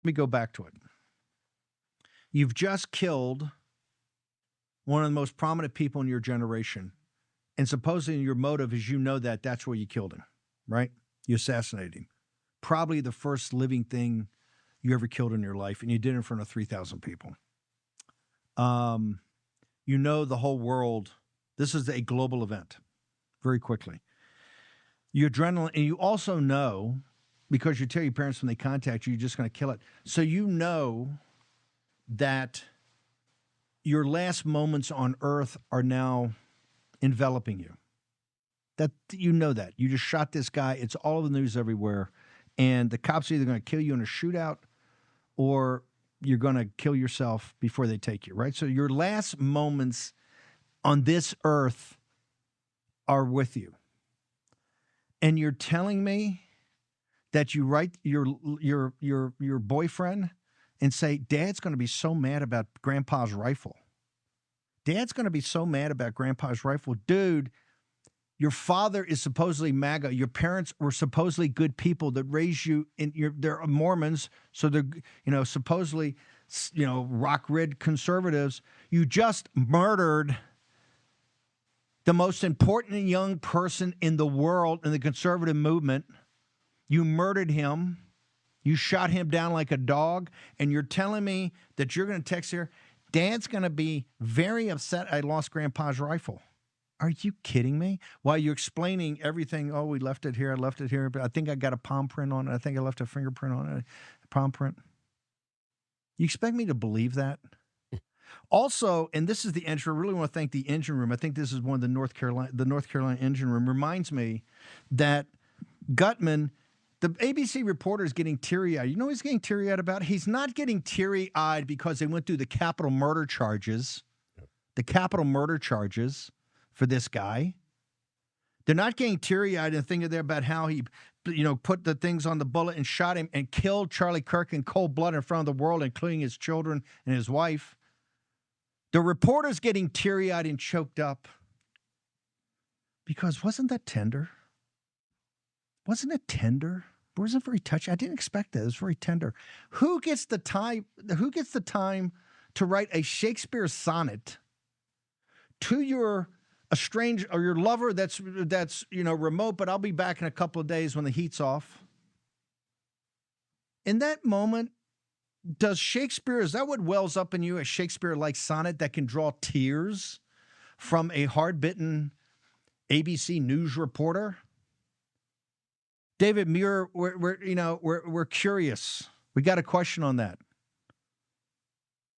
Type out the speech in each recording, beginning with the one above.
me go back to it. You've just killed one of the most prominent people in your generation. And supposedly your motive is that's where you killed him, right? You assassinated him. Probably the first living thing you ever killed in your life, and you did it in front of 3,000 people. The whole world, this is a global event, very quickly. Your adrenaline, and you also know, because you tell your parents when they contact you, you're just going to kill it. So you know that your last moments on earth are now enveloping you. That you know that. You just shot this guy. It's all over the news everywhere. And the cops are either going to kill you in a shootout or you're going to kill yourself before they take you, right? So your last moments on this earth are with you. And you're telling me that you write your boyfriend and say, Dad's going to be so mad about Grandpa's rifle. Dad's going to be so mad about Grandpa's rifle. Dude, your father is supposedly MAGA. Your parents were supposedly good people that raised you. They're Mormons, so they're supposedly rock red conservatives. You just murdered the most important young person in the world in the conservative movement. You murdered him. You shot him down like a dog, and you're telling me that you're going to text here, Dad's going to be very upset I lost Grandpa's rifle. Are you kidding me? While you're explaining everything, oh, we left it here, I left it here, but I think I got a palm print on it. I think I left a fingerprint on it, a palm print. You expect me to believe that? Also, and this is the engine, I really want to thank the engine room. I think this is one of the North Carolina engine room. Reminds me that Gutman, the ABC reporter, is getting teary-eyed. You know what he's getting teary-eyed about? He's not getting teary-eyed because they went through the capital murder charges. The capital murder charges for this guy. They're not getting teary-eyed and thinking there about how he, put the things on the bullet and shot him and killed Charlie Kirk in cold blood in front of the world, including his children and his wife. The reporter's getting teary-eyed and choked up because wasn't that tender? Wasn't it tender? Wasn't it very touching? I didn't expect that. It was very tender. Who gets the time to write a Shakespeare sonnet to your estranged or your lover that's remote, but I'll be back in a couple of days when the heat's off? In that moment, is that what wells up in you, a Shakespeare-like sonnet that can draw tears from a hard-bitten ABC News reporter? David Muir, we're curious. We got a question on that.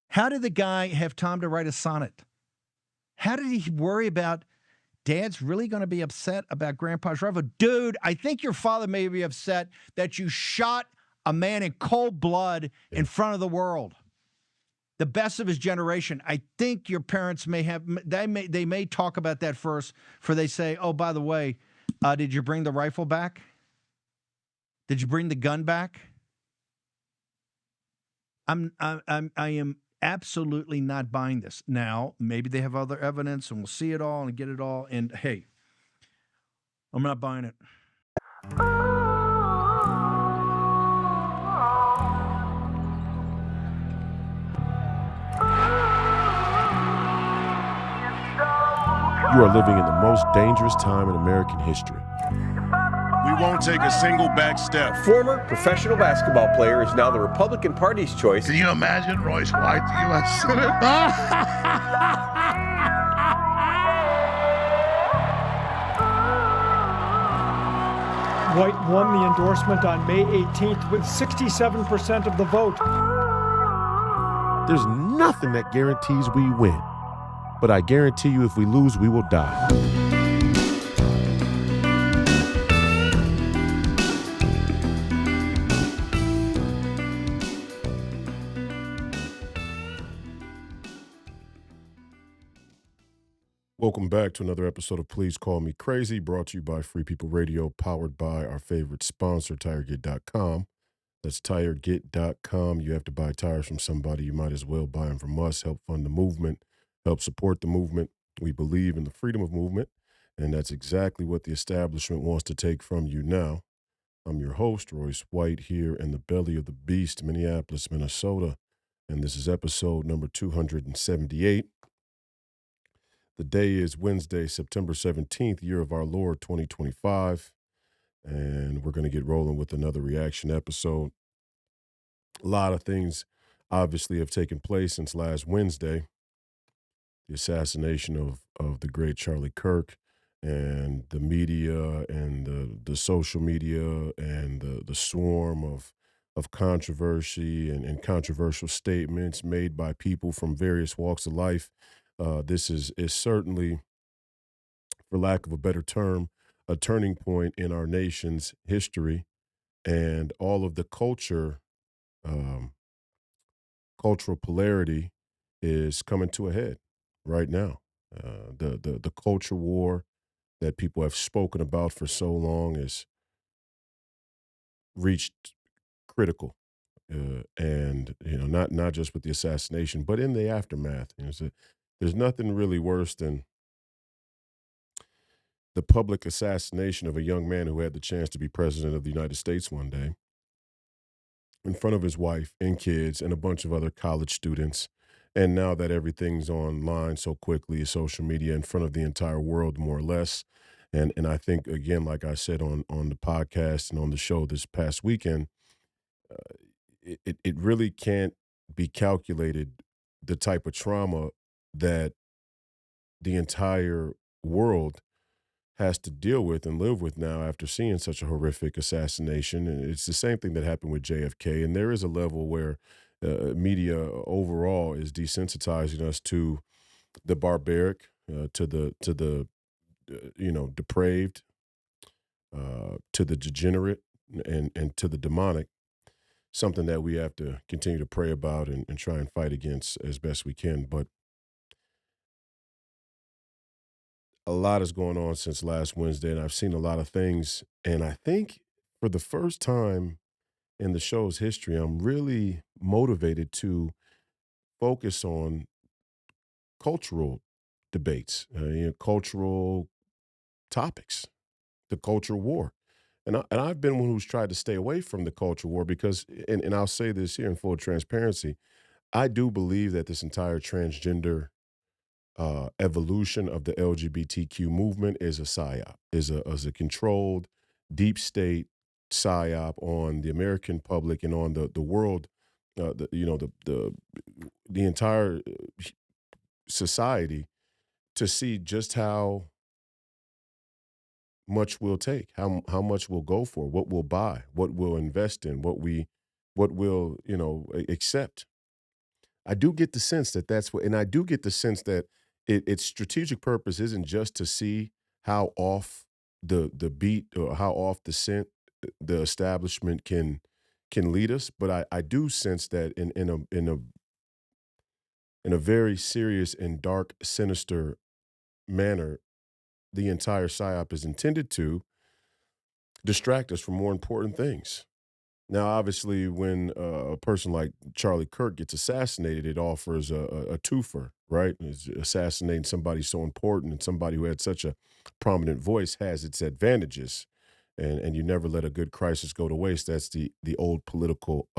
How did the guy have time to write a sonnet? How did he worry about Dad's really going to be upset about Grandpa's rifle? Dude, I think your father may be upset that you shot a man in cold blood in front of the world. The best of his generation. I think your parents they may talk about that first before they say, oh, by the way, did you bring the rifle back? Did you bring the gun back? I am absolutely not buying this. Now, maybe they have other evidence and we'll see it all and get it all. And hey, I'm not buying it. You are living in the most dangerous time in American history. We won't take a single back step. Former professional basketball player is now the Republican Party's choice. Can you imagine Royce White, the U.S. Senate? White won the endorsement on May 18th with 67% of the vote. There's nothing that guarantees we win. But I guarantee you if we lose, we will die. Welcome back to another episode of Please Call Me Crazy, brought to you by Free People Radio, powered by our favorite sponsor, TireGet.com. That's TireGet.com. You have to buy tires from somebody. You might as well buy them from us. Help fund the movement. Help support the movement. We believe in the freedom of movement, and that's exactly what the establishment wants to take from you now. I'm your host, Royce White, here in the belly of the beast, Minneapolis, Minnesota. And this is episode number 278. The day is Wednesday, September 17th, year of our Lord 2025. And we're going to get rolling with another reaction episode. A lot of things obviously have taken place since last Wednesday. The assassination of the great Charlie Kirk, and the media and the social media and the swarm of controversy and controversial statements made by people from various walks of life. This is certainly, for lack of a better term, a turning point in our nation's history, and all of the um, cultural polarity is coming to a head right now. The culture war that people have spoken about for so long has reached critical, and not just with the assassination, but in the aftermath. There's nothing really worse than the public assassination of a young man who had the chance to be president of the United States one day, in front of his wife and kids and a bunch of other college students. And now that everything's online so quickly, social media in front of the entire world, more or less. And I think, again, like I said on the podcast and on the show this past weekend, it really can't be calculated, the type of trauma that the entire world has to deal with and live with now after seeing such a horrific assassination. And it's the same thing that happened with JFK. And there is a level where media overall is desensitizing us to the barbaric, to the depraved, to the degenerate, and to the demonic. Something that we have to continue to pray about and try and fight against as best we can. But a lot is going on since last Wednesday, and I've seen a lot of things. And I think for the first time in the show's history, I'm really motivated to focus on cultural debates, cultural topics, the culture war. And I've been one who's tried to stay away from the culture war because, and I'll say this here in full transparency, I do believe that this entire transgender evolution of the LGBTQ movement is a psyop, is a controlled, deep state psyop on the American public and on the world, the entire society, to see just how much we'll take, how much we'll go for, what we'll buy, what we'll invest in, what we'll accept. I do get the sense that that's what, and I do get the sense that its strategic purpose isn't just to see how off the beat or how off the scent the establishment can lead us, but I do sense that in a very serious and dark, sinister manner, the entire psyop is intended to distract us from more important things. Now, obviously, when a person like Charlie Kirk gets assassinated, it offers a twofer, right? Assassinating somebody so important and somebody who had such a prominent voice has its advantages, and you never let a good crisis go to waste. That's the old political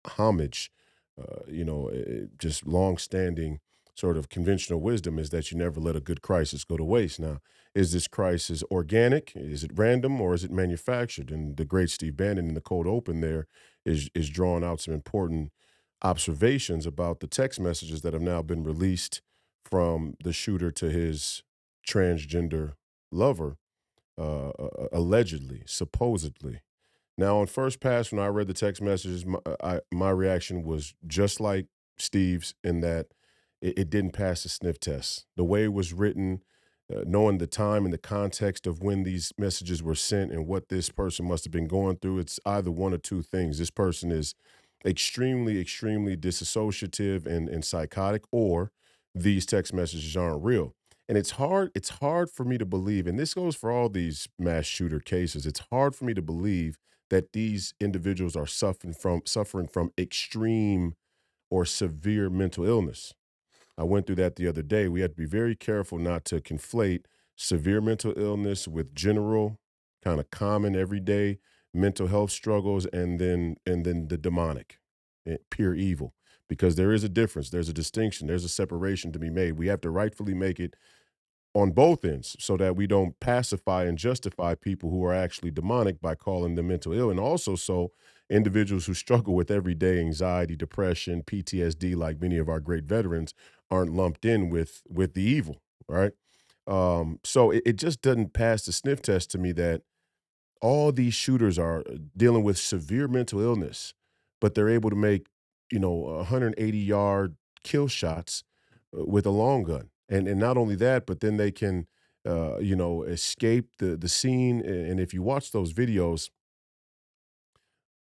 homage, just long-standing sort of conventional wisdom is that you never let a good crisis go to waste. Now, is this crisis organic? Is it random, or is it manufactured? And the great Steve Bannon in the cold open there is drawing out some important observations about the text messages that have now been released from the shooter to his transgender lover, allegedly, supposedly. Now, on first pass, when I read the text messages, my reaction was just like Steve's, in that it didn't pass the sniff test. The way it was written, knowing the time and the context of when these messages were sent and what this person must have been going through, it's either one or two things. This person is extremely, extremely disassociative and psychotic, or these text messages aren't real. And it's hard for me to believe, and this goes for all these mass shooter cases, it's hard for me to believe that these individuals are suffering from extreme or severe mental illness. I went through that the other day. We have to be very careful not to conflate severe mental illness with general, kind of common, everyday mental health struggles, and then the demonic, pure evil. Because there is a difference, there's a distinction, there's a separation to be made. We have to rightfully make it on both ends so that we don't pacify and justify people who are actually demonic by calling them mental ill. And also, so individuals who struggle with everyday anxiety, depression, PTSD, like many of our great veterans, aren't lumped in with the evil, right? So it just doesn't pass the sniff test to me that all these shooters are dealing with severe mental illness, but they're able to make, 180-yard kill shots with a long gun. And not only that, but then they can, escape the scene. And if you watch those videos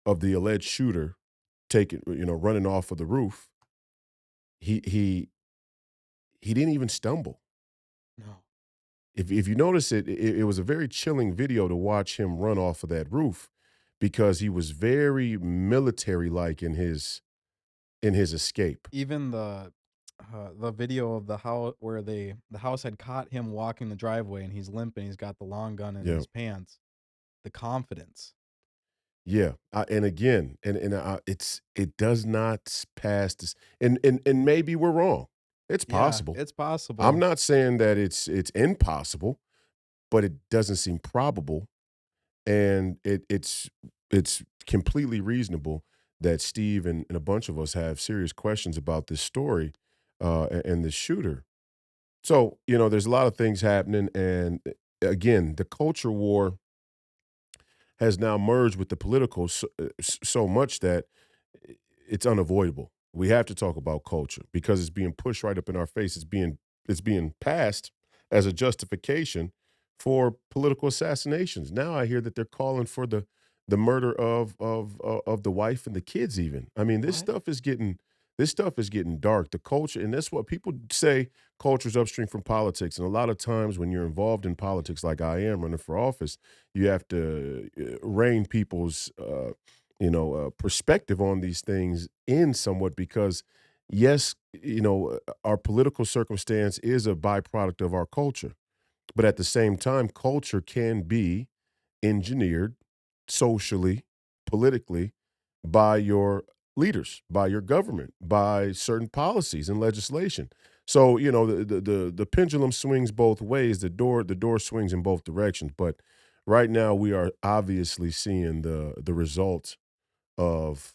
of the alleged shooter taking, running off of the roof, he he he didn't even stumble. No. If you notice it was a very chilling video to watch him run off of that roof because he was very military-like in his escape. Even the video of the house where the house had caught him walking the driveway and he's limping, he's got the long gun in Yeah. his pants. The confidence. Yeah, and again, it does not pass this, and maybe we're wrong. It's Yeah, possible. it's possible. I'm not saying that it's impossible, but it doesn't seem probable, and it's completely reasonable that Steve and a bunch of us have serious questions about this story, and the shooter. So there's a lot of things happening, and again, the culture war has now merged with the political so much that it's unavoidable. We have to talk about culture because it's being pushed right up in our face. It's being passed as a justification for political assassinations. Now I hear that they're calling for the murder of the wife and the kids even. I mean, What? this stuff is getting dark. The culture, and that's what people say, culture's upstream from politics. And a lot of times when you're involved in politics like I am running for office, you have to rein people's perspective on these things in somewhat because yes, our political circumstance is a byproduct of our culture. But at the same time, culture can be engineered socially, politically by your leaders, by your government, by certain policies and legislation. So, the pendulum swings both ways. The door swings in both directions. But right now we are obviously seeing the result of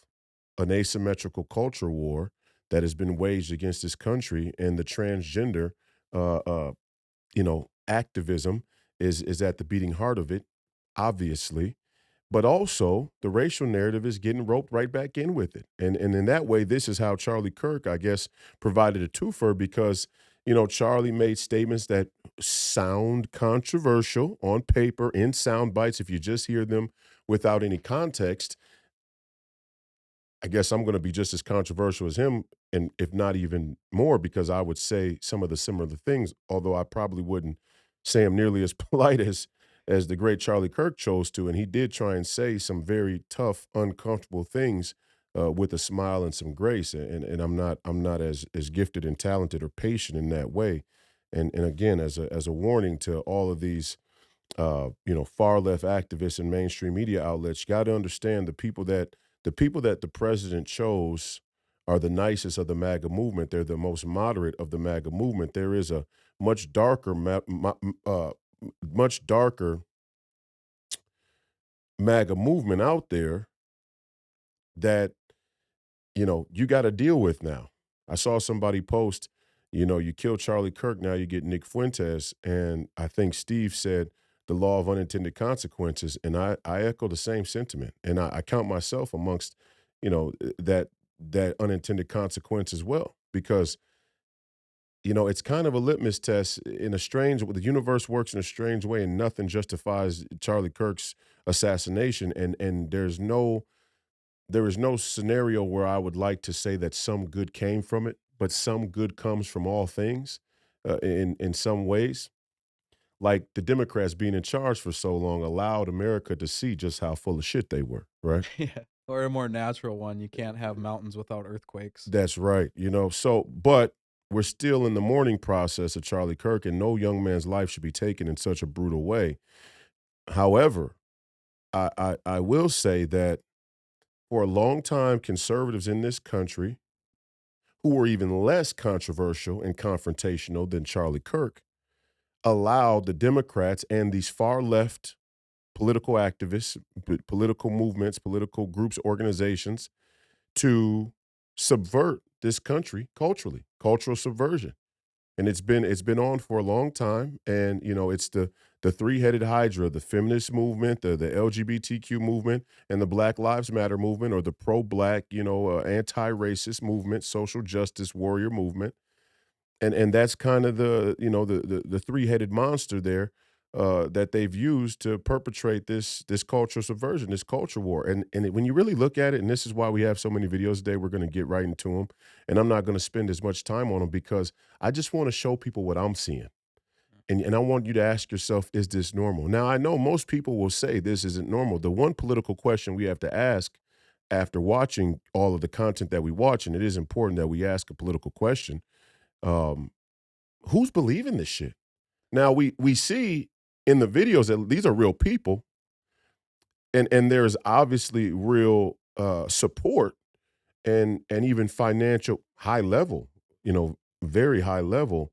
an asymmetrical culture war that has been waged against this country, and the transgender uh, uh, activism is at the beating heart of it, obviously. But also, the racial narrative is getting roped right back in with it, and in that way, this is how Charlie Kirk, I guess, provided a twofer because Charlie made statements that sound controversial on paper in sound bites if you just hear them without any context. I guess I'm going to be just as controversial as him, and if not even more, because I would say some of the similar things, although I probably wouldn't say them nearly as polite as the great Charlie Kirk chose to. And he did try and say some very tough, uncomfortable things with a smile and some grace. And I'm not as gifted and talented or patient in that way. And again, as a warning to all of these far left activists and mainstream media outlets, you got to understand the president chose are the nicest of the MAGA movement. They're the most moderate of the MAGA movement. There is a much darker, much darker MAGA movement out there that you got to deal with now. I saw somebody post, you kill Charlie Kirk, now you get Nick Fuentes, and I think Steve said the law of unintended consequences, and I echo the same sentiment, and I count myself amongst, that unintended consequence as well, because it's kind of a litmus test in a strange way. The universe works in a strange way, and nothing justifies Charlie Kirk's assassination, and there is no scenario where I would like to say that some good came from it, but some good comes from all things in some ways. Like the Democrats being in charge for so long allowed America to see just how full of shit they were, right? Yeah. Or a more natural one. You can't have mountains without earthquakes. That's right. So, but we're still in the mourning process of Charlie Kirk, and no young man's life should be taken in such a brutal way. However, I will say that for a long time, conservatives in this country who were even less controversial and confrontational than Charlie Kirk allowed the Democrats and these far left political activists, political movements, political groups, organizations to subvert this country culturally, cultural subversion. And it's been on for a long time. And it's the three-headed hydra: the feminist movement, the LGBTQ movement, and the Black Lives Matter movement, or the pro-black, anti-racist movement, social justice warrior movement. And that's kind of the three-headed monster there, that they've used to perpetrate this cultural subversion, this culture war. And when you really look at it, and this is why we have so many videos today, we're going to get right into them, and I'm not going to spend as much time on them because I just want to show people what I'm seeing. And I want you to ask yourself, is this normal? Now, I know most people will say this isn't normal. The one political question we have to ask after watching all of the content that we watch, and it is important that we ask a political question, um, who's believing this shit? Now we see in the videos that these are real people, and there's obviously real support and even financial high level, very high level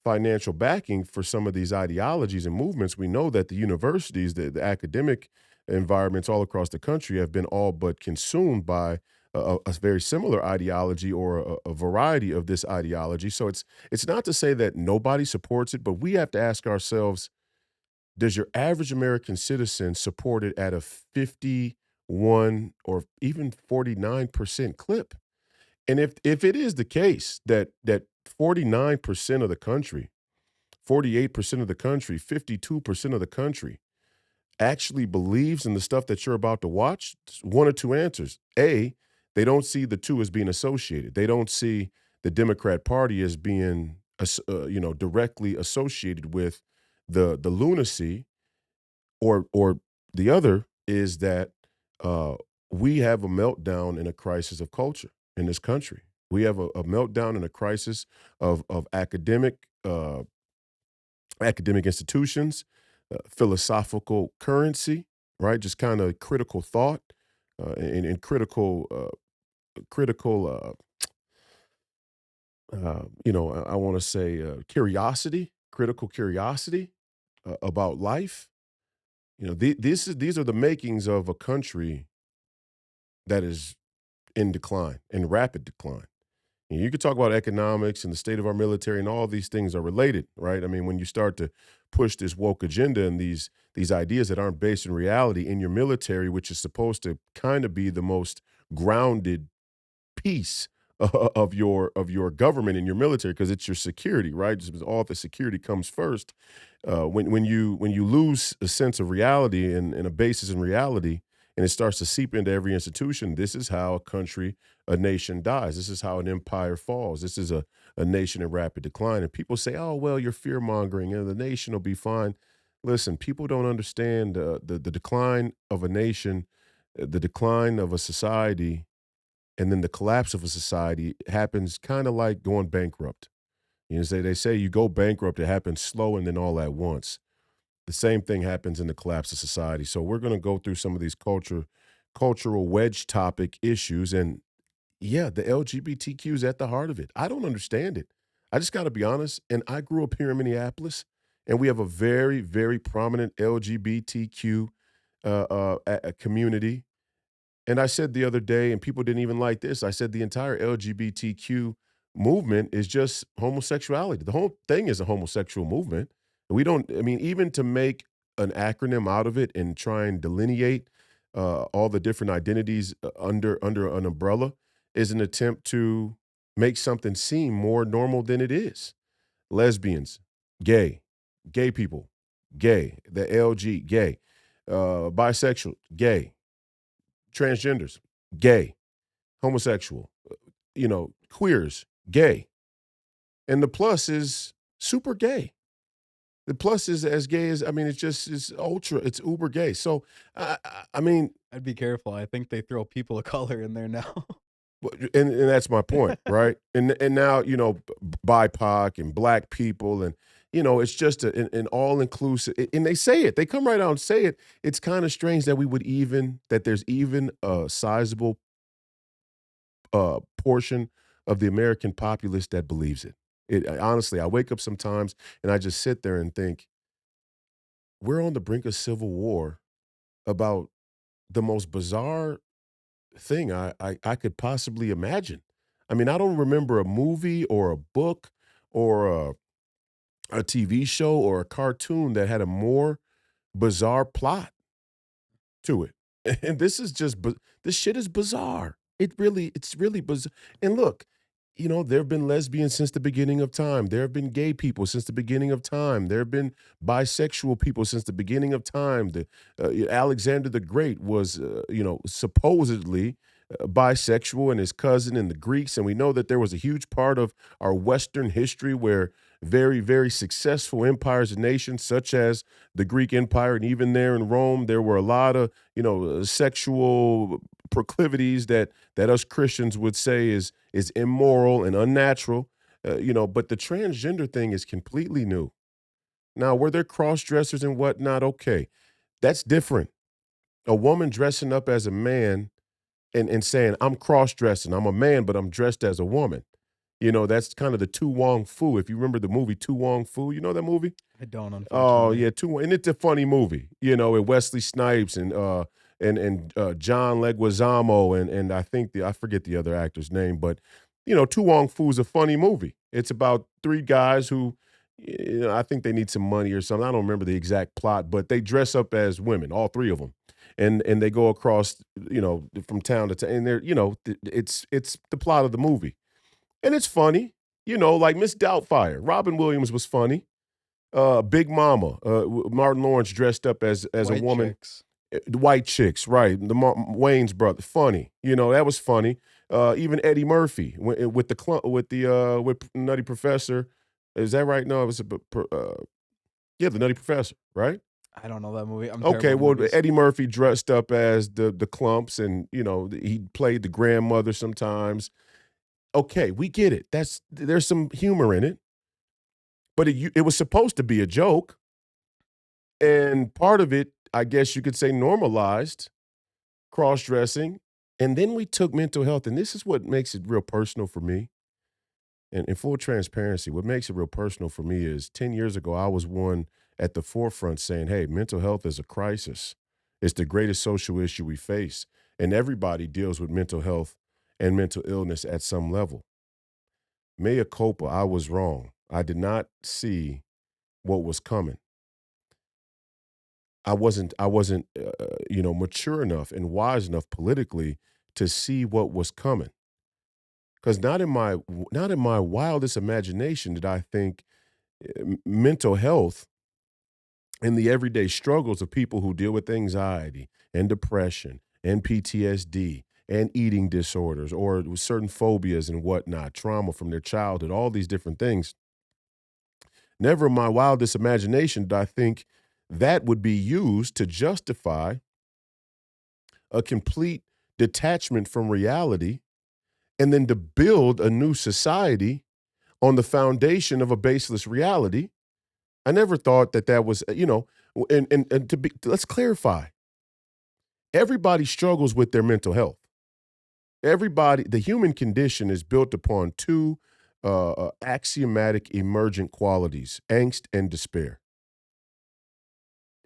financial backing for some of these ideologies and movements. We know that the universities, the academic environments all across the country have been all but consumed by a very similar ideology, or a variety of this ideology. So it's not to say that nobody supports it, but we have to ask ourselves, does your average American citizen support it at a 51 or even 49% clip? And if it is the case that 49% of the country, 48% of the country, 52% of the country actually believes in the stuff that you're about to watch, one or two answers. A, they don't see the two as being associated. They don't see the Democrat Party as being, directly associated with the lunacy, or the other is that we have a meltdown and a crisis of culture in this country. We have a meltdown and a crisis of academic institutions, philosophical currency, right? Just kind of critical thought, and critical. I want to say curiosity, critical curiosity about life. These are the makings of a country that is in decline, in rapid decline. And you could talk about economics and the state of our military, and all these things are related, right? I mean, when you start to push this woke agenda and these ideas that aren't based in reality in your military, which is supposed to kind of be the most grounded piece of your government and your military, because it's your security, right? Just all the security comes first. When you lose a sense of reality and a basis in reality, and it starts to seep into every institution, this is how a nation dies. This is how an empire falls. This is a nation in rapid decline. And people say, "Oh, well, you're fear mongering, and the nation will be fine." Listen, people don't understand the decline of a nation, the decline of a society, and then the collapse of a society happens kind of like going bankrupt. They say you go bankrupt, it happens slow and then all at once. The same thing happens in the collapse of society. So we're going to go through some of these cultural wedge topic issues, and yeah, the LGBTQ is at the heart of it. I don't understand it. I just got to be honest. And I grew up here in Minneapolis, and we have a very, very prominent LGBTQ community. And I said the other day, and people didn't even like this, I said the entire LGBTQ movement is just homosexuality. The whole thing is a homosexual movement. We don't, I mean, even to make an acronym out of it and try and delineate all the different identities under an umbrella is an attempt to make something seem more normal than it is. Lesbians, gay people, gay, the LG, gay, bisexual, gay, transgenders, gay, homosexual, queers, gay. And the plus is super gay. The plus is as gay as, I mean, it's ultra, it's uber gay. So, I mean, I'd be careful. I think they throw people of color in there now. and that's my point, right? And now, BIPOC and black people, and, it's just an all-inclusive, and they say it. They come right out and say it. It's kind of strange that there's even a sizable portion of the American populace that believes it. Honestly, I wake up sometimes and I just sit there and think, we're on the brink of civil war about the most bizarre thing I could possibly imagine. I mean, I don't remember a movie or a book or a TV show or a cartoon that had a more bizarre plot to it. And this shit is bizarre. It's really bizarre. And look, there have been lesbians since the beginning of time. There have been gay people since the beginning of time. There have been bisexual people since the beginning of time. Alexander the Great was, supposedly bisexual, and his cousin and the Greeks. And we know that there was a huge part of our Western history where very, very successful empires and nations, such as the Greek Empire, and even there in Rome, there were a lot of, sexual proclivities that us Christians would say is immoral and unnatural. But the transgender thing is completely new. Now, were there cross dressers and whatnot? Okay, that's different. A woman dressing up as a man and saying, I'm cross dressing. I'm a man, but I'm dressed as a woman. That's kind of the Tu Wong Fu. If you remember the movie Tu Wong Fu, you know that movie? I don't, Oh unfortunately. yeah, and it's a funny movie, with Wesley Snipes and John Leguizamo and I think I forget the other actor's name, but Tu Wong Fu is a funny movie. It's about three guys who, I think they need some money or something. I don't remember the exact plot, but they dress up as women, all three of them, and they go across, from town to town, and they're, it's the plot of the movie, and it's funny, like Miss Doubtfire. Robin Williams was funny. Big Mama, Martin Lawrence dressed up as a White woman. chicks. The White Chicks, right? Wayne's brother, funny. That was funny. Even Eddie Murphy with Nutty Professor. Is that right? No, it was the Nutty Professor, right? I don't know that movie. I'm terrible Okay, with well, movies. Eddie Murphy dressed up as the Clumps, and he played the grandmother sometimes. Okay, we get it. There's some humor in it, but it was supposed to be a joke. And part of it, I guess you could say, normalized cross-dressing. And then we took mental health, and this is what makes it real personal for me. And in full transparency, what makes it real personal for me is 10 years ago, I was one at the forefront saying, hey, mental health is a crisis. It's the greatest social issue we face. And everybody deals with mental health and mental illness at some level. Mea culpa, I was wrong. I did not see what was coming. I wasn't, mature enough and wise enough politically to see what was coming. Because not in my wildest imagination did I think mental health and the everyday struggles of people who deal with anxiety and depression and PTSD and eating disorders or with certain phobias and whatnot, trauma from their childhood, all these different things. Never in my wildest imagination did I think that would be used to justify a complete detachment from reality and then to build a new society on the foundation of a baseless reality. I never thought that was, and let's clarify. Everybody struggles with their mental health. The human condition is built upon two axiomatic emergent qualities, angst and despair.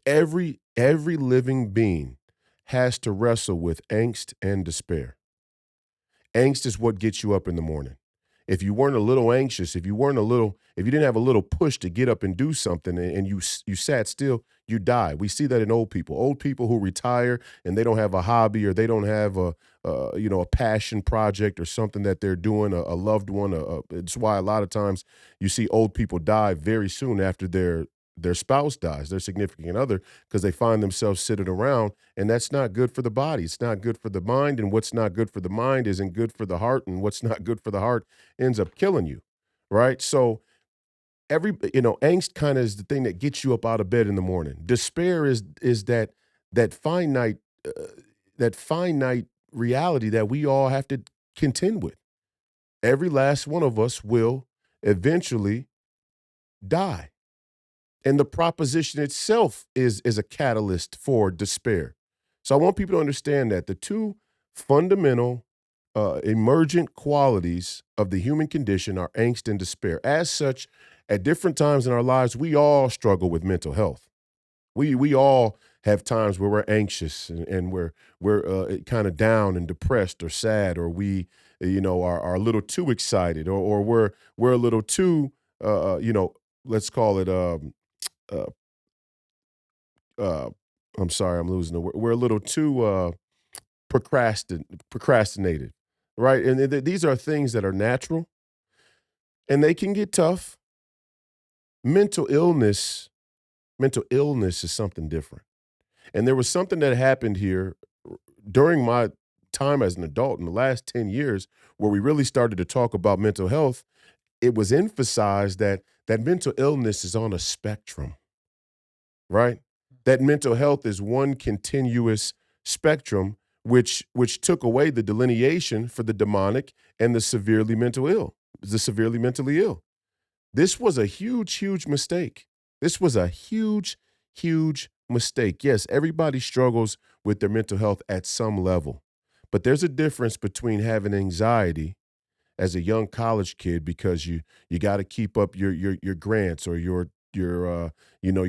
Every living being has to wrestle with angst and despair. Angst is what gets you up in the morning. If you weren't a little anxious, if you didn't have a little push to get up and do something and you sat still, you die. We see that in old people who retire and they don't have a hobby or they don't have a passion project or something that they're doing, a loved one. It's why a lot of times you see old people die very soon after their spouse dies, their significant other, because they find themselves sitting around, and that's not good for the body. It's not good for the mind, and what's not good for the mind isn't good for the heart, and what's not good for the heart ends up killing you, right? So angst kind of is the thing that gets you up out of bed in the morning. Despair is that finite reality that we all have to contend with. Every last one of us will eventually die. And the proposition itself is a catalyst for despair. So I want people to understand that the two fundamental emergent qualities of the human condition are angst and despair. As such, at different times in our lives, we all struggle with mental health. We all have times where we're anxious and we're kind of down and depressed or sad, or we are a little too excited, or we're a little too let's call it uh, uh, I'm sorry, I'm losing the word. We're a little too procrastinated, right? And these are things that are natural, and they can get tough. Mental illness, mental illness is something different. And there was something that happened here during my time as an adult in the last 10 years where we really started to talk about mental health. It was emphasized that mental illness is on a spectrum, right? That mental health is one continuous spectrum, which took away the delineation for the demonic and the severely mentally ill. This was a huge, huge mistake. This was a huge, huge mistake. Yes, everybody struggles with their mental health at some level, but there's a difference between having anxiety as a young college kid because you got to keep up your grants or your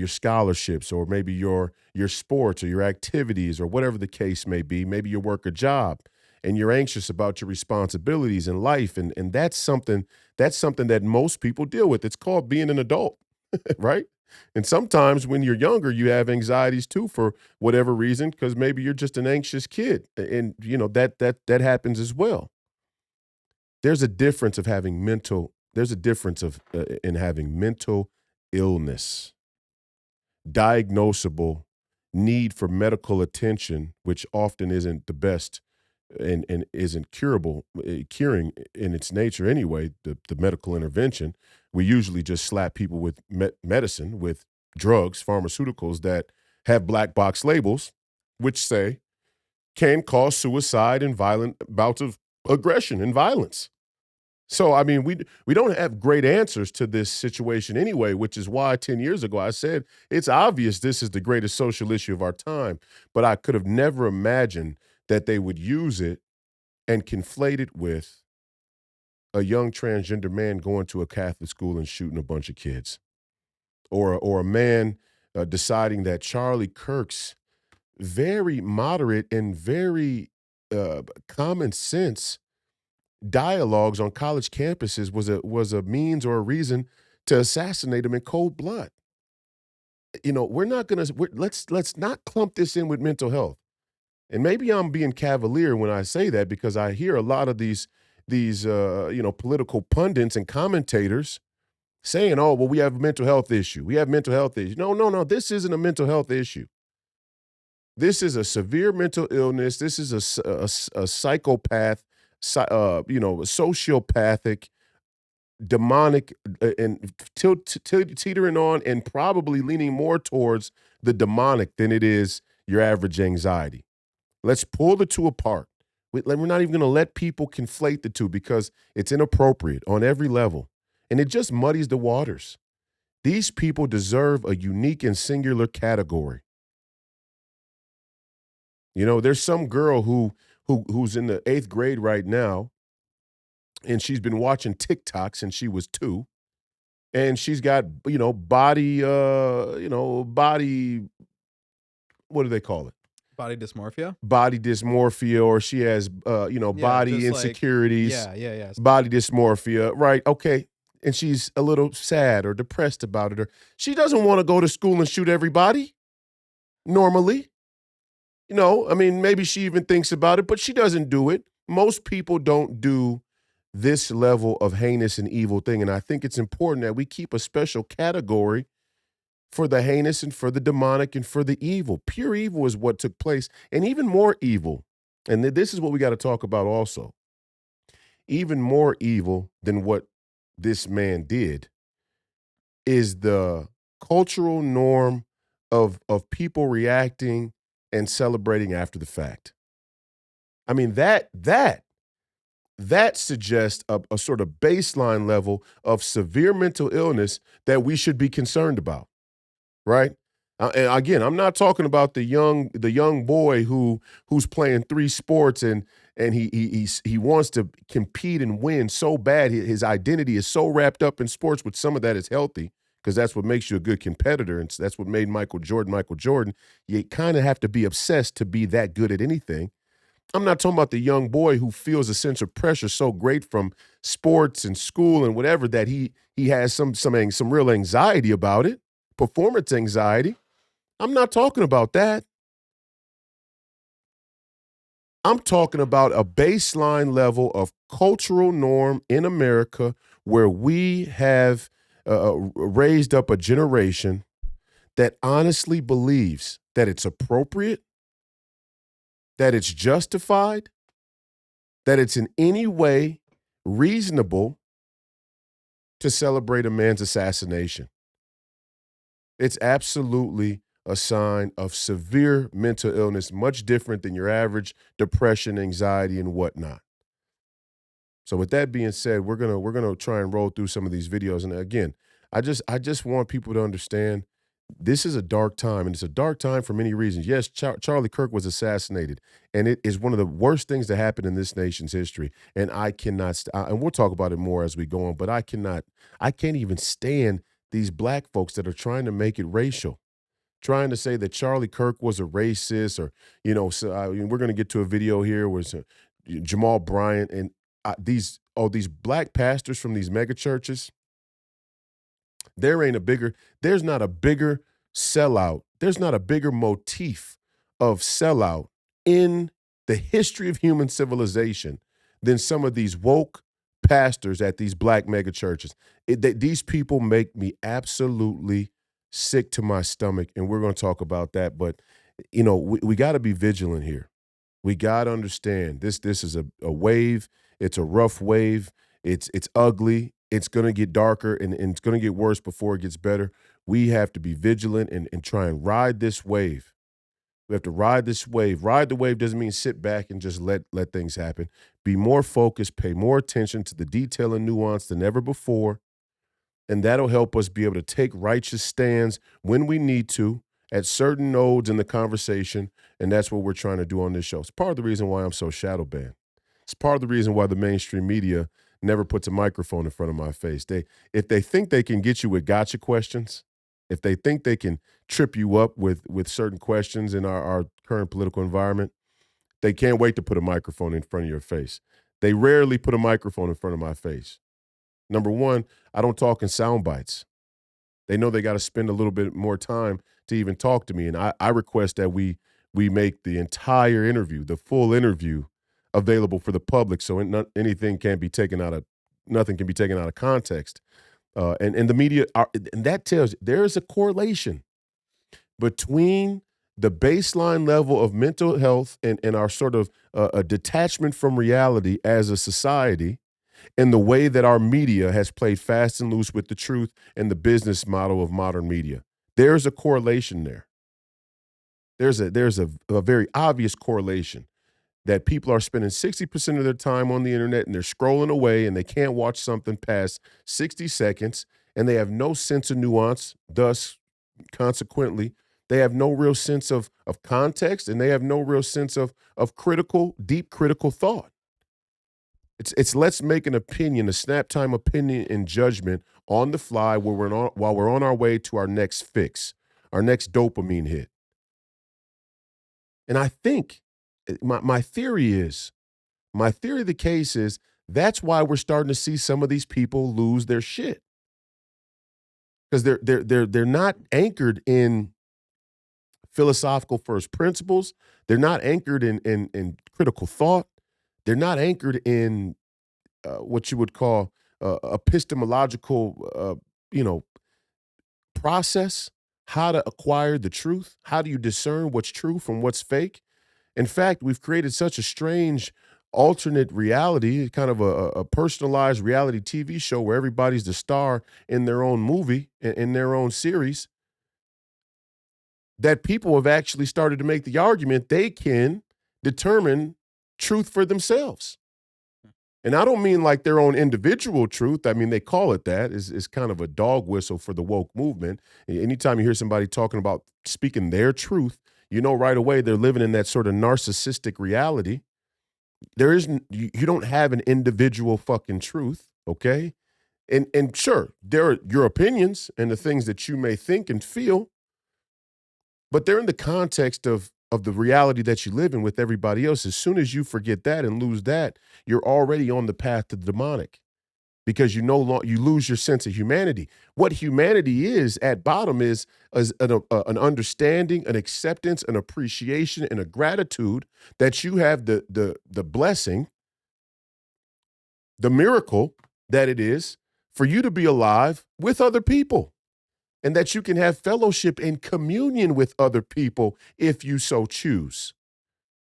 scholarships, or maybe your sports or your activities or whatever the case may be. Maybe you work a job and you're anxious about your responsibilities in life, and that's something that most people deal with. It's called being an adult, right? And sometimes when you're younger, you have anxieties too for whatever reason, because maybe you're just an anxious kid, and that happens as well. There's a difference of having mental. There's a difference of in having mental illness, diagnosable, need for medical attention, which often isn't the best and isn't curing in its nature anyway. The medical intervention, we usually just slap people with medicine, with drugs, pharmaceuticals that have black box labels, which say can cause suicide and violent bouts of aggression and violence. So, I mean, we don't have great answers to this situation anyway, which is why 10 years ago I said it's obvious this is the greatest social issue of our time. But I could have never imagined that they would use it and conflate it with a young transgender man going to a Catholic school and shooting a bunch of kids, or a man deciding that Charlie Kirk's very moderate and very common sense dialogues on college campuses was a means or a reason to assassinate him in cold blood. We're not gonna let's not clump this in with mental health. And maybe I'm being cavalier when I say that, because I hear a lot of these political pundits and commentators saying, "Oh, well, we have a mental health issue. We have mental health issue." No, no, no. This isn't a mental health issue. This is a severe mental illness. This is a psychopath, sociopathic, demonic, and teetering on and probably leaning more towards the demonic than it is your average anxiety. Let's pull the two apart. We're not even going to let people conflate the two, because it's inappropriate on every level, and it just muddies the waters. These people deserve a unique and singular category. There's some girl who's in the 8th grade right now, and she's been watching TikTok since she was 2, and she's got body what do they call it? Body dysmorphia? Body dysmorphia, or she has body just like insecurities. yeah. Body dysmorphia, right? Okay. And she's a little sad or depressed about it, or she doesn't want to go to school and shoot everybody normally. Maybe she even thinks about it, but she doesn't do it. Most people don't do this level of heinous and evil thing. And I think it's important that we keep a special category for the heinous and for the demonic and for the evil. Pure evil is what took place, and even more evil. And this is what we got to talk about also. Even more evil than what this man did is the cultural norm of people reacting and celebrating after the fact. I mean, that suggests a sort of baseline level of severe mental illness that we should be concerned about. right? And again, I'm not talking about the young boy who's playing 3 sports and he wants to compete and win so bad. His identity is so wrapped up in sports, which some of that is healthy because that's what makes you a good competitor, and that's what made Michael Jordan Michael Jordan. You kind of have to be obsessed to be that good at anything. I'm not talking about the young boy who feels a sense of pressure so great from sports and school and whatever that he has some real anxiety about it, performance anxiety. I'm not talking about that. I'm talking about a baseline level of cultural norm in America where we have raised up a generation that honestly believes that it's appropriate, that it's justified, that it's in any way reasonable to celebrate a man's assassination. It's absolutely a sign of severe mental illness, much different than your average depression, anxiety, and whatnot. So with that being said, we're gonna try and roll through some of these videos. And again, I just want people to understand this is a dark time, and it's a dark time for many reasons. Yes, Charlie Kirk was assassinated, and it is one of the worst things to happen in this nation's history. And I cannot, and we'll talk about it more as we go on. But I can't even stand these black folks that are trying to make it racial, trying to say that Charlie Kirk was a racist, or So we're going to get to a video here where Jamal Bryant and these black pastors from these mega churches. There's not a bigger sellout. There's not a bigger motif of sellout in the history of human civilization than some of these woke pastors at these black mega churches. These people make me absolutely sick to my stomach, and we're going to talk about that. But, we got to be vigilant here. We got to understand this is a wave. It's a rough wave. It's ugly. It's going to get darker, and it's going to get worse before it gets better. We have to be vigilant and try and ride this wave. We have to ride this wave. Ride the wave doesn't mean sit back and just let things happen. Be more focused, pay more attention to the detail and nuance than ever before, and that'll help us be able to take righteous stands when we need to at certain nodes in the conversation, and that's what we're trying to do on this show. It's part of the reason why I'm so shadow banned. It's part of the reason why the mainstream media never puts a microphone in front of my face. If they think they can get you with gotcha questions, if they think they can trip you up with certain questions in our current political environment, they can't wait to put a microphone in front of your face. They rarely put a microphone in front of my face. Number one, I don't talk in sound bites. They know they got to spend a little bit more time to even talk to me. And I request that we make the entire interview, the full interview, available for the public, so nothing can be taken out of context. And the media and that tells you there is a correlation between the baseline level of mental health and our sort of a detachment from reality as a society, and the way that our media has played fast and loose with the truth and the business model of modern media. There's a correlation there. There's a very obvious correlation that people are spending 60% of their time on the internet and they're scrolling away and they can't watch something past 60 seconds, and they have no sense of nuance. Thus, consequently, they have no real sense of context, and they have no real sense of deep critical thought. It's let's make an opinion, a snap time opinion and judgment on the fly while we're on our way to our next fix, our next dopamine hit. And I think my theory of the case is that's why we're starting to see some of these people lose their shit, because they're not anchored in philosophical first principles. They're not anchored in critical thought. They're not anchored in what you would call epistemological, process, how to acquire the truth. How do you discern what's true from what's fake? In fact, we've created such a strange alternate reality, kind of a personalized reality TV show where everybody's the star in their own movie, in their own series, that people have actually started to make the argument they can determine truth for themselves. And I don't mean like their own individual truth. I mean, they call it that. Is kind of a dog whistle for the woke movement. Anytime you hear somebody talking about speaking their truth, you know right away they're living in that sort of narcissistic reality. There isn't, you don't have an individual fucking truth, okay? And sure, there are your opinions and the things that you may think and feel, but they're in the context of the reality that you live in with everybody else. As soon as you forget that and lose that, you're already on the path to the demonic, because you you lose your sense of humanity. What humanity is at bottom is an understanding, an acceptance, an appreciation, and a gratitude that you have the blessing, the miracle that it is for you to be alive with other people, and that you can have fellowship and communion with other people if you so choose.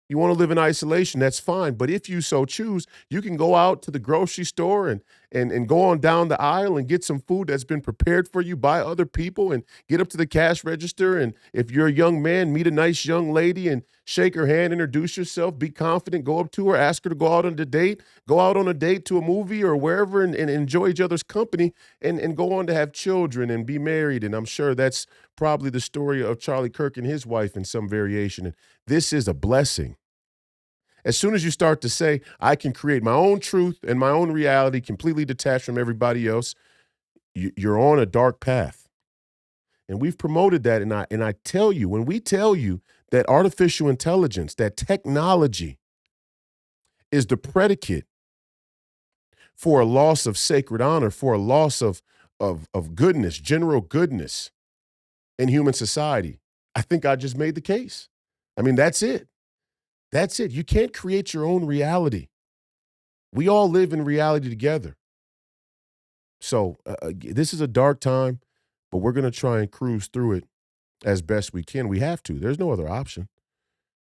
You want to live in isolation, that's fine. But if you so choose, you can go out to the grocery store and go on down the aisle and get some food that's been prepared for you by other people, and get up to the cash register. And if you're a young man, meet a nice young lady and shake her hand, introduce yourself, be confident, go up to her, ask her to go out on a date, go out on a date to a movie or wherever, and enjoy each other's company, and go on to have children and be married. And I'm sure that's probably the story of Charlie Kirk and his wife in some variation. And this is a blessing. As soon as you start to say, I can create my own truth and my own reality completely detached from everybody else, you're on a dark path. And we've promoted that. And I tell you, when we tell you that artificial intelligence, that technology is the predicate for a loss of sacred honor, for a loss of goodness, general goodness in human society, I think I just made the case. I mean, that's it. That's it. You can't create your own reality. We all live in reality together. So this is a dark time, but we're going to try and cruise through it as best we can. We have to. There's no other option.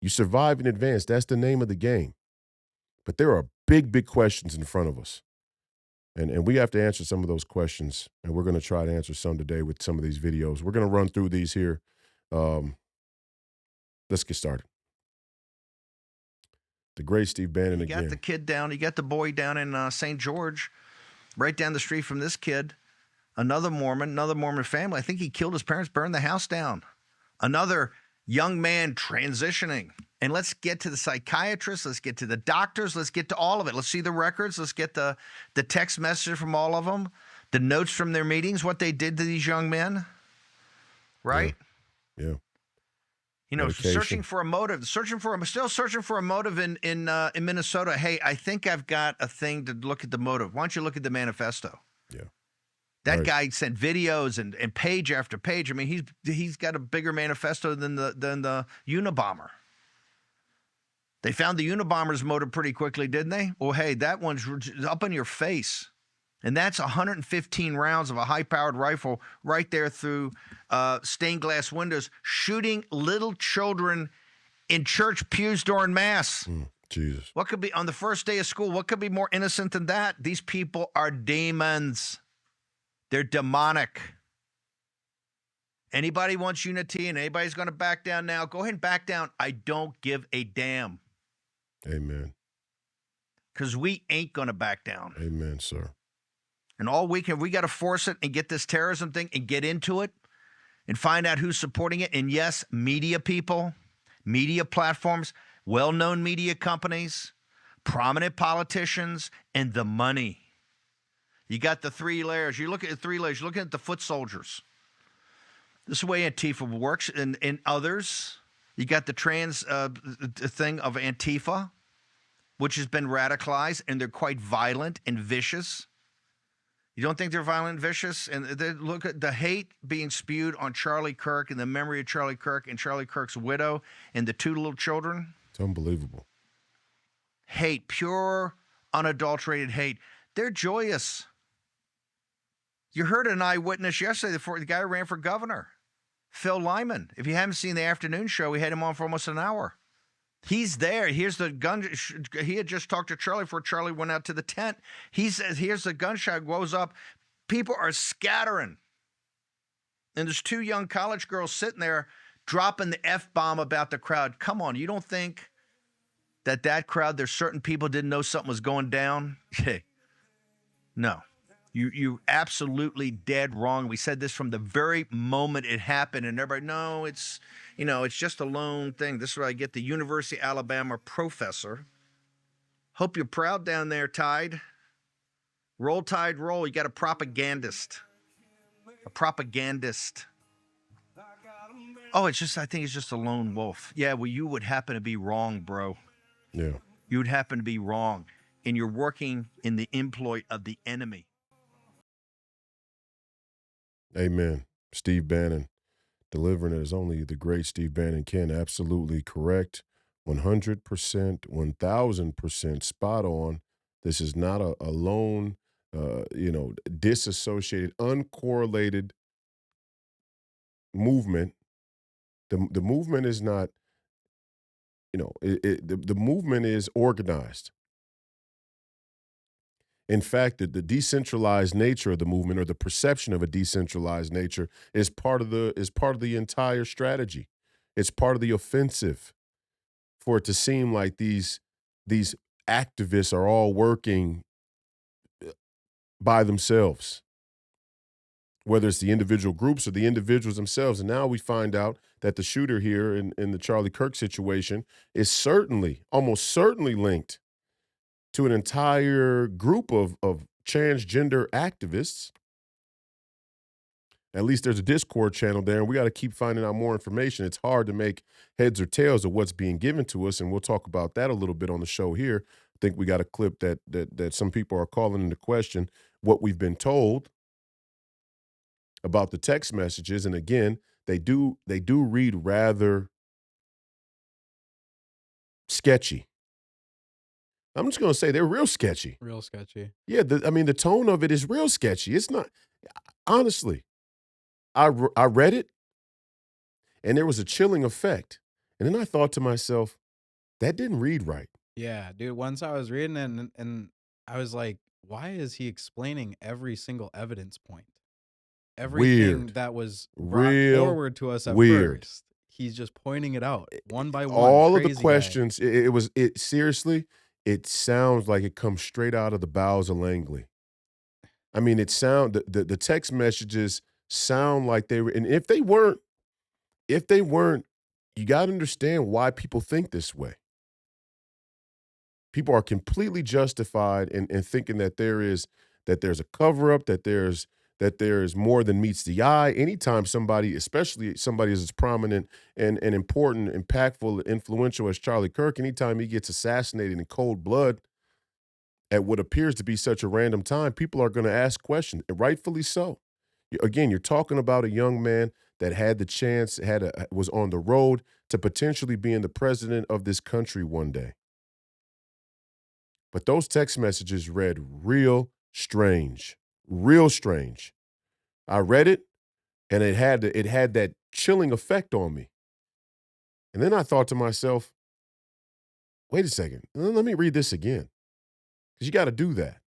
You survive in advance. That's the name of the game. But there are big, big questions in front of us. And we have to answer some of those questions. And we're going to try to answer some today with some of these videos. We're going to run through these here. Let's get started. The great Steve Bannon again. You got the kid down. You got the boy down in St. George, right down the street from this kid. Another Mormon family. I think he killed his parents, burned the house down. Another young man transitioning. And let's get to the psychiatrist. Let's get to the doctors. Let's get to all of it. Let's see the records. Let's get the text message from all of them, the notes from their meetings, what they did to these young men. Right? Yeah. You know, Medication. searching for a motive, still searching for a motive in Minnesota. Hey, I think I've got a thing to look at the motive. Why don't you look at the manifesto? Yeah. That Right. guy sent videos and page after page. I mean, he's got a bigger manifesto than the Unabomber. They found the Unabomber's motive pretty quickly, didn't they? Well, hey, that one's up in your face. And that's 115 rounds of a high-powered rifle right there through stained glass windows, shooting little children in church pews during Mass. Jesus. What could be, on the first day of school, what could be more innocent than that? These people are demons. They're demonic. Anybody wants unity and anybody's going to back down now, go ahead and back down. I don't give a damn. Amen. Because we ain't going to back down. Amen, sir. And all we got to force it and get this terrorism thing and get into it and find out who's supporting it. And yes, media people, media platforms, well-known media companies, prominent politicians, and the money. You got the three layers. You look at the three layers. You're looking at the foot soldiers. This is the way Antifa works. And others, you got the trans thing of Antifa, which has been radicalized, and they're quite violent and vicious. You don't think they're violent and vicious? And look at the hate being spewed on Charlie Kirk and the memory of Charlie Kirk and Charlie Kirk's widow and the two little children. It's unbelievable. Hate, pure, unadulterated hate. They're joyous. You heard an eyewitness yesterday, the guy who ran for governor, Phil Lyman. If you haven't seen the afternoon show, we had him on for almost an hour. He's there. Here's the gun. He had just talked to Charlie before Charlie went out to the tent. He says, here's the gunshot goes up. People are scattering. And there's two young college girls sitting there dropping the F-bomb about the crowd. Come on, you don't think that crowd, there's certain people didn't know something was going down. No. You absolutely dead wrong. We said this from the very moment it happened, and everybody, no, it's just a lone thing. This is where I get the University of Alabama professor. Hope you're proud down there, Tide. Roll Tide, roll. You got a propagandist. A propagandist. Oh, I think it's just a lone wolf. Yeah, well, you would happen to be wrong, bro. Yeah. You would happen to be wrong. And you're working in the employ of the enemy. Amen. Steve Bannon delivering it as only the great Steve Bannon can. Absolutely correct. 100%, 1000% spot on. This is not a lone, disassociated, uncorrelated movement. The movement is not, the movement is organized. In fact, the decentralized nature of the movement, or the perception of a decentralized nature, is part of the entire strategy. It's part of the offensive, for it to seem like these activists are all working by themselves, whether it's the individual groups or the individuals themselves. And now we find out that the shooter here in the Charlie Kirk situation is almost certainly linked to an entire group of transgender activists. At least there's a Discord channel there, and we got to keep finding out more information. It's hard to make heads or tails of what's being given to us, and we'll talk about that a little bit on the show here. I think we got a clip that some people are calling into question what we've been told about the text messages. And again, they do read rather sketchy. I'm just going to say they're real sketchy. Real sketchy. Yeah, the tone of it is real sketchy. It's not, honestly, I read it, and there was a chilling effect. And then I thought to myself, that didn't read right. Yeah, dude. Once I was reading it, and I was like, why is he explaining every single evidence point? Everything Weird. that was brought Real forward to us at weird. first. He's just pointing it out one by one. All of the Crazy guy. questions, seriously, it sounds like it comes straight out of the bowels of Langley. I mean, the text messages sound like they were, and if they weren't, you got to understand why people think this way. People are completely justified in thinking that there's a cover up, that there's more than meets the eye. Anytime somebody, especially somebody as prominent and important, impactful, influential as Charlie Kirk, anytime he gets assassinated in cold blood at what appears to be such a random time, people are going to ask questions, and rightfully so. Again, you're talking about a young man that had the chance, was on the road to potentially being the president of this country one day. But those text messages read real strange. Real strange. I read it, and it had that chilling effect on me. And then I thought to myself, wait a second, let me read this again. Because you got to do that.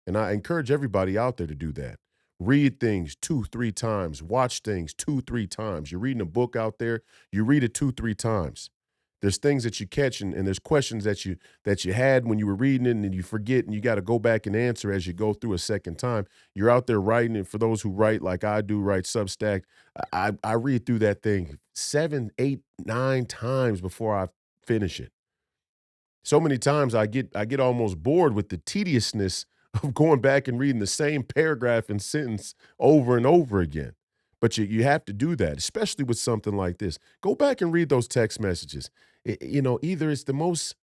And I encourage everybody out there to do that. Read things 2-3 times. Watch things 2-3 times. You're reading a book out there, you read it 2-3 times. There's things that you catch, and there's questions that you had when you were reading it, and you forget, and you got to go back and answer as you go through a second time. You're out there writing, and for those who write like I do, write Substack, I read through that thing 7, 8, 9 times before I finish it. So many times I get almost bored with the tediousness of going back and reading the same paragraph and sentence over and over again. But you have to do that, especially with something like this. Go back and read those text messages. Either it's the most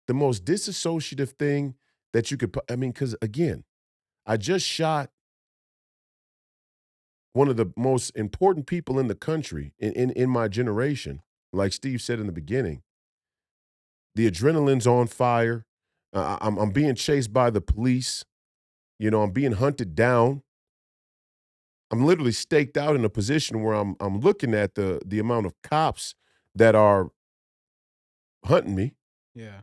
disassociative thing that you could, because again, I just shot one of the most important people in the country in my generation, like Steve said in the beginning. The adrenaline's on fire. I'm being chased by the police. I'm being hunted down. I'm literally staked out in a position where I'm looking at the amount of cops that are hunting me. Yeah.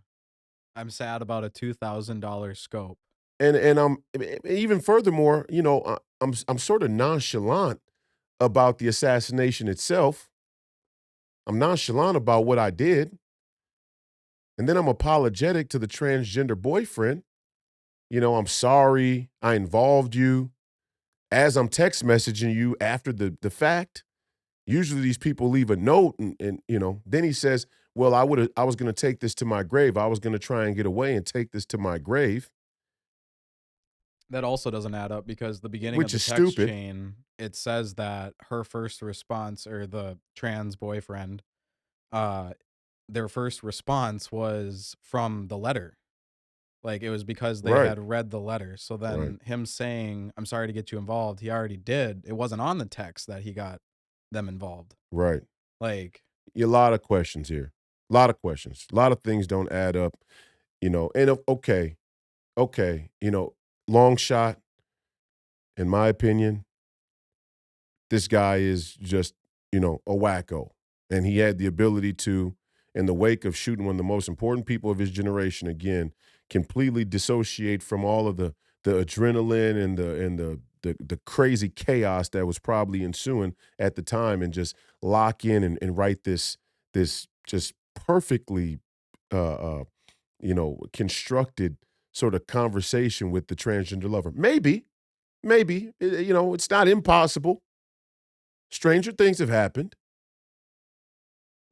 I'm sad about a $2,000 scope. And I'm even furthermore, I'm sort of nonchalant about the assassination itself. I'm nonchalant about what I did. And then I'm apologetic to the transgender boyfriend. I'm sorry I involved you. As I'm text messaging you after the fact, usually these people leave a note and then he says, well, I was going to take this to my grave. I was going to try and get away and take this to my grave, That also doesn't add up because the beginning of which the is text stupid. chain, it says that her first response, or the trans boyfriend, uh, their first response was from the letter. Like, it was because they Right, had read the letter. So right, then him saying, "I'm sorry to get you involved," he already did. It wasn't on the text that he got them involved. right. Like, A lot of questions here. A lot of questions. A lot of things don't add up, and okay, long shot, in my opinion, this guy is just, a wacko. And he had the ability to, in the wake of shooting one of the most important people of his generation again, completely dissociate from all of the adrenaline and the crazy chaos that was probably ensuing at the time, and just lock in and write this just perfectly constructed sort of conversation with the transgender lover. Maybe, it's not impossible. Stranger things have happened,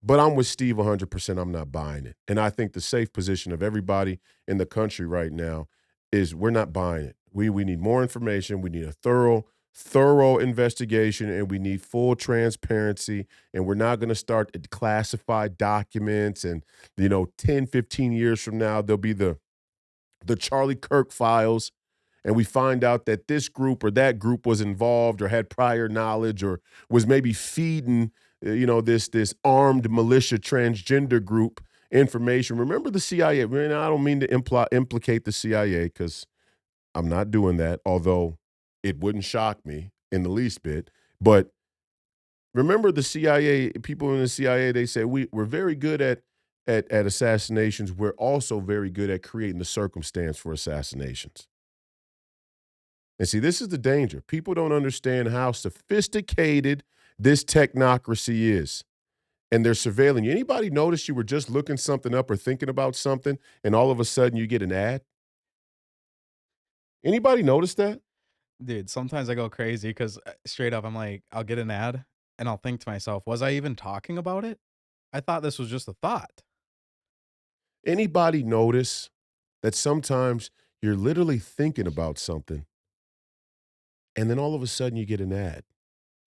but I'm with Steve 100%. I'm not buying it. And I think the safe position of everybody in the country right now is we're not buying it. We need more information. We need a thorough investigation, and we need full transparency. And we're not going to start classified documents and, 10, 15 years from now, there'll be the Charlie Kirk files, and we find out that this group or that group was involved or had prior knowledge or was maybe feeding, this armed militia transgender group information. Remember the CIA? I mean, I don't mean to implicate the CIA, because I'm not doing that, although it wouldn't shock me in the least bit. But remember the CIA, people in the CIA, they say we're very good at assassinations. We're also very good at creating the circumstance for assassinations. And see, this is the danger. People don't understand how sophisticated this technocracy is. And they're surveilling you. Anybody notice you were just looking something up or thinking about something, and all of a sudden you get an ad? Anybody notice that? dude, sometimes I go crazy because straight up, I'm like, I'll get an ad and I'll think to myself, was I even talking about it? I thought this was just a thought. Anybody notice that sometimes you're literally thinking about something, and then all of a sudden you get an ad?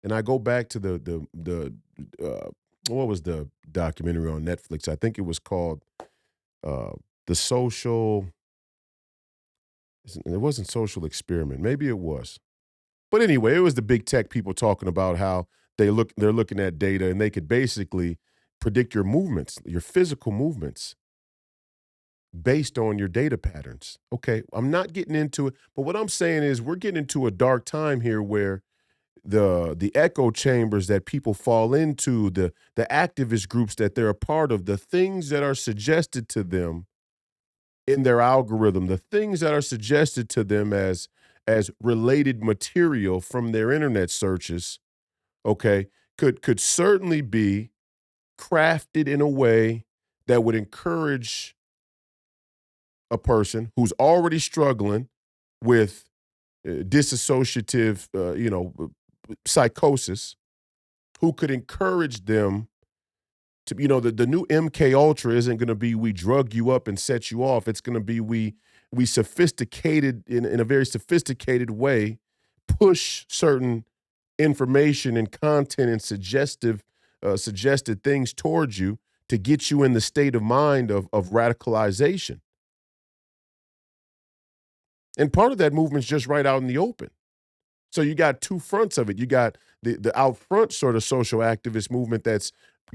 And I go back to what was the documentary on Netflix? I think it was called uh, the social. It wasn't Social Experiment. Maybe it was. But anyway, it was the big tech people talking about how they're looking at data, and they could basically predict your movements, your physical movements, based on your data patterns. Okay, I'm not getting into it, but what I'm saying is we're getting into a dark time here where the echo chambers that people fall into, the activist groups that they're a part of, the things that are suggested to them in their algorithm, the things that are suggested to them as related material from their internet searches, okay, could certainly be crafted in a way that would encourage a person who's already struggling with disassociative, psychosis, who could encourage them to, the new MK Ultra isn't going to be we drug you up and set you off. It's going to be we sophisticated in a very sophisticated way push certain information and content and suggested things towards you to get you in the state of mind of radicalization. And part of that movement's just right out in the open. So you got two fronts of it. You got the out front sort of social activist movement that's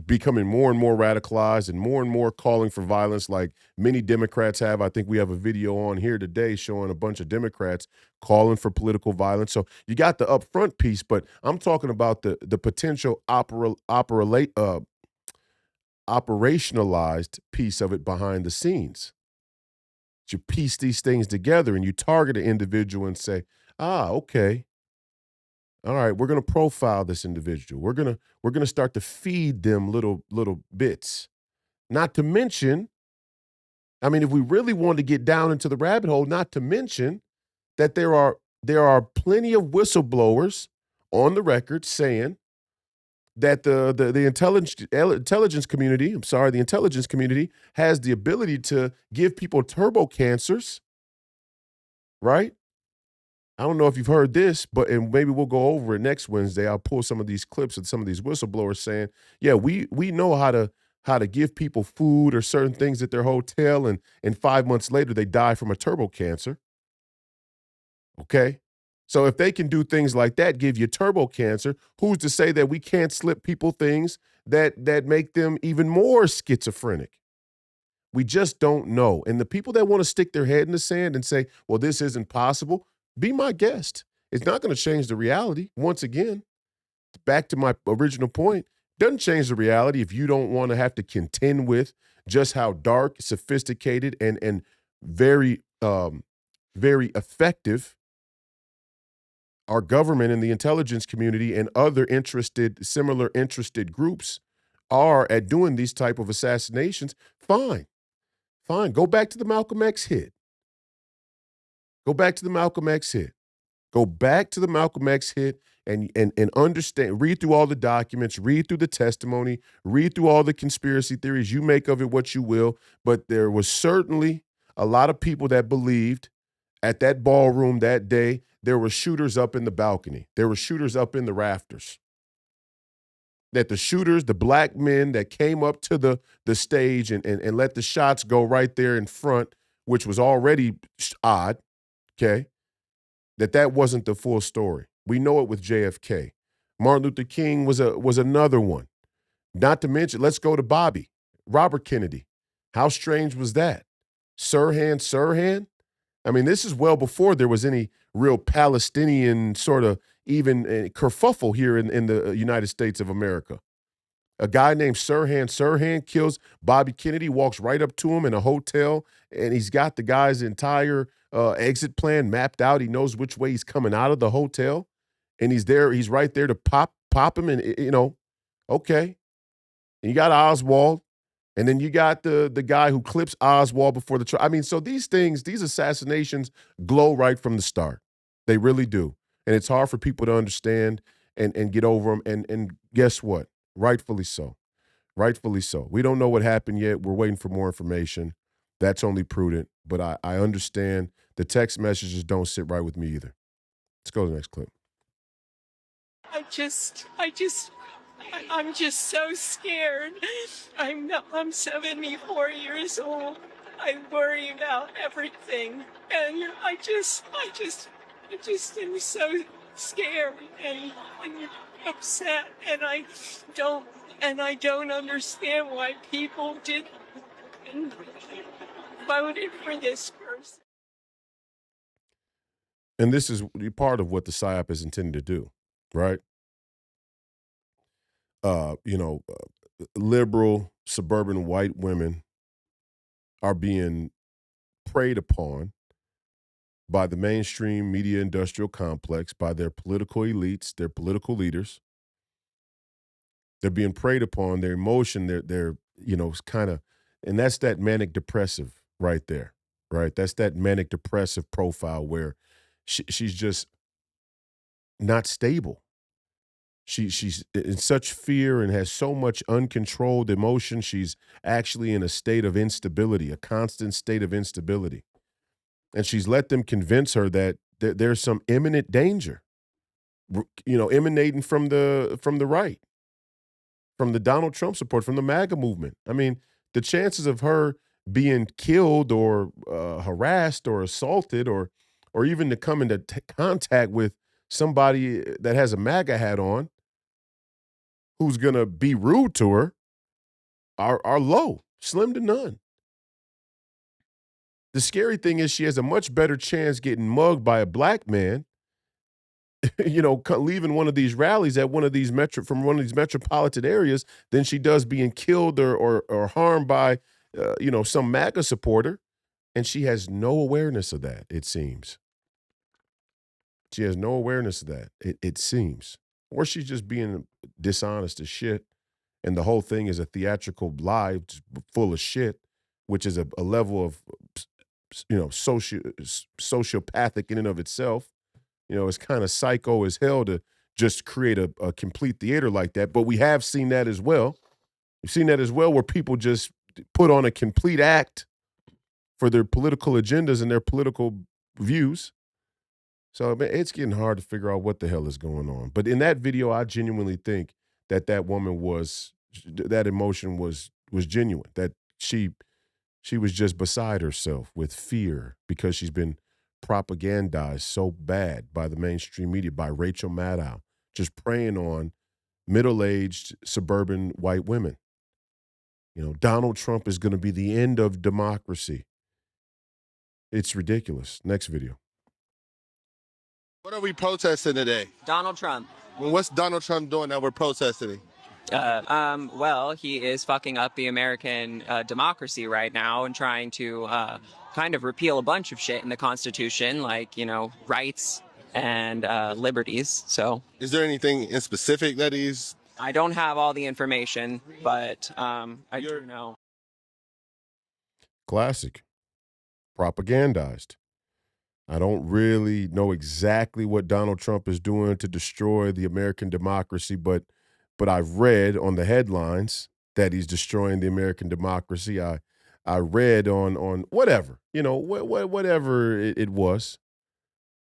becoming more and more radicalized and more calling for violence, like many Democrats have. I think we have a video on here today showing a bunch of Democrats calling for political violence. So you got the upfront piece, but I'm talking about the potential operationalized piece of it behind the scenes. You piece these things together and you target an individual and say, okay, all right, we're going to profile this individual. We're going to start to feed them little bits. Not to mention I mean, if we really want to get down into the rabbit hole, not to mention that there are plenty of whistleblowers on the record saying that the intelligence community, the intelligence community has the ability to give people turbo cancers, right? I don't know if you've heard this, and maybe we'll go over it next Wednesday. I'll pull some of these clips of some of these whistleblowers saying, yeah, we know how to give people food or certain things at their hotel, and 5 months later they die from a turbo cancer. Okay? So if they can do things like that, give you turbo cancer, who's to say that we can't slip people things that make them even more schizophrenic? We just don't know. And the people that want to stick their head in the sand and say, well, this isn't possible, be my guest. It's not going to change the reality. Once again, back to my original point, doesn't change the reality if you don't want to have to contend with just how dark, sophisticated, and very, very effective our government and the intelligence community and other similar interested groups are at doing these type of assassinations. Fine. Go back to the Malcolm X hit. Go back to the Malcolm X hit. And understand, read through all the documents, read through the testimony, read through all the conspiracy theories. You make of it what you will, but there was certainly a lot of people that believed at that ballroom that day there were shooters up in the balcony. There were shooters up in the rafters. That the shooters, the black men that came up to the stage and let the shots go right there in front, which was already odd, okay, that wasn't the full story. We know it with JFK. Martin Luther King was another one. Not to mention, let's go to Robert Kennedy. How strange was that? Sirhan? I mean, this is well before there was any real Palestinian sort of even kerfuffle here in the United States of America. A guy named Sirhan kills Bobby Kennedy, walks right up to him in a hotel, and he's got the guy's entire exit plan mapped out. He knows which way he's coming out of the hotel, and he's right there to pop him, and okay. And you got Oswald, and then you got the guy who clips Oswald before the trial. I mean, so these assassinations glow right from the start. They really do. And it's hard for people to understand and get over them. And guess what? Rightfully so. Rightfully so. We don't know what happened yet. We're waiting for more information. That's only prudent. But I understand the text messages don't sit right with me either. Let's go to the next clip. I'm just so scared. I'm 74 years old. I worry about everything. And I just am so scared and upset, and I don't understand why people voted for this person. And this is part of what the PSYOP is intended to do, right? Liberal suburban white women are being preyed upon by the mainstream media industrial complex, by their political elites, their political leaders. They're being preyed upon, their emotion, they're kind of, and that's that manic depressive right there, right? That's that manic depressive profile where she's just not stable. She's in such fear and has so much uncontrolled emotion. She's actually in a state of instability, a constant state of instability. And she's let them convince her that there's some imminent danger, emanating from the right, from the Donald Trump support, from the MAGA movement. I mean, the chances of her being killed or harassed or assaulted or even to come into contact with somebody that has a MAGA hat on who's going to be rude to her are low, slim to none. The scary thing is she has a much better chance getting mugged by a black man, leaving one of these rallies at one of these metropolitan areas than she does being killed or harmed by, some MAGA supporter. And she has no awareness of that, it seems. She has no awareness of that, it seems. Or she's just being dishonest as shit, and the whole thing is a theatrical lie full of shit, which is a level of, sociopathic in and of itself. It's kind of psycho as hell to just create a complete theater like that. But we have seen that as well. We've seen that as well, where people just put on a complete act for their political agendas and their political views. So it's getting hard to figure out what the hell is going on. But in that video, I genuinely think that woman that emotion was genuine, that she was just beside herself with fear because she's been propagandized so bad by the mainstream media, by Rachel Maddow, just preying on middle-aged suburban white women. Donald Trump is going to be the end of democracy. It's ridiculous. Next video. What are we protesting today? Donald Trump. Well, what's Donald Trump doing that we're protesting? Well, he is fucking up the American democracy right now and trying to kind of repeal a bunch of shit in the Constitution, like, rights and liberties. So, is there anything in specific that he's... I don't have all the information, but I do know. Classic. Propagandized. I don't really know exactly what Donald Trump is doing to destroy the American democracy, but I've read on the headlines that he's destroying the American democracy. I read on whatever, whatever it was.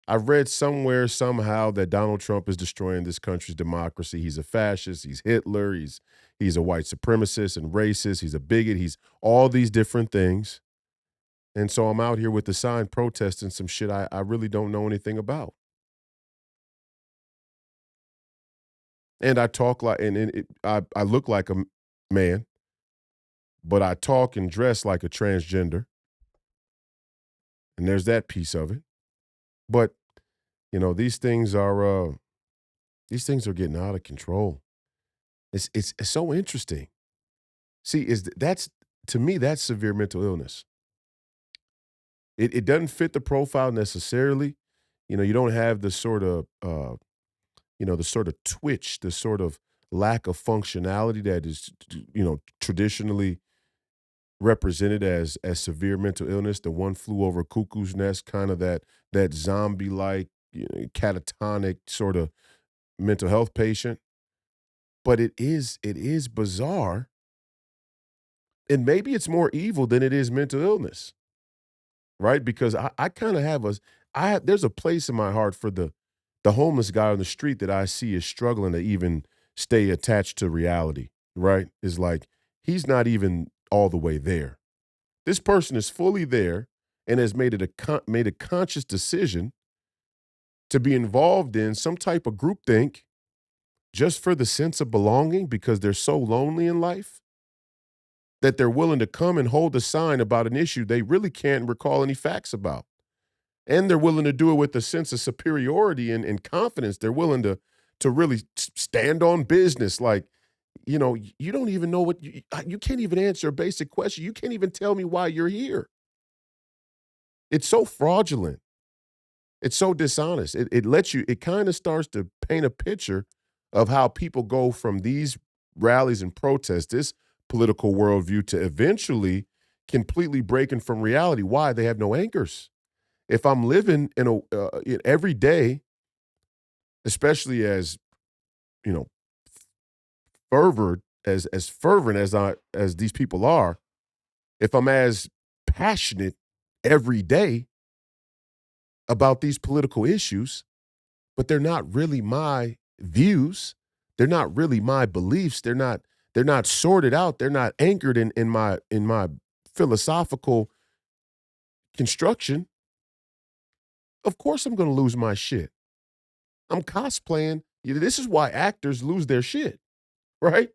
I've read somewhere, somehow, that Donald Trump is destroying this country's democracy. He's a fascist. He's Hitler. He's a white supremacist and racist. He's a bigot. He's all these different things. And so I'm out here with the sign protesting some shit I really don't know anything about. And I talk like, I look like a man, but I talk and dress like a transgender. And there's that piece of it. But, these things are getting out of control. It's so interesting. See, to me, that's severe mental illness. It doesn't fit the profile necessarily. You don't have the sort of, the sort of twitch, the sort of lack of functionality that is, traditionally represented as severe mental illness. The one flew over cuckoo's nest, kind of that zombie-like, catatonic sort of mental health patient. But it is bizarre. And maybe it's more evil than it is mental illness. Right? Because I kind of have there's a place in my heart for the homeless guy on the street that I see is struggling to even stay attached to reality, right? Is like, he's not even all the way there. This person is fully there and has made a conscious decision to be involved in some type of groupthink just for the sense of belonging, because they're so lonely in life that they're willing to come and hold a sign about an issue they really can't recall any facts about. And they're willing to do it with a sense of superiority and confidence. They're willing to really stand on business. Like, you don't even know you can't even answer a basic question. You can't even tell me why you're here. It's so fraudulent. It's so dishonest. It kind of starts to paint a picture of how people go from these rallies and protests, this political worldview, to eventually completely breaking from reality. Why? They have no anchors. If I'm living in every day, especially as fervent as these people are, if I'm as passionate every day about these political issues, but they're not really my views, they're not really my beliefs, they're not sorted out, they're not anchored in my philosophical construction, of course I'm going to lose my shit. I'm cosplaying. This is why actors lose their shit, right?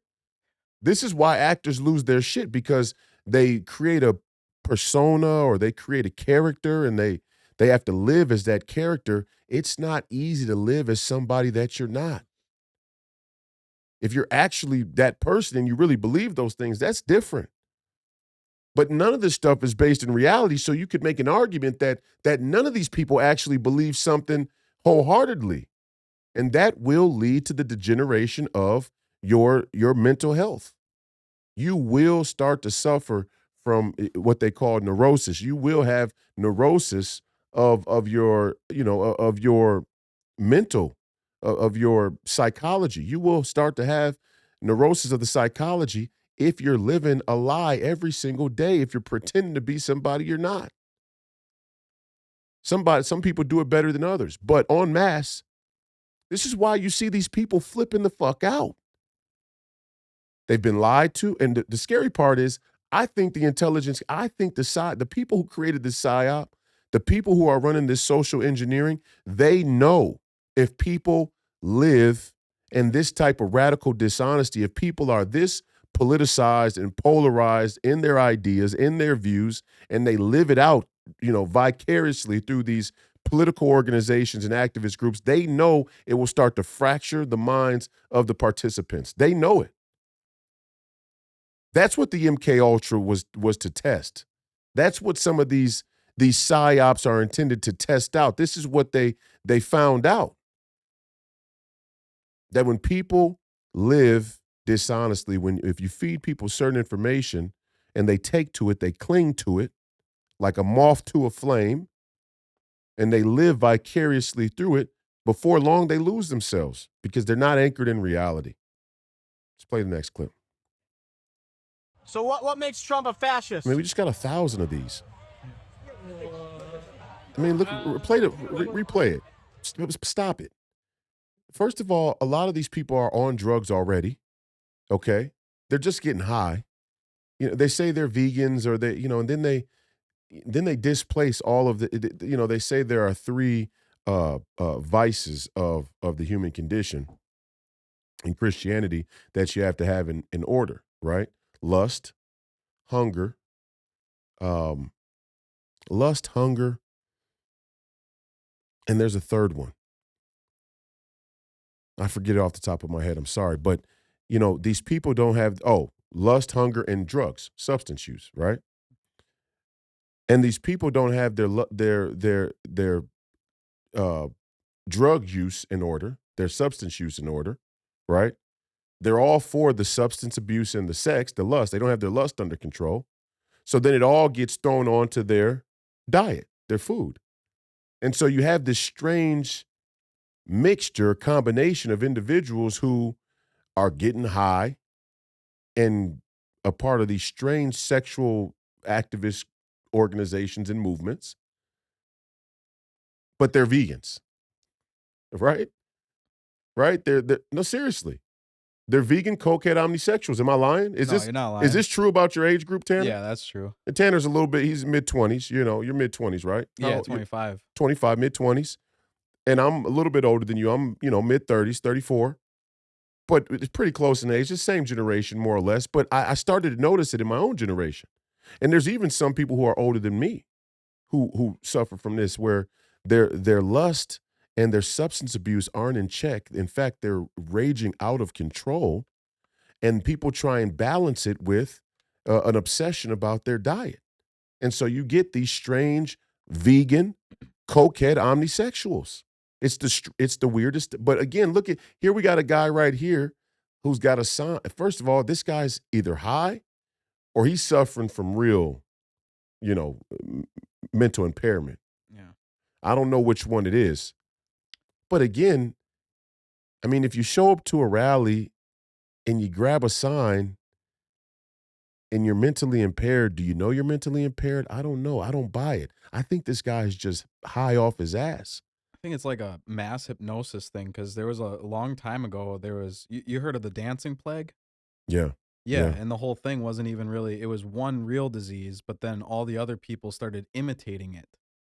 This is why actors lose their shit, because they create a persona or they create a character and they have to live as that character. It's not easy to live as somebody that you're not. If you're actually that person and you really believe those things, that's different. But none of this stuff is based in reality, so you could make an argument that none of these people actually believe something wholeheartedly. And that will lead to the degeneration of your mental health. You will start to suffer what they call neurosis. You will have neurosis of your, of your mental, of your psychology. You will start to have neurosis of the psychology if you're living a lie every single day, if you're pretending to be somebody you're not. Some people do it better than others, but en masse, this is why you see these people flipping the fuck out. They've been lied to. And the scary part is, I think the people who created this PSYOP, the people who are running this social engineering, they know if people live in this type of radical dishonesty, if people are this politicized and polarized in their ideas, in their views, and they live it out, vicariously through these political organizations and activist groups, they know it will start to fracture the minds of the participants. They know it. That's what the MK Ultra was to test. That's what some of these PSYOPs are intended to test out. This is what they found out. That when people live dishonestly, if you feed people certain information and they take to it, they cling to it like a moth to a flame, and they live vicariously through it, before long they lose themselves because they're not anchored in reality. Let's play the next clip. So what makes Trump a fascist? I mean, we just got 1,000 of these. I mean, look, replay it. Stop it. First of all, a lot of these people are on drugs already, okay? They're just getting high. They say they're vegans, or they, and then they displace all of they say there are 3 vices of the human condition in Christianity that you have to have in order, right? Lust, hunger, and there's a third one. I forget it off the top of my head. I'm sorry. But, these people don't have, lust, hunger, and drugs, substance use, right? And these people don't have their drug use in order, their substance use in order, right? They're all for the substance abuse and the sex, the lust. They don't have their lust under control. So then it all gets thrown onto their diet, their food. And so you have this strange combination of individuals who are getting high and a part of these strange sexual activist organizations and movements, but they're vegans, right? Right? No, seriously. They're vegan, cokehead, omnisexuals. Am I lying? You're not lying. Is this true about your age group, Tanner? Yeah, that's true. And Tanner's a little bit, he's mid-20s. You're mid-20s, right? Yeah, 25. 25, mid-20s. And I'm a little bit older than you. I'm, mid-30s, 34. But it's pretty close in age. It's the same generation, more or less. But I started to notice it in my own generation. And there's even some people who are older than me who suffer from this, where their lust and their substance abuse aren't in check. In fact, they're raging out of control, and people try and balance it with an obsession about their diet. And so you get these strange vegan, cokehead omnisexuals. It's the weirdest. But again, look here, we got a guy right here who's got a sign. First of all, this guy's either high or he's suffering from real, mental impairment. Yeah. I don't know which one it is. But again, I mean, if you show up to a rally and you grab a sign and you're mentally impaired, do you know you're mentally impaired? I don't know. I don't buy it. I think this guy's just high off his ass. I think it's like a mass hypnosis thing, because there was a long time ago, you heard of the dancing plague? Yeah. Yeah, and the whole thing wasn't even really, it was one real disease, but then all the other people started imitating it.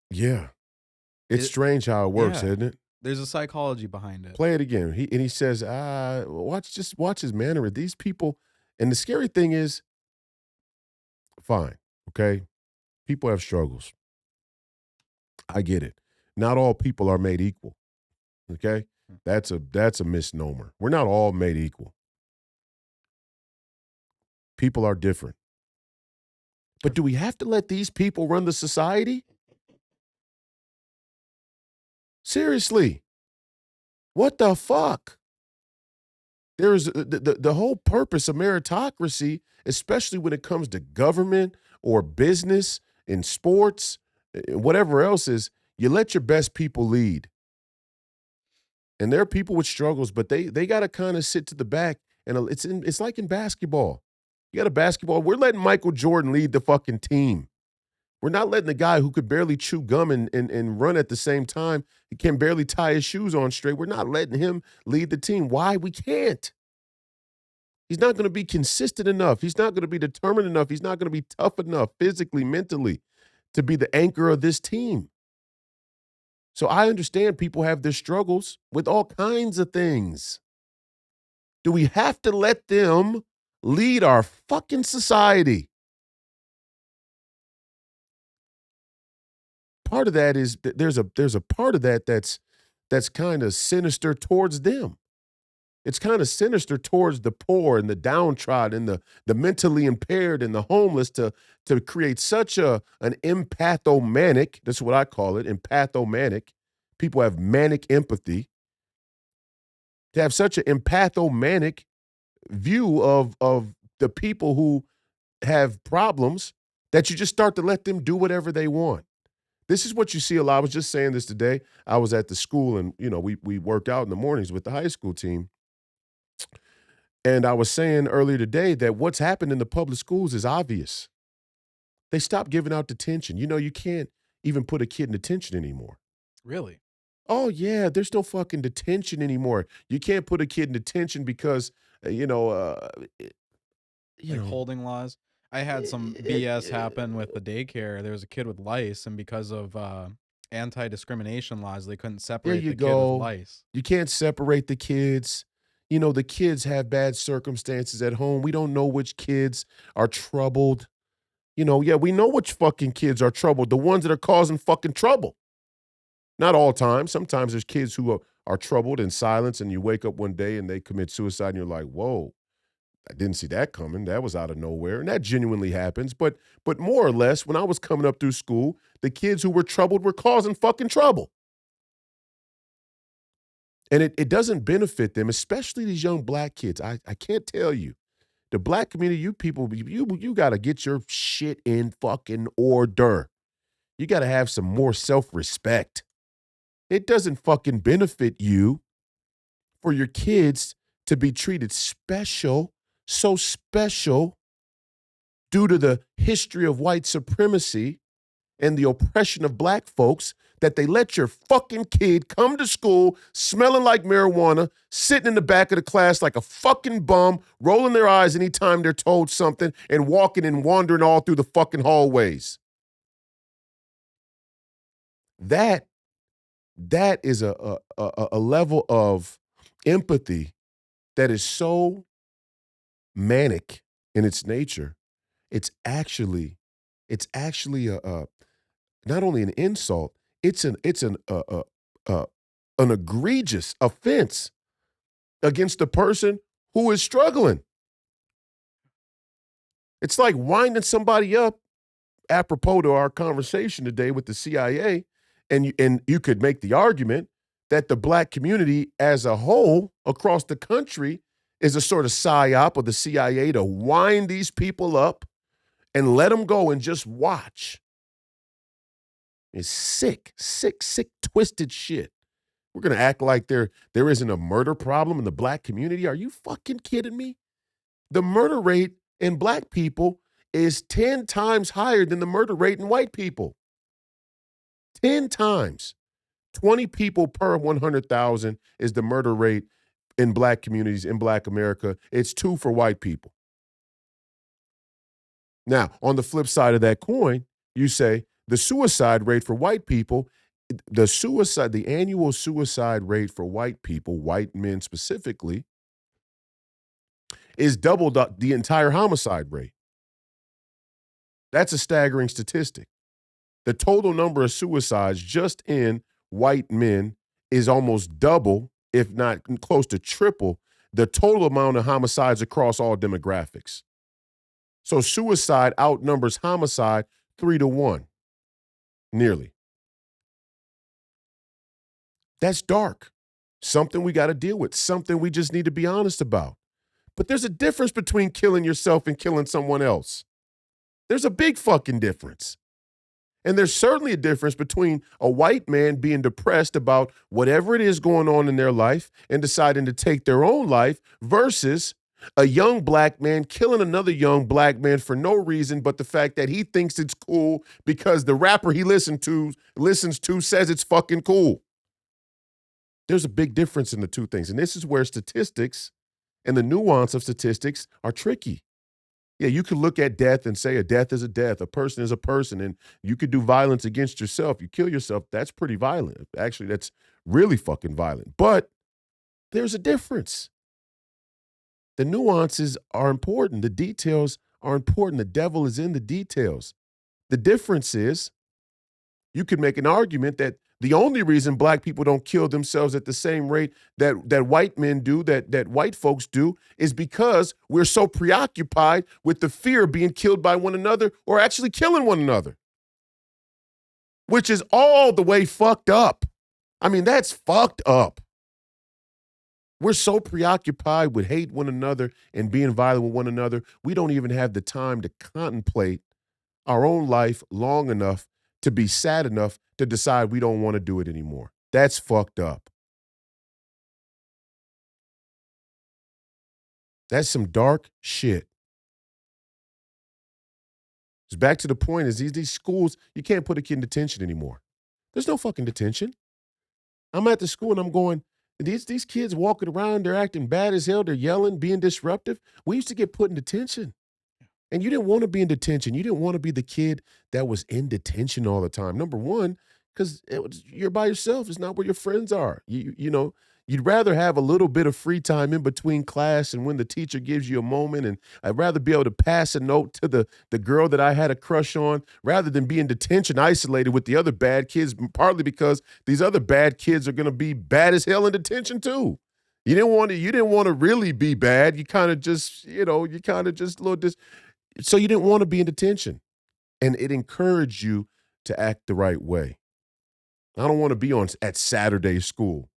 Yeah. It's strange how it works, yeah. isn't it? There's a psychology behind it. Play it again. He says, watch his manner. These people, and the scary thing is, fine, okay? People have struggles. I get it. Not all people are made equal. Okay? That's a misnomer. We're not all made equal. People are different. But do we have to let these people run the society? Seriously. What the fuck? There's the whole purpose of meritocracy, especially when it comes to government or business, in sports, whatever else is, you let your best people lead. And there are people with struggles, but they got to kind of sit to the back. And it's like in basketball. You got a basketball. We're letting Michael Jordan lead the fucking team. We're not letting the guy who could barely chew gum and run at the same time, he can barely tie his shoes on straight. We're not letting him lead the team. Why? We can't. He's not going to be consistent enough. He's not going to be determined enough. He's not going to be tough enough physically, mentally to be the anchor of this team. So I understand people have their struggles with all kinds of things. Do we have to let them lead our fucking society? Part of that is there's a part of that that's kind of sinister towards them. It's kind of sinister towards the poor and the downtrodden and the mentally impaired and the homeless to create such an empathomanic, that's what I call it, empathomanic. People have manic empathy. To have such an empathomanic view of the people who have problems that you just start to let them do whatever they want. This is what you see a lot. I was just saying this today. I was at the school and, we work out in the mornings with the high school team. And I was saying earlier today that what's happened in the public schools is obvious. They stopped giving out detention. You can't even put a kid in detention anymore. Really? Oh, yeah, there's no fucking detention anymore. You can't put a kid in detention because, Like holding laws. I had some BS happen with the daycare. There was a kid with lice, and because of anti-discrimination laws, they couldn't separate the kid with lice. You can't separate the kids. The kids have bad circumstances at home. We don't know which kids are troubled. We know which fucking kids are troubled. The ones that are causing fucking trouble. Not all times. Sometimes there's kids who are troubled in silence, and you wake up one day and they commit suicide, and you're like, whoa, I didn't see that coming. That was out of nowhere. And that genuinely happens. But more or less, when I was coming up through school, the kids who were troubled were causing fucking trouble. And it doesn't benefit them, especially these young black kids. I can't tell you. The black community, you people, you got to get your shit in fucking order. You got to have some more self-respect. It doesn't fucking benefit you for your kids to be treated special, so special, due to the history of white supremacy and the oppression of black folks, that they let your fucking kid come to school smelling like marijuana, sitting in the back of the class like a fucking bum, rolling their eyes anytime they're told something, and walking and wandering all through the fucking hallways. That is a level of empathy that is so manic in its nature. It's actually a not only an insult, it's an egregious offense against the person who is struggling. It's like winding somebody up, apropos to our conversation today with the CIA, and you could make the argument that the black community as a whole across the country is a sort of psyop of the CIA to wind these people up and let them go and just watch. It's sick, twisted shit. We're going to act like there isn't a murder problem in the black community. Are you fucking kidding me? The murder rate in black people is 10 times higher than the murder rate in white people. 10 times. 20 people per 100,000 is the murder rate in black communities, in black America. It's 2 for white people. Now, on the flip side of that coin, you say the suicide rate for white people, the annual suicide rate for white people, white men specifically, is double the entire homicide rate. That's a staggering statistic. The total number of suicides just in white men is almost double, if not close to triple, the total amount of homicides across all demographics. So suicide outnumbers homicide 3-1, nearly. That's dark. Something we got to deal with, something we just need to be honest about. But there's a difference between killing yourself and killing someone else. There's a big fucking difference. And there's certainly a difference between a white man being depressed about whatever it is going on in their life and deciding to take their own life versus a young black man killing another young black man for no reason but the fact that he thinks it's cool because the rapper he listens to says it's fucking cool. There's a big difference in the two things. And this is where statistics and the nuance of statistics are tricky. Yeah, you could look at death and say a death is a death, a person is a person, and you could do violence against yourself. You kill yourself, that's pretty violent. Actually, that's really fucking violent. But there's a difference. The nuances are important. The details are important. The devil is in the details. The difference is you could make an argument that the only reason black people don't kill themselves at the same rate that white men do, that white folks do, is because we're so preoccupied with the fear of being killed by one another or actually killing one another, which is all the way fucked up. I mean, that's fucked up. We're so preoccupied with hate one another and being violent with one another, we don't even have the time to contemplate our own life long enough to be sad enough to decide we don't want to do it anymore. That's fucked up. That's some dark shit. It's back to the point is these schools, you can't put a kid in detention anymore. There's no fucking detention. I'm at the school and I'm going, these kids walking around, they're acting bad as hell, they're yelling, being disruptive. We used to get put in detention. And you didn't want to be in detention. You didn't want to be the kid that was in detention all the time. Number one, because you're by yourself. It's not where your friends are. You know, you'd rather have a little bit of free time in between class and when the teacher gives you a moment. And I'd rather be able to pass a note to the girl that I had a crush on rather than be in detention isolated with the other bad kids, partly because these other bad kids are going to be bad as hell in detention too. You didn't want to really be bad. You kind of just, a little so you didn't want to be in detention. And it encouraged you to act the right way. I don't want to be at Saturday school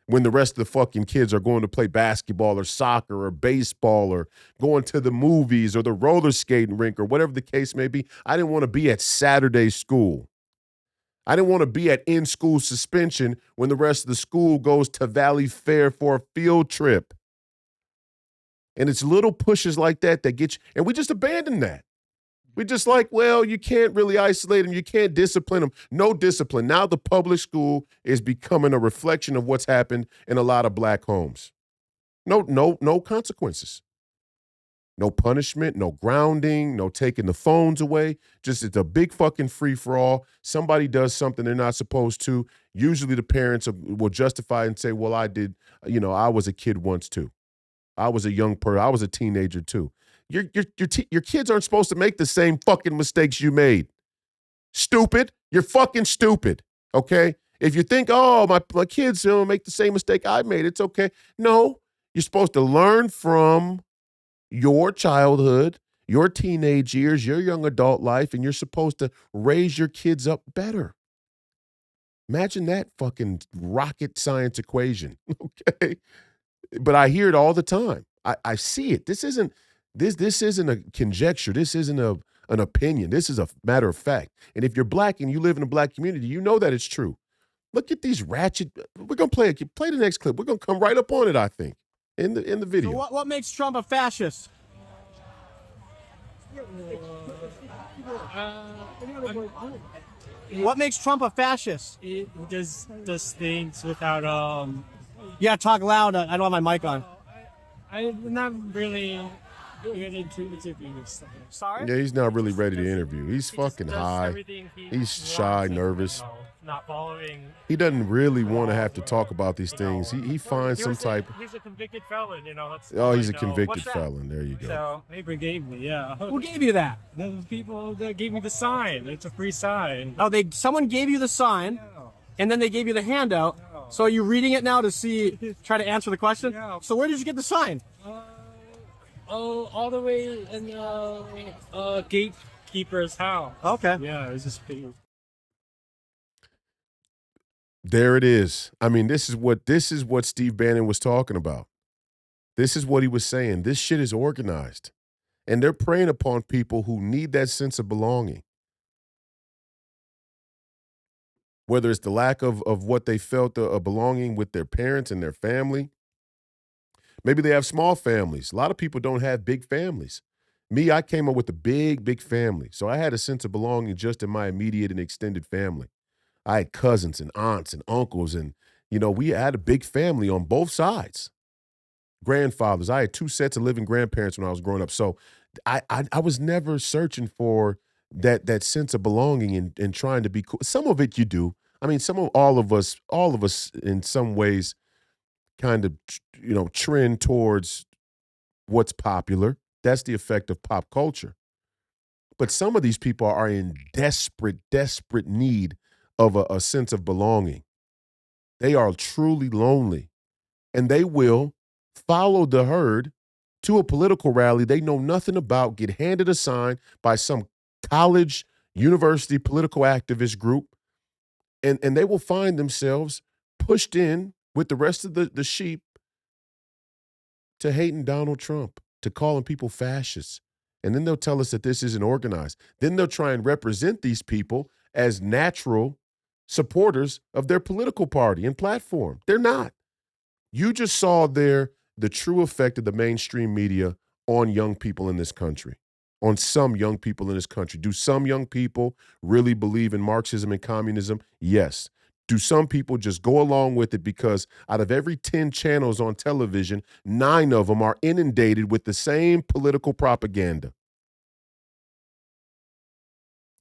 when the rest of the fucking kids are going to play basketball or soccer or baseball or going to the movies or the roller skating rink or whatever the case may be. I didn't want to be at Saturday school. I didn't want to be at in-school suspension when the rest of the school goes to Valley Fair for a field trip. And it's little pushes like that get you, and we just abandon that. We just like, well, you can't really isolate them. You can't discipline them. No discipline. Now the public school is becoming a reflection of what's happened in a lot of black homes. No consequences. No punishment, no grounding, no taking the phones away. Just it's a big fucking free-for-all. Somebody does something they're not supposed to. Usually the parents will justify and say, well, I did, I was a kid once too. I was a young person. I was a teenager too. Your kids aren't supposed to make the same fucking mistakes you made. Stupid. You're fucking stupid. Okay? If you think, oh, my kids don't make the same mistake I made, it's okay. No, you're supposed to learn from your childhood, your teenage years, your young adult life, and you're supposed to raise your kids up better. Imagine that fucking rocket science equation. Okay? But I hear it all the time. I see it. This isn't a conjecture. This isn't an opinion. This is a matter of fact. And if you're black and you live in a black community, you know that it's true. Look at these ratchet. We're gonna play the next clip. We're gonna come right up on it. I think in the video. So what makes Trump a fascist? What makes Trump a fascist? It does things without Yeah, talk loud. I don't have my mic on. I'm not really good into interviews. Sorry? Yeah, he's not really ready to interview. He's fucking high. He's shy, nervous. Not following. He doesn't really want to have to talk about these things. He finds some type. He's a convicted felon, That's Oh, he's a convicted felon. There you go. So neighbor gave me, yeah. Who gave you that? The people that gave me the sign. It's a free sign. Oh, someone gave you the sign, and then they gave you the handout. So are you reading it now to try to answer the question? Yeah. So where did you get the sign? All the way in gatekeeper's house. Okay. Yeah, it was just big. There it is. I mean, this is what Steve Bannon was talking about. This is what he was saying. This shit is organized. And they're preying upon people who need that sense of belonging. Whether it's the lack of what they felt of belonging with their parents and their family. Maybe they have small families. A lot of people don't have big families. Me, I came up with a big family. So I had a sense of belonging just in my immediate and extended family. I had cousins and aunts and uncles, and, we had a big family on both sides. Grandfathers. I had 2 sets of living grandparents when I was growing up. So I was never searching for that sense of belonging and trying to be cool. Some of it you do. I mean, all of us in some ways kind of, trend towards what's popular. That's the effect of pop culture. But some of these people are in desperate need of a sense of belonging. They are truly lonely, and they will follow the herd to a political rally they know nothing about, get handed a sign by some college, university, political activist group, and they will find themselves pushed in with the rest of the sheep to hating Donald Trump, to calling people fascists. And then they'll tell us that this isn't organized. Then they'll try and represent these people as natural supporters of their political party and platform. They're not. You just saw there the true effect of the mainstream media on young people in this country, on some young people in this country. Do some young people really believe in Marxism and communism? Yes. Do some people just go along with it because out of every 10 channels on television, 9 of them are inundated with the same political propaganda?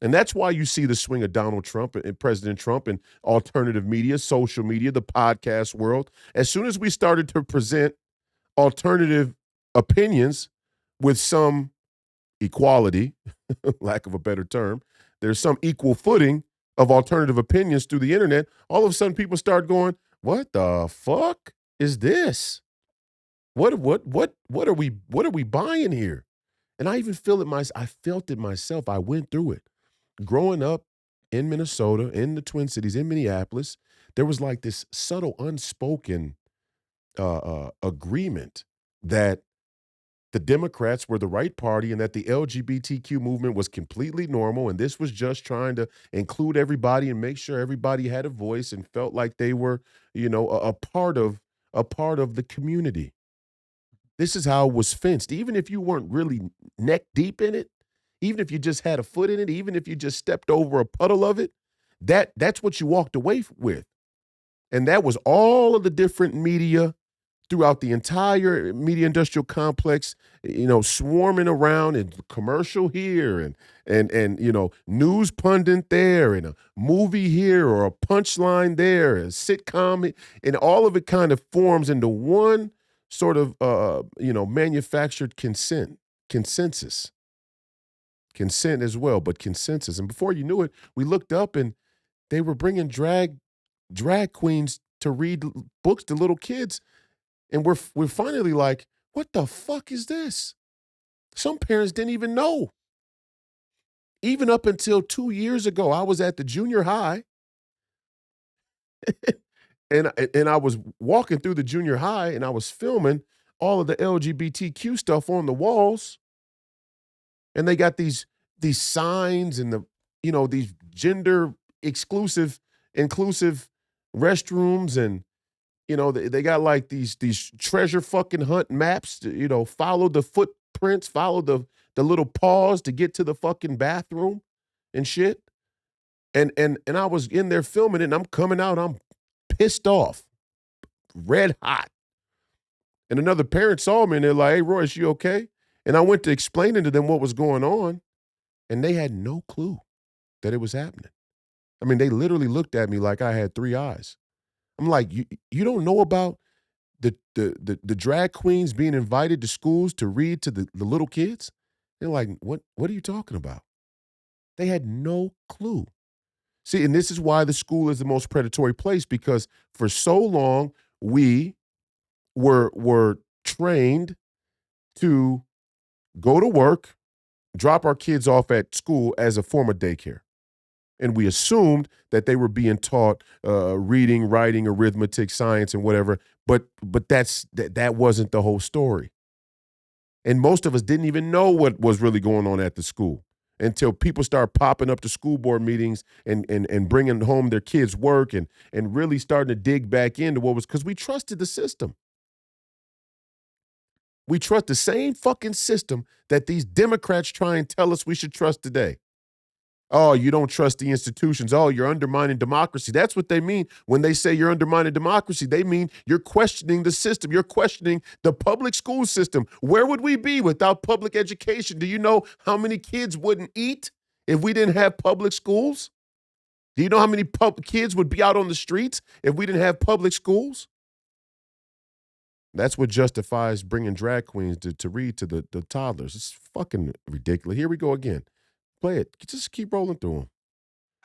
And that's why you see the swing of Donald Trump and President Trump and alternative media, social media, the podcast world. As soon as we started to present alternative opinions with some equality, lack of a better term, there's some equal footing of alternative opinions through the internet, all of a sudden people start going, what the fuck is this? What are we buying here? And I even I felt it myself. I went through it. Growing up in Minnesota, in the Twin Cities, in Minneapolis, there was like this subtle, unspoken agreement that the Democrats were the right party and that the LGBTQ movement was completely normal, and this was just trying to include everybody and make sure everybody had a voice and felt like they were, a part of the community. This is how it was fenced. Even if you weren't really neck deep in it, even if you just had a foot in it, even if you just stepped over a puddle of it, that's what you walked away with. And that was all of the different media throughout the entire media industrial complex, swarming around, and commercial here and news pundit there and a movie here or a punchline there, a sitcom, and all of it kind of forms into one sort of manufactured consensus. Consent as well, but consensus. And before you knew it, we looked up and they were bringing drag queens to read books to little kids. And we're finally like, what the fuck is this? Some parents didn't even know. Even up until 2 years ago, I was at the junior high and I was walking through the junior high and I was filming all of the LGBTQ stuff on the walls. And they got these signs and these gender inclusive restrooms, and they got like these treasure fucking hunt maps to, follow the footprints, follow the little paws to get to the fucking bathroom and shit. And I was in there filming it and I'm coming out, I'm pissed off, red hot. And another parent saw me and they're like, hey, Royce, you okay? And I went to explaining to them what was going on, and they had no clue that it was happening. I mean, they literally looked at me like I had 3 eyes. I'm like, you don't know about the drag queens being invited to schools to read to the little kids? They're like, what are you talking about? They had no clue. See, and this is why the school is the most predatory place, because for so long we were trained to go to work, drop our kids off at school as a form of daycare. And we assumed that they were being taught reading, writing, arithmetic, science, and whatever. But that wasn't the whole story. And most of us didn't even know what was really going on at the school until people start popping up to school board meetings and bringing home their kids' work and really starting to dig back into what was, because we trusted the system. We trust the same fucking system that these Democrats try and tell us we should trust today. Oh, you don't trust the institutions. Oh, you're undermining democracy. That's what they mean when they say you're undermining democracy. They mean you're questioning the system. You're questioning the public school system. Where would we be without public education? Do you know how many kids wouldn't eat if we didn't have public schools? Do you know how many kids would be out on the streets if we didn't have public schools? That's what justifies bringing drag queens to read to the toddlers. It's fucking ridiculous. Here we go again. Play it. Just keep rolling through them.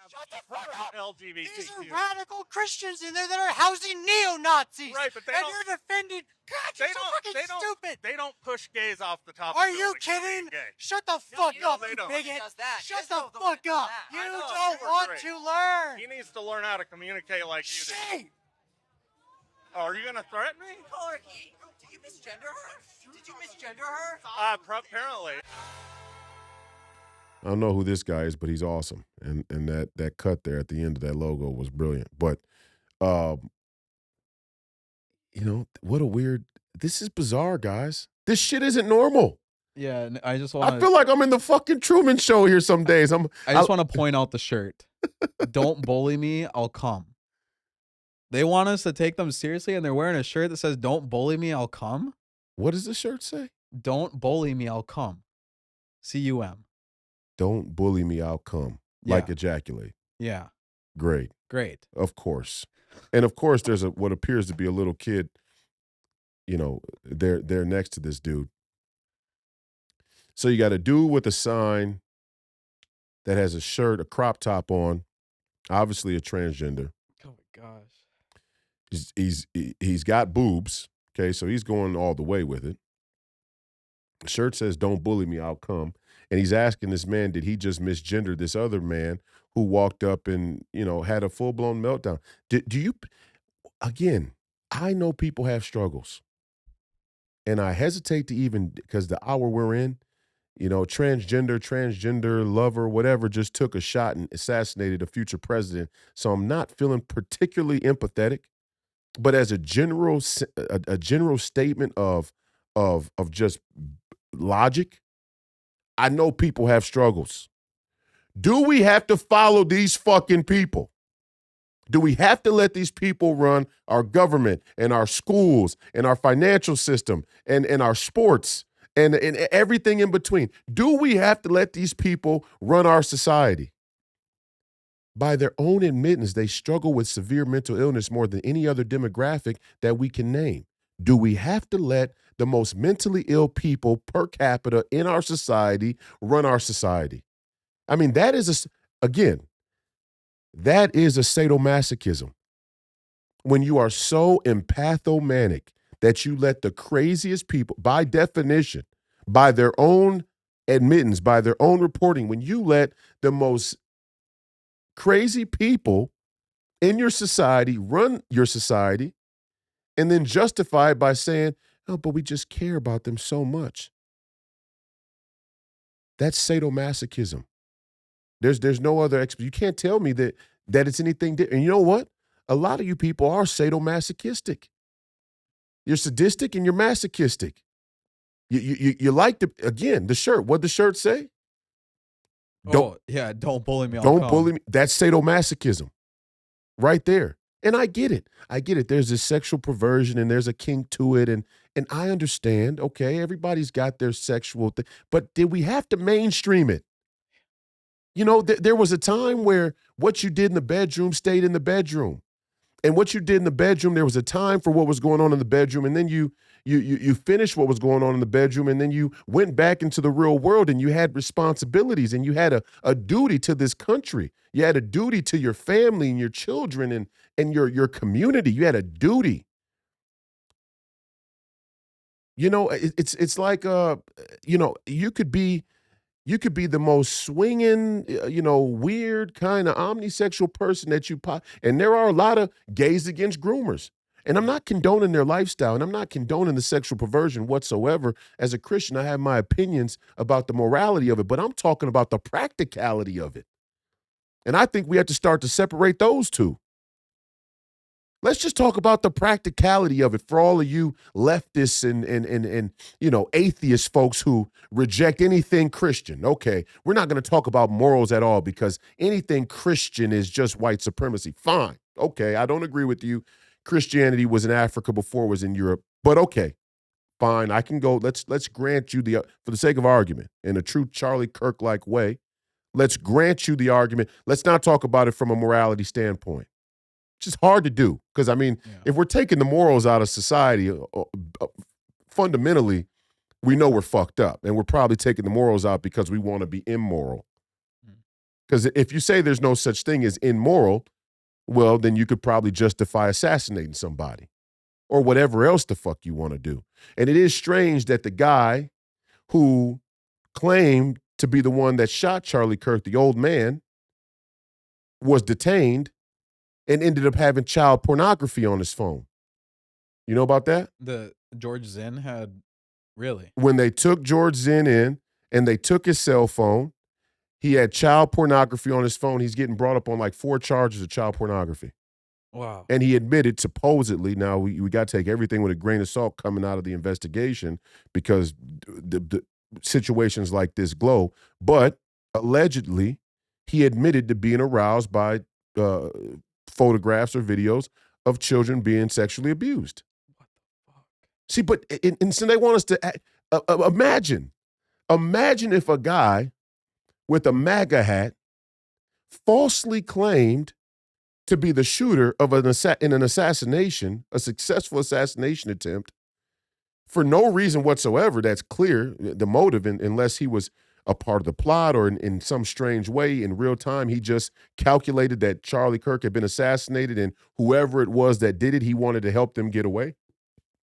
Shut the fuck up. These are radical Christians in there that are housing neo-Nazis. Right, but and you're defending. God, you're so fucking stupid. They don't push gays off the top. Are you kidding? Shut the fuck up, they you don't. bigot. Shut Yes, the fuck up. You don't want to learn. He needs to learn how to communicate like you do. Shame. Oh, are you gonna threaten me? Did you misgender her? Did you misgender her? Apparently. I don't know who this guy is, but he's awesome. And that cut there at the end of that logo was brilliant. But, what a weird, this is bizarre, guys. This shit isn't normal. Yeah, and I just want I feel like I'm in the fucking Truman Show here some days. I just want to point out the shirt. Don't bully me, I'll come. They want us to take them seriously, and they're wearing a shirt that says, don't bully me, I'll come. What does the shirt say? Don't bully me, I'll come. C-U-M. Don't bully me, I'll come. Like ejaculate. Yeah. Great. Of course. And of course, there's what appears to be a little kid, they're next to this dude. So you got a dude with a sign that has a shirt, a crop top on, obviously a transgender. Oh my gosh. He's got boobs. Okay, so he's going all the way with it. The shirt says, don't bully me, I'll come. And he's asking this man, did he just misgender this other man who walked up and, had a full-blown meltdown? Do you, again, I know people have struggles. And I hesitate to even, because the hour we're in, transgender lover, whatever, just took a shot and assassinated a future president. So I'm not feeling particularly empathetic. But as a general statement of just logic, I know people have struggles. Do we have to follow these fucking people? Do we have to let these people run our government and our schools and our financial system and our sports and everything in between? Do we have to let these people run our society? By their own admittance, they struggle with severe mental illness more than any other demographic that we can name. Do we have to let the most mentally ill people per capita in our society run our society? I mean, that is a sadomasochism. When you are so empathomanic that you let the craziest people, by definition, by their own admittance, by their own reporting, when you let the most crazy people in your society run your society and then justify it by saying, oh, but we just care about them so much. That's sadomasochism. There's no other explanation. You can't tell me that it's anything different. And you know what? A lot of you people are sadomasochistic. You're sadistic and you're masochistic. You like the shirt. What'd the shirt say? Don't bully me. Don't bully me. That's sadomasochism right there. And I get it. There's this sexual perversion and there's a kink to it. And I understand, okay, everybody's got their sexual thing. But did we have to mainstream it? There was a time where what you did in the bedroom stayed in the bedroom. And what you did in the bedroom, there was a time for what was going on in the bedroom. And then you finished what was going on in the bedroom. And then you went back into the real world and you had responsibilities and you had a duty to this country. You had a duty to your family and your children and your community. You had a duty. It's like, you could be the most swinging, weird kind of omnisexual person that and there are a lot of gays against groomers. And I'm not condoning their lifestyle, and I'm not condoning the sexual perversion whatsoever. As a Christian, I have my opinions about the morality of it, but I'm talking about the practicality of it. And I think we have to start to separate those two. Let's just talk about the practicality of it for all of you leftists and you know, atheist folks who reject anything Christian. Okay, we're not going to talk about morals at all because anything Christian is just white supremacy. Fine. Okay, I don't agree with you. Christianity was in Africa before it was in Europe. But okay, fine. I can go. Let's grant you the, for the sake of argument, in a true Charlie Kirk-like way, let's grant you the argument. Let's not talk about it from a morality standpoint. It's just hard to do because, I mean, if we're taking the morals out of society, fundamentally, we know we're fucked up. And we're probably taking the morals out because we want to be immoral. Because if you say there's no such thing as immoral, well, then you could probably justify assassinating somebody or whatever else the fuck you want to do. And it is strange that the guy who claimed to be the one that shot Charlie Kirk, the old man, was detained and ended up having child pornography on his phone. You know about that? The George Zinn had, really? When they took George Zinn in and they took his cell phone, he had child pornography on his phone. He's getting brought up on like 4 charges of child pornography. Wow. And he admitted supposedly, now we got to take everything with a grain of salt coming out of the investigation because the situations like this glow, but allegedly he admitted to being aroused by photographs or videos of children being sexually abused. What the fuck? See, but and so they want us to imagine if a guy with a MAGA hat falsely claimed to be the shooter of in an assassination, a successful assassination attempt, for no reason whatsoever that's clear, the motive, unless he was a part of the plot or in some strange way in real time, he just calculated that Charlie Kirk had been assassinated and whoever it was that did it, he wanted to help them get away,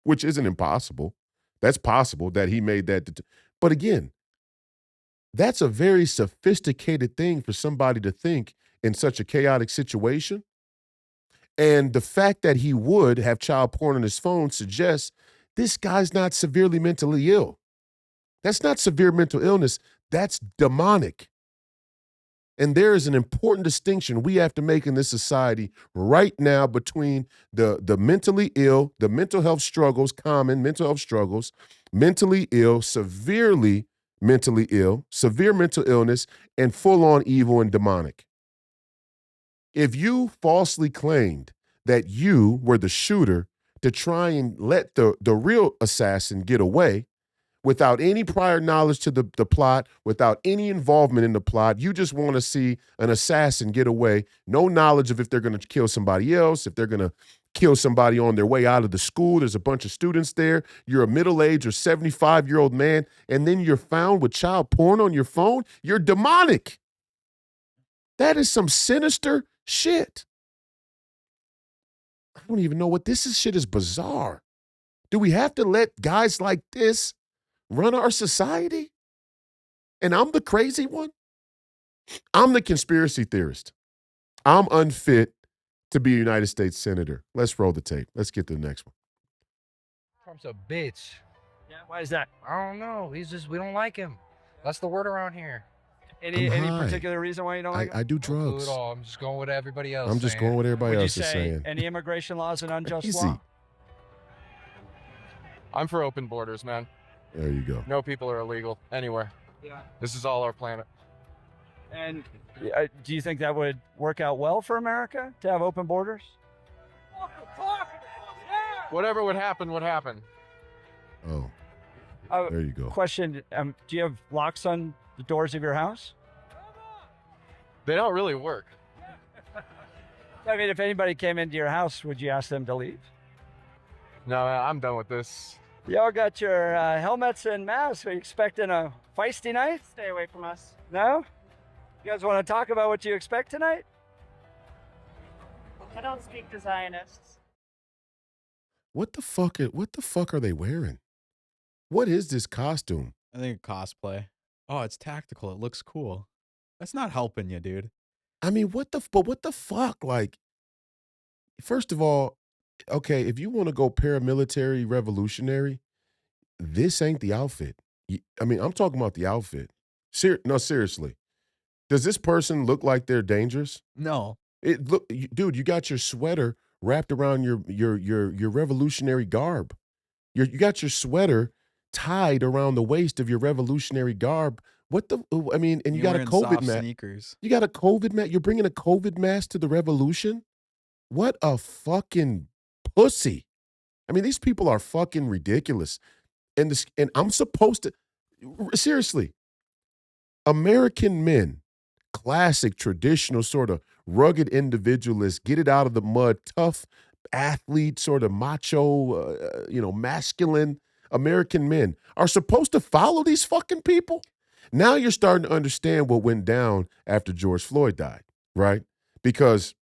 which isn't impossible. That's possible that he made that. But again, that's a very sophisticated thing for somebody to think in such a chaotic situation. And the fact that he would have child porn on his phone suggests this guy's not severely mentally ill. That's not severe mental illness. That's demonic. And there is an important distinction we have to make in this society right now between the mentally ill, the mental health struggles, common mental health struggles, mentally ill, severely mentally ill, severe mental illness, and full-on evil and demonic. If you falsely claimed that you were the shooter to try and let the real assassin get away without any prior knowledge to the plot, without any involvement in the plot, you just want to see an assassin get away, no knowledge of if they're going to kill somebody else, if they're going to kill somebody on their way out of the school, there's a bunch of students there, you're a middle-aged or 75-year-old man, and then you're found with child porn on your phone, you're demonic. That is some sinister shit. I don't even know what this is. Shit is bizarre. Do we have to let guys like this run our society? And I'm the crazy one? I'm the conspiracy theorist. I'm unfit to be a United States Senator. Let's roll the tape. Let's get to the next one. Trump's a bitch. Yeah, why is that? I don't know. We don't like him. That's the word around here. Any particular reason why you don't like I do drugs. At all. I'm just going with everybody else. I'm just going with everybody else is saying. Any immigration laws an unjust Easy. law? I'm for open borders, man. There you go. No people are illegal anywhere. Yeah. This is all our planet. And do you think that would work out well for America to have open borders? Whatever would happen would happen. Oh, there you go. Question, do you have locks on the doors of your house? They don't really work. I mean, if anybody came into your house, would you ask them to leave? No, I'm done with this. Y'all got your helmets and masks. Are you expecting a feisty night? Stay away from us. No? You guys want to talk about what you expect tonight? I don't speak to Zionists. What the fuck are they wearing? What is this costume? I think cosplay. Oh, it's tactical. It looks cool. That's not helping you, dude. I mean, what the fuck? Like, first of all, okay, if you want to go paramilitary revolutionary, this ain't the outfit. I mean, I'm talking about the outfit. No, seriously. Does this person look like they're dangerous? No. Dude, you got your sweater wrapped around your revolutionary garb. You got your sweater tied around the waist of your revolutionary garb. What the? I mean, and you got a wearing COVID soft mask. sneakers. You got a COVID mask. You're bringing a COVID mask to the revolution. What a fucking pussy! I mean, these people are fucking ridiculous. And I'm supposed to seriously. American men, classic, traditional, sort of rugged individualists, get it out of the mud, tough athlete, sort of macho, masculine American men are supposed to follow these fucking people. Now you're starting to understand what went down after George Floyd died, right? Because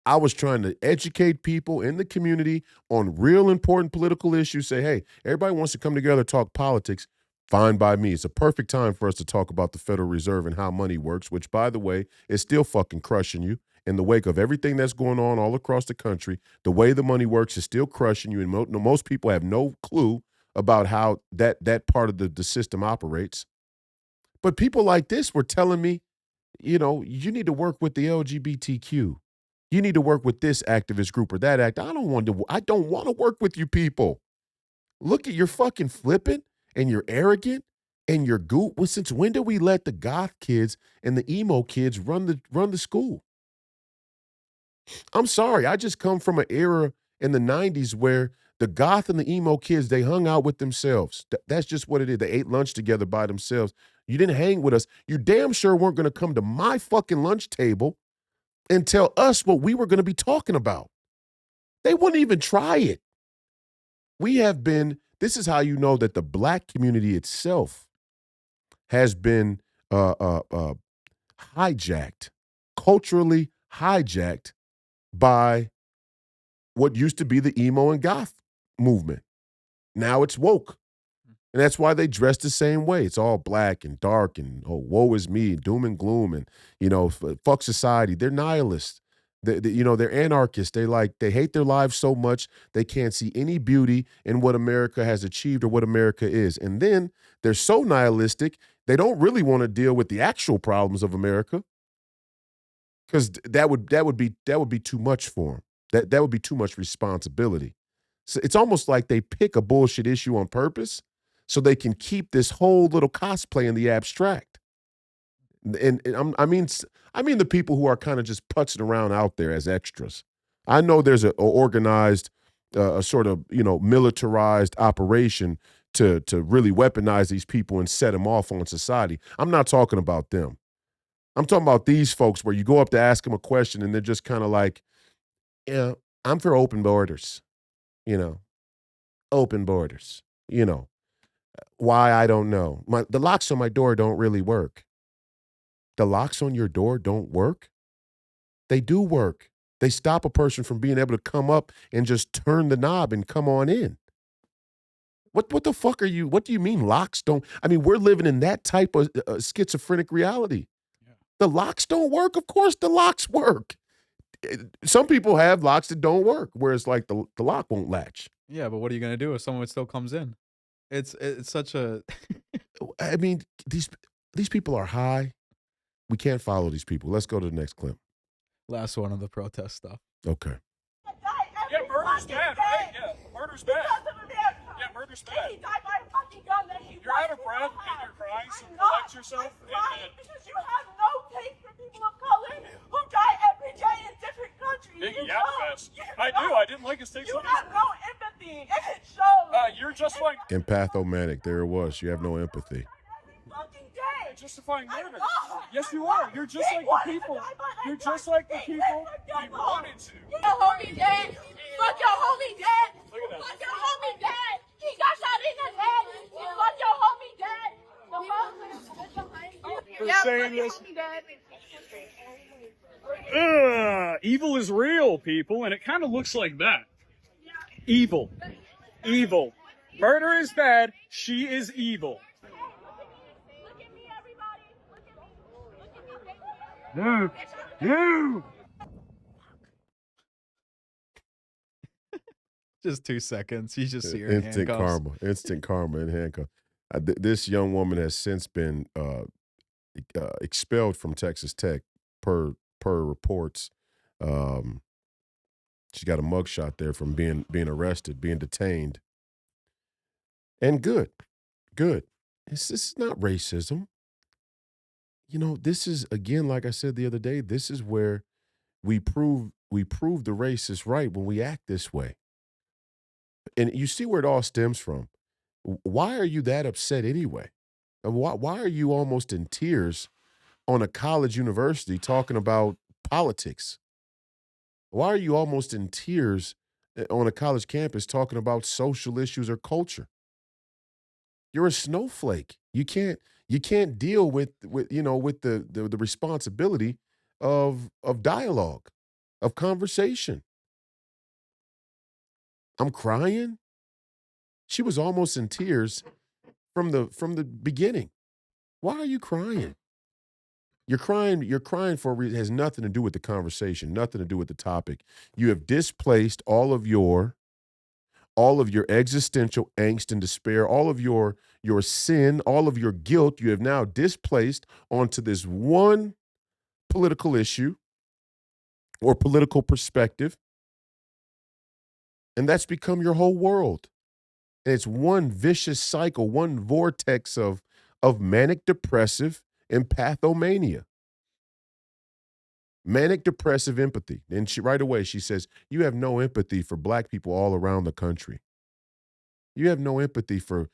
I was trying to educate people in the community on real important political issues. Say, hey, everybody wants to come together, talk politics. Fine by me. It's a perfect time for us to talk about the Federal Reserve and how money works, which, by the way, is still fucking crushing you in the wake of everything that's going on all across the country. The way the money works is still crushing you, and most people have no clue about how that part of the system operates. But people like this were telling me, you need to work with the LGBTQ. You need to work with this activist group or that act. I don't want to work with you people. Look at you're fucking flippant and you're arrogant and you're goop. Well, since when did we let the goth kids and the emo kids run the school? I'm sorry. I just come from an era in the 90s where the goth and the emo kids, they hung out with themselves. That's just what it is. They ate lunch together by themselves. You didn't hang with us. You damn sure weren't going to come to my fucking lunch table and tell us what we were going to be talking about. They wouldn't even try it. This is how you know that the black community itself has been hijacked, culturally hijacked by what used to be the emo and goth movement. Now it's woke. And that's why they dress the same way. It's all black and dark and, oh, woe is me, doom and gloom, and, fuck society. They're nihilists. They're anarchists. They hate their lives so much they can't see any beauty in what America has achieved or what America is. And then they're so nihilistic, they don't really want to deal with the actual problems of America because that would be too much for them. That would be too much responsibility. So it's almost like they pick a bullshit issue on purpose so they can keep this whole little cosplay in the abstract. And I mean the people who are kind of just putzing around out there as extras. I know there's a organized, a sort of militarized operation to really weaponize these people and set them off on society. I'm not talking about them. I'm talking about these folks where you go up to ask them a question and they're just kind of like, yeah, I'm for open borders. Open borders. Why, I don't know. The locks on my door don't really work. The locks on your door don't work? They do work. They stop a person from being able to come up and just turn the knob and come on in. What the fuck are you? What do you mean locks don't? I mean, we're living in that type of schizophrenic reality. Yeah. The locks don't work? Of course the locks work. Some people have locks that don't work, where it's like the lock won't latch. Yeah, but what are you going to do if someone still comes in? It's such a... I mean, these people are high. We can't follow these people. Let's go to the next clip. Last one of the protest stuff. Okay. Yeah, murder's bad, right? Yeah, murder's bad. Yeah, murder's bad. You're out of breath and you're crying, so collect yourself. Because you have no taste for people of color who die every day in different countries. Big Yapfest. I do. I didn't like his takes. You have no empathy. It shows. You're just like empathomanic. There it was. You have no empathy. You're justifying murder. Yes, you are. You're just like the people. You're just like the people you wanted to. Your homie dead. Fuck your homie dead. Fuck your homie dead. He got shot in the head. Fuck your homie dead. For saying this. Evil is real, people, and it kind of looks like that. Evil. Evil. Murder is bad. She is evil. No. Just 2 seconds. You just see her in Instant handcuffs. instant karma in handcuffs. This young woman has since been expelled from Texas Tech per reports. She got a mugshot there from being arrested, being detained. And good. This is not racism. You know, this is, again, like I said the other day, this is where we prove the racist right when we act this way. And you see where it all stems from. Why are you that upset anyway? Why are you almost in tears on a college university talking about politics? Why are you almost in tears on a college campus talking about social issues or culture? You're a snowflake. You can't deal with the responsibility of dialogue, of conversation. I'm crying. She was almost in tears from the beginning. Why are you crying? You're crying for it has nothing to do with the conversation, nothing to do with the topic. You have displaced all of your existential angst and despair, all of your sin, all of your guilt, you have now displaced onto this one political issue or political perspective. And that's become your whole world. And it's one vicious cycle, one vortex of manic depressive and pathomania. Manic depressive empathy. And she right away, she says, you have no empathy for black people all around the country. You have no empathy for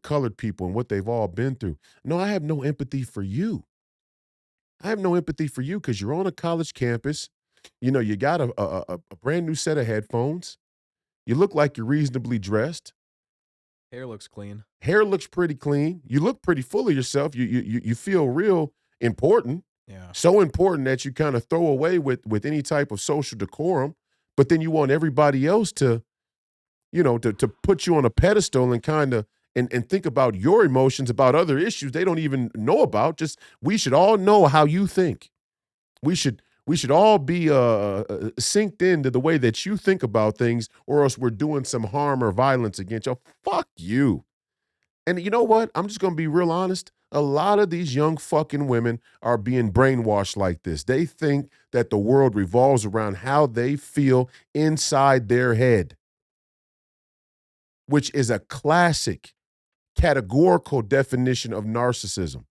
colored people and what they've all been through. No, I have no empathy for you. I have no empathy for you because you're on a college campus. You know, you got a brand new set of headphones. You look like you're reasonably dressed. Hair looks clean. Hair looks pretty clean. You look pretty full of yourself. You feel real important. Yeah. So important that you kind of throw away with any type of social decorum, but then you want everybody else to, to put you on a pedestal and kind of and think about your emotions about other issues they don't even know about. Just we should all know how you think. We should all be synced into the way that you think about things, or else we're doing some harm or violence against you. Fuck you. And you know what? I'm just going to be real honest. A lot of these young fucking women are being brainwashed like this. They think that the world revolves around how they feel inside their head, which is a classic categorical definition of narcissism.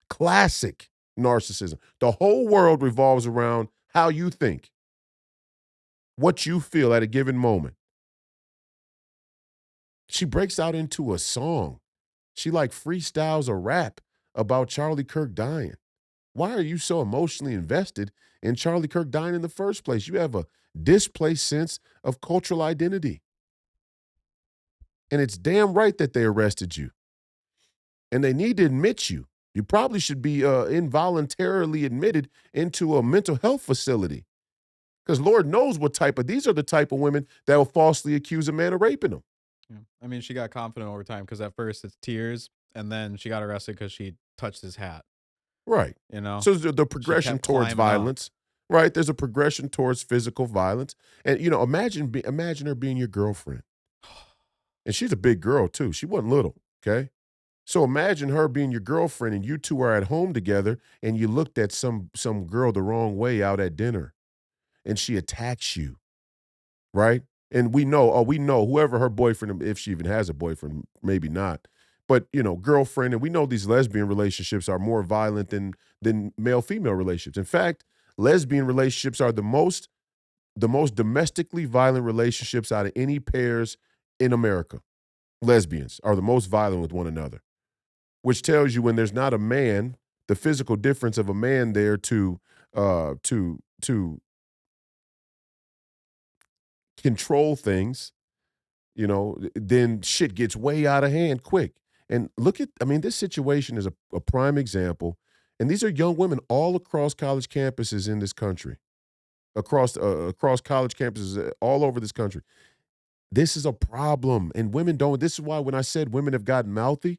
Classic narcissism. The whole world revolves around how you think, what you feel at a given moment. She breaks out into a song. She like freestyles a rap about Charlie Kirk dying. Why are you so emotionally invested in Charlie Kirk dying in the first place? You have a displaced sense of cultural identity. And it's damn right that they arrested you. And they need to admit you. You probably should be involuntarily admitted into a mental health facility. Because Lord knows these are the type of women that will falsely accuse a man of raping them. Yeah. I mean, she got confident over time because at first it's tears, and then she got arrested because she touched his hat. Right. You know? So the progression towards violence, right? There's a progression towards physical violence. And, imagine her being your girlfriend. And she's a big girl, too. She wasn't little, okay? So imagine her being your girlfriend and you two are at home together and you looked at some girl the wrong way out at dinner and she attacks you, right? And we know whoever her boyfriend, if she even has a boyfriend, maybe not, but girlfriend, and we know these lesbian relationships are more violent than male-female relationships. In fact, lesbian relationships are the most domestically violent relationships out of any pairs in America. Lesbians are the most violent with one another, which tells you when there's not a man, the physical difference of a man there to control things, then shit gets way out of hand quick. And this situation is a prime example. And these are young women all across college campuses in this country, across college campuses all over this country. This is a problem. And this is why when I said women have gotten mouthy,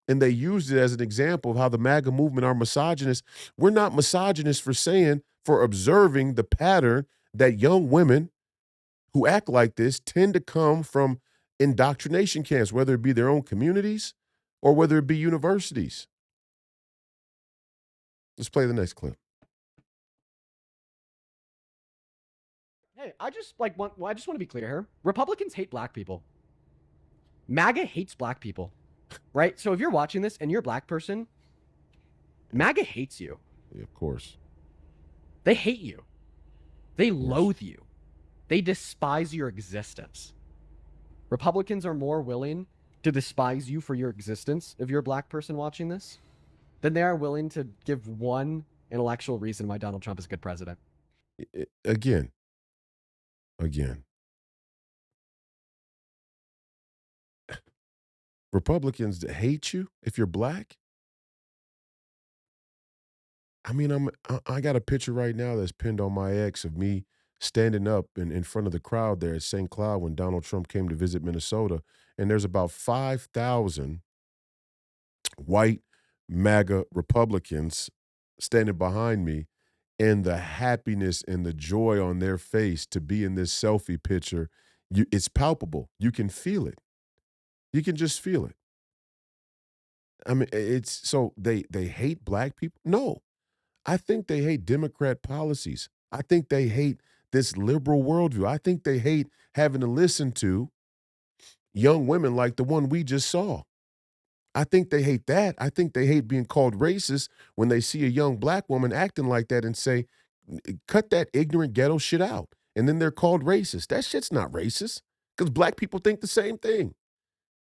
and they used it as an example of how the MAGA movement are misogynist. We're not misogynist for observing the pattern that young women who act like this tend to come from indoctrination camps, whether it be their own communities or whether it be universities. Let's play the next clip. Hey, I just want to be clear here. Republicans hate black people. MAGA hates black people, right? So if you're watching this and you're a black person, MAGA hates you. Yeah, of course. They hate you. They loathe you. They despise your existence. Republicans are more willing to despise you for your existence if you're a black person watching this than they are willing to give one intellectual reason why Donald Trump is a good president. Again. Republicans that hate you if you're black? I mean, I got a picture right now that's pinned on my X of me standing up in front of the crowd there at St. Cloud when Donald Trump came to visit Minnesota, and there's about 5,000 white MAGA Republicans standing behind me, and the happiness and the joy on their face to be in this selfie picture, it's palpable. You can feel it. You can just feel it. I mean, it's so they hate black people? No. I think they hate Democrat policies. I think they hate this liberal worldview. I think they hate having to listen to young women like the one we just saw. I think they hate that. I think they hate being called racist when they see a young black woman acting like that and say, cut that ignorant ghetto shit out. And then they're called racist. That shit's not racist because black people think the same thing.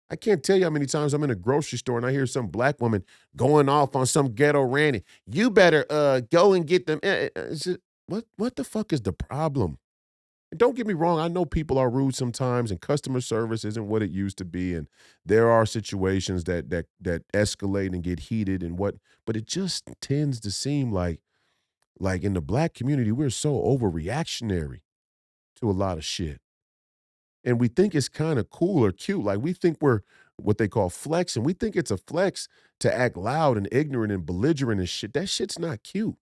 I can't tell you how many times I'm in a grocery store and I hear some black woman going off on some ghetto ranting. You better go and get them. What the fuck is the problem? And don't get me wrong. I know people are rude sometimes and customer service isn't what it used to be. And there are situations that escalate and get heated but it just tends to seem like in the black community, we're so overreactionary to a lot of shit. And we think it's kind of cool or cute. Like we think we're what they call flexing. We think it's a flex to act loud and ignorant and belligerent and shit. That shit's not cute.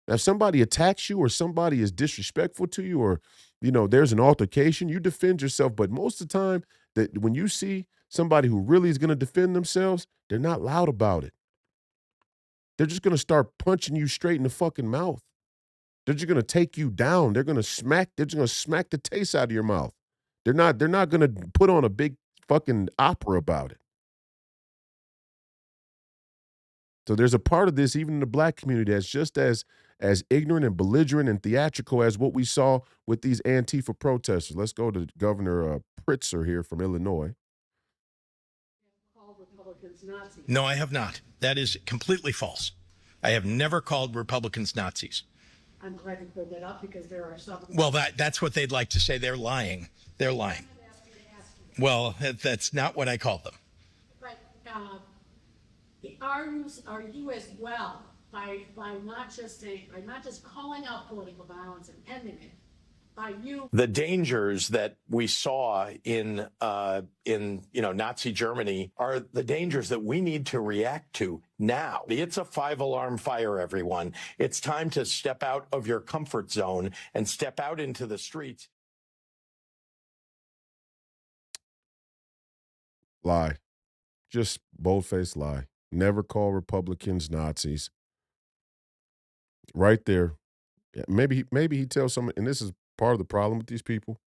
Now, if somebody attacks you or somebody is disrespectful to you or, there's an altercation, you defend yourself. But most of the time, that when you see somebody who really is going to defend themselves, they're not loud about it. They're just going to start punching you straight in the fucking mouth. They're just going to take you down. They're just going to smack the taste out of your mouth. They're not going to put on a big fucking opera about it. So there's a part of this, even in the black community, that's just as ignorant and belligerent and theatrical as what we saw with these Antifa protesters. Let's go to Governor Pritzker here from Illinois. No, I have not. That is completely false. I have never called Republicans Nazis. I'm glad you cleared that up because there are some. Well, that's what they'd like to say. They're lying. They're lying. Well, that's not what I called them. But are you as well by not just calling out political violence and ending it? The dangers that we saw in Nazi Germany are the dangers that we need to react to now. It's a 5-alarm fire, everyone. It's time to step out of your comfort zone and step out into the streets. Lie. Just bold-faced lie. Never call Republicans Nazis. Right there. Yeah, maybe he tells someone, and this is part of the problem with these people.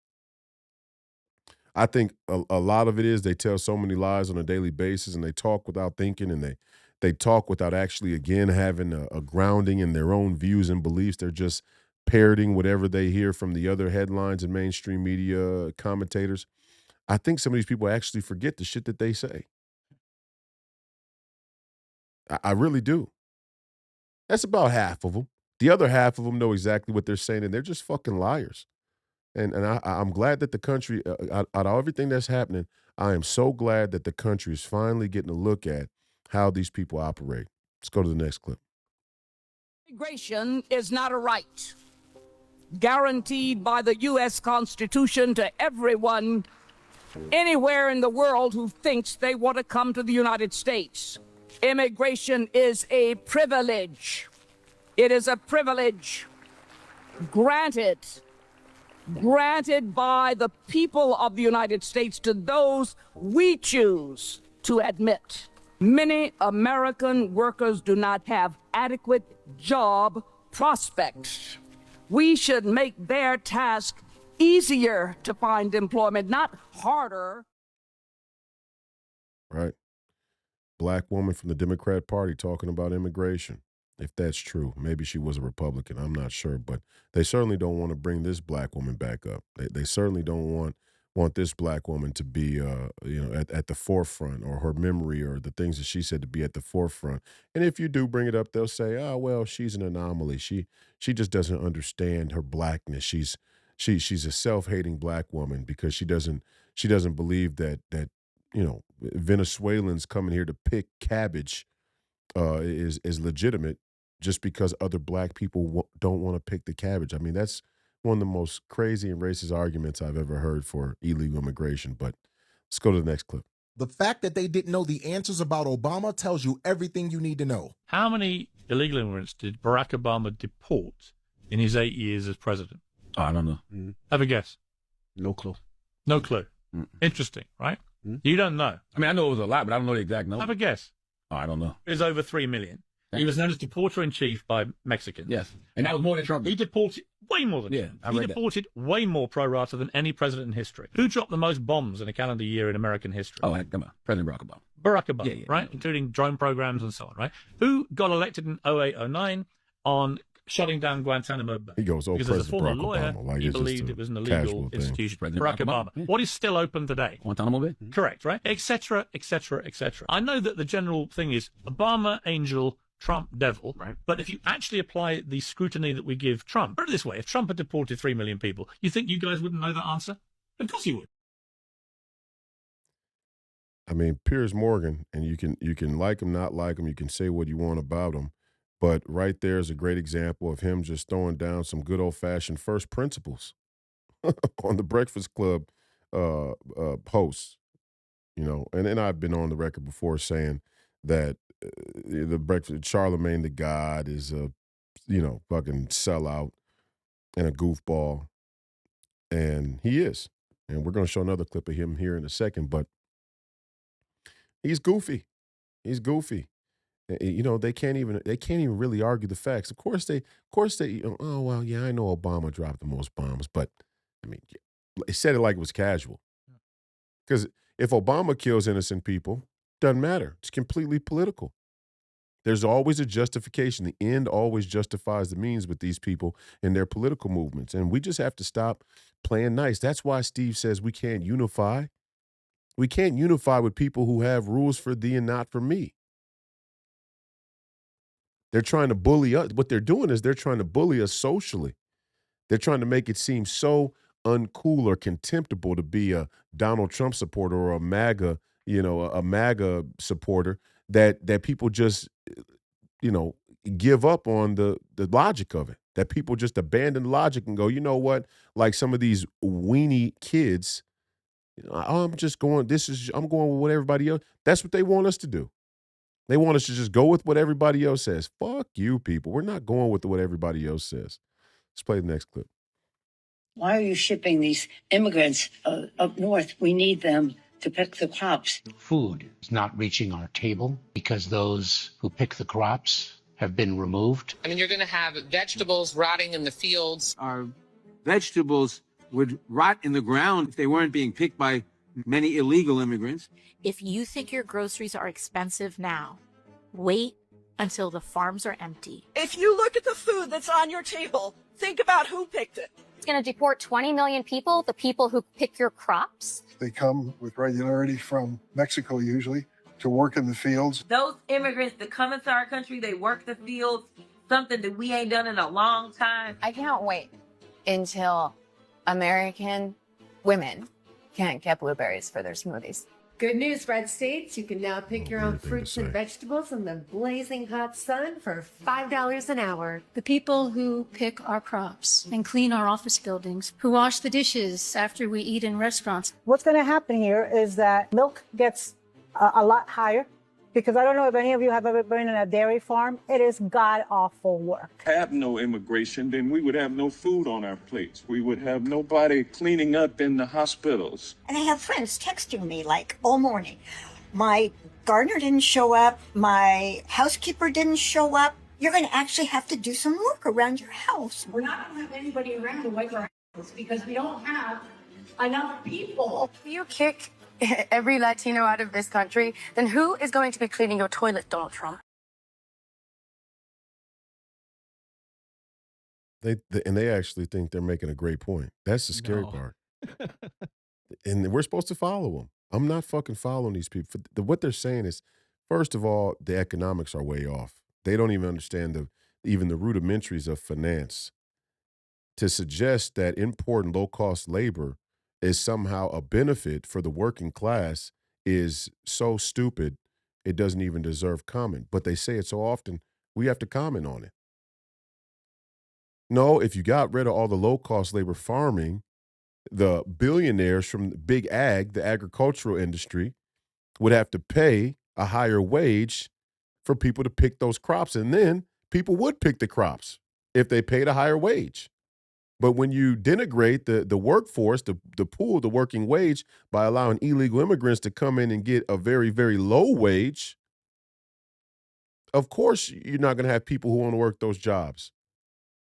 I think a lot of it is they tell so many lies on a daily basis and they talk without thinking and they talk without actually, again, having a grounding in their own views and beliefs. They're just parroting whatever they hear from the other headlines and mainstream media commentators. I think some of these people actually forget the shit that they say. I really do. That's about half of them. The other half of them know exactly what they're saying, and they're just fucking liars. And I'm glad that the country, out of everything that's happening, I am so glad that the country is finally getting a look at how these people operate. Let's go to the next clip. Immigration is not a right guaranteed by the U.S. Constitution to everyone anywhere in the world who thinks they want to come to the United States. Immigration is a privilege. It is a privilege granted granted by the people of the United States to those we choose to admit. Many American workers do not have adequate job prospects. We should make their task easier to find employment, not harder. Right. Black woman from the Democrat Party talking about immigration. If that's true, maybe she was a Republican. I'm not sure, but they certainly don't want to bring this black woman back up. They certainly don't want this black woman to be, at the forefront, or her memory or the things that she said to be at the forefront. And if you do bring it up, they'll say, "Oh, well, she's an anomaly. She just doesn't understand her blackness. She's a self-hating black woman because she doesn't believe that Venezuelans coming here to pick cabbage is legitimate just because other black people don't want to pick the cabbage." I mean, that's one of the most crazy and racist arguments I've ever heard for illegal immigration. But let's go to the next clip. The fact that they didn't know the answers about Obama tells you everything you need to know. How many illegal immigrants did Barack Obama deport in his 8 years as president? I don't know. Have a guess. No clue. No clue. Interesting, right? You don't know. I mean, I know it was a lot, but I don't know the exact number. Have a guess. Oh, I don't know. It was over 3 million. He was known as deporter-in-chief by Mexicans. Yes. And that was more than Trump. He deported way more than Trump. He deported way more pro rata than any president in history. Who dropped the most bombs in a calendar year in American history? Oh, come on. President Barack Obama. Barack Obama, right? Including drone programs and so on, right? Who got elected in 08-09 on shutting down Guantanamo Bay? He goes, because President as a former Barack lawyer, Obama. Like he it's believed just it was an casual illegal thing. institution. President Barack Obama. Obama. What is still open today? Guantanamo Bay? Correct, right? Etc., etc., etc. I know that the general thing is Obama, angel, Trump, devil. Right. But if you actually apply the scrutiny that we give Trump, put it this way, if Trump had deported 3 million people, you think you guys wouldn't know that answer? Of course you would. I mean, Piers Morgan, and you can like him, not like him, you can say what you want about him, but right there is a great example of him just throwing down some good old-fashioned first principles on the Breakfast Club hosts, and I've been on the record before saying that Charlemagne the God is a, fucking sellout and a goofball, and he is, and we're going to show another clip of him here in a second, but he's goofy. He's goofy. They can't even really argue the facts. Of course they, oh, well, yeah, I know Obama dropped the most bombs, but I mean, they said it like it was casual. Because if Obama kills innocent people, doesn't matter. It's completely political. There's always a justification. The end always justifies the means with these people and their political movements. And we just have to stop playing nice. That's why Steve says we can't unify. We can't unify with people who have rules for thee and not for me. They're trying to bully us. What they're doing is they're trying to bully us socially. They're trying to make it seem so uncool or contemptible to be a Donald Trump supporter or a MAGA, a MAGA supporter that people just, give up on the logic of it. That people just abandon logic and go, you know what? Like some of these weenie kids, I'm going with what everybody else. That's what they want us to do. They want us to just go with what everybody else says. Fuck you, people. We're not going with what everybody else says. Let's play the next clip. Why are you shipping these immigrants up north? We need them to pick the crops. Food is not reaching our table because those who pick the crops have been removed. I mean, you're going to have vegetables rotting in the fields. Our vegetables would rot in the ground if they weren't being picked by many illegal immigrants. If you think your groceries are expensive now, wait until the farms are empty. If you look at the food that's on your table, think about who picked it. It's going to deport 20 million people, the people who pick your crops. They come with regularity from Mexico usually to work in the fields. Those immigrants that come into our country, they work the fields, something that we ain't done in a long time. I can't wait until American women can't get blueberries for their smoothies. Good news, red states. You can now pick your own fruits and vegetables in the blazing hot sun for $5 an hour. The people who pick our crops and clean our office buildings, who wash the dishes after we eat in restaurants. What's going to happen here is that milk gets a lot higher because I don't know if any of you have ever been in a dairy farm. It is god-awful work. Have no immigration, then we would have no food on our plates. We would have nobody cleaning up in the hospitals. And I have friends texting me like all morning. My gardener didn't show up. My housekeeper didn't show up. You're going to actually have to do some work around your house. We're not going to have anybody around to wipe our house because we don't have enough people. If you kick every Latino out of this country, then who is going to be cleaning your toilet, Donald Trump? They actually think they're making a great point. That's the scary part. And we're supposed to follow them. I'm not fucking following these people. What they're saying is, first of all, the economics are way off. They don't even understand even the rudimentaries of finance. To suggest that important low-cost labor is somehow a benefit for the working class is so stupid, it doesn't even deserve comment. But they say it so often, we have to comment on it. No, if you got rid of all the low-cost labor farming, the billionaires from big ag, the agricultural industry, would have to pay a higher wage for people to pick those crops. And then people would pick the crops if they paid a higher wage. But when you denigrate the workforce, the pool, the working wage, by allowing illegal immigrants to come in and get a very, very low wage, of course you're not going to have people who want to work those jobs.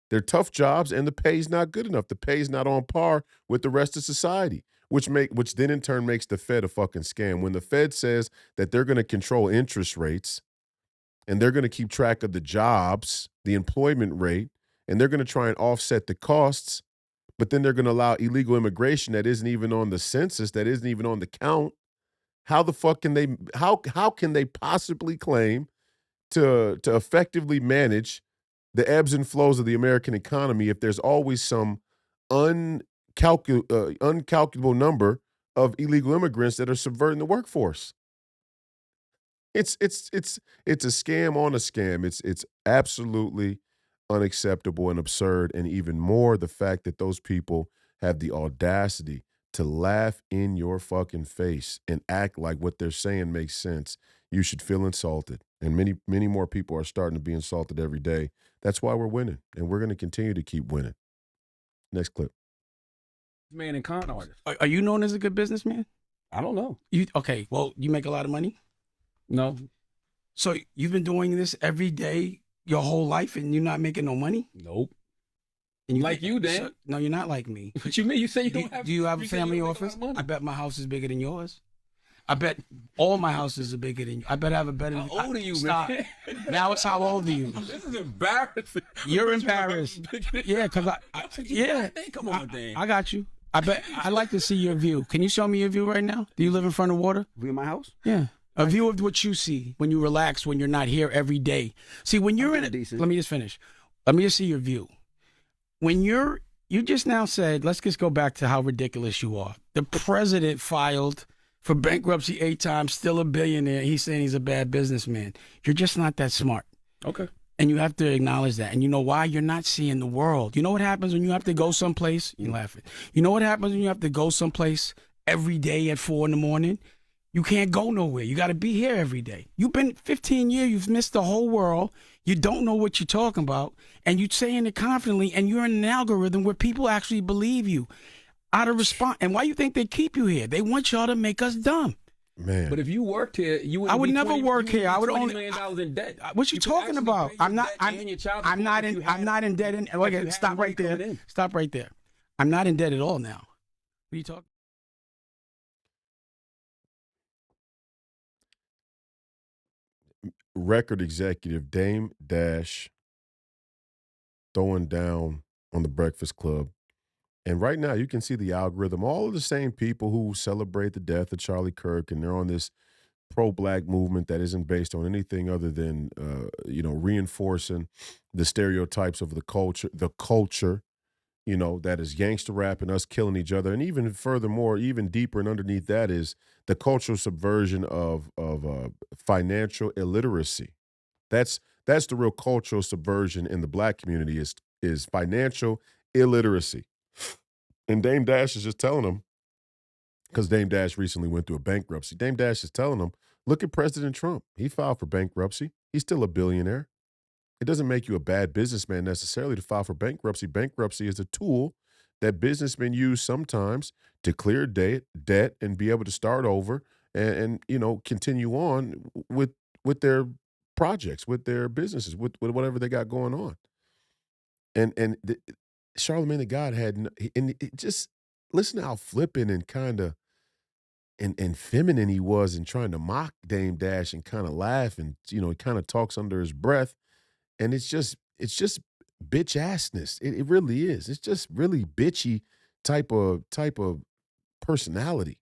They're tough jobs, and the pay's not good enough. The pay's not on par with the rest of society, which then in turn makes the Fed a fucking scam. When the Fed says that they're going to control interest rates and they're going to keep track of the jobs, the employment rate, and they're going to try and offset the costs, but then they're going to allow illegal immigration that isn't even on the census, that isn't even on the count. How the fuck can they? How can they possibly claim to effectively manage the ebbs and flows of the American economy if there's always some uncalculable number of illegal immigrants that are subverting the workforce? It's a scam on a scam. It's absolutely unacceptable and absurd, and even more the fact that those people have the audacity to laugh in your fucking face and act like what they're saying makes sense. You should feel insulted, and many more people are starting to be insulted every day. That's why we're winning, and we're going to continue to keep winning. Next clip. Man and con artist. Are you known as a good businessman? I don't know. Okay, well, you make a lot of money? No. So you've been doing this every day your whole life and you're not making no money? Nope. And you like you, Dan. No, you're not like me. What you mean? You say you don't have. Do you have a family office? I bet my house is bigger than yours. I bet all my houses are bigger than you. I bet I have a better. How old are you, stop. man? Now it's how old are you? This is embarrassing. You're embarrassed. Yeah, because Come on, Dan. I got you. I bet I'd like to see your view. Can you show me your view right now? Do you live in front of water? View of my house? Yeah. A view of what you see when you relax, when you're not here every day. See, when you're let me just finish. Let me just see your view. When you just now said, let's just go back to how ridiculous you are. The president filed for bankruptcy 8 times, still a billionaire. He's saying he's a bad businessman. You're just not that smart. Okay. And you have to acknowledge that. And you know why? You're not seeing the world. You know what happens when you have to go someplace? You're laughing. You know what happens when you have to go someplace every day at 4 a.m? You can't go nowhere. You got to be here every day. You've been 15 years. You've missed the whole world. You don't know what you're talking about. And you're saying it confidently. And you're in an algorithm where people actually believe you out of response. And why you think they keep you here? They want y'all to make us dumb. Man. But if you worked here, you would. I would never work here. I would $20 only million in debt. What you talking about? I'm not in debt. Okay, stop right there. Stop right there. I'm not in debt at all now. What are you talking? Record executive Dame Dash throwing down on the Breakfast Club. And right now you can see the algorithm, all of the same people who celebrate the death of Charlie Kirk, and they're on this pro-black movement that isn't based on anything other than, reinforcing the stereotypes of the culture, that is gangster rap and us killing each other. And even furthermore, even deeper and underneath that is the cultural subversion of financial illiteracy. That's the real cultural subversion in the black community is financial illiteracy. And Dame Dash is just telling them, because Dame Dash recently went through a bankruptcy. Dame Dash is telling them, Look at President Trump. He filed for bankruptcy. He's still a billionaire. It doesn't make you a bad businessman necessarily to file for bankruptcy. Bankruptcy is a tool that businessmen use sometimes to clear debt and be able to start over and continue on with their projects, with their businesses, with whatever they got going on. And Charlemagne the God and it just listen to how flippant and kind of and feminine he was in trying to mock Dame Dash and kind of laugh and he kind of talks under his breath. And it's just bitch assness. It really is. It's just really bitchy type of personality.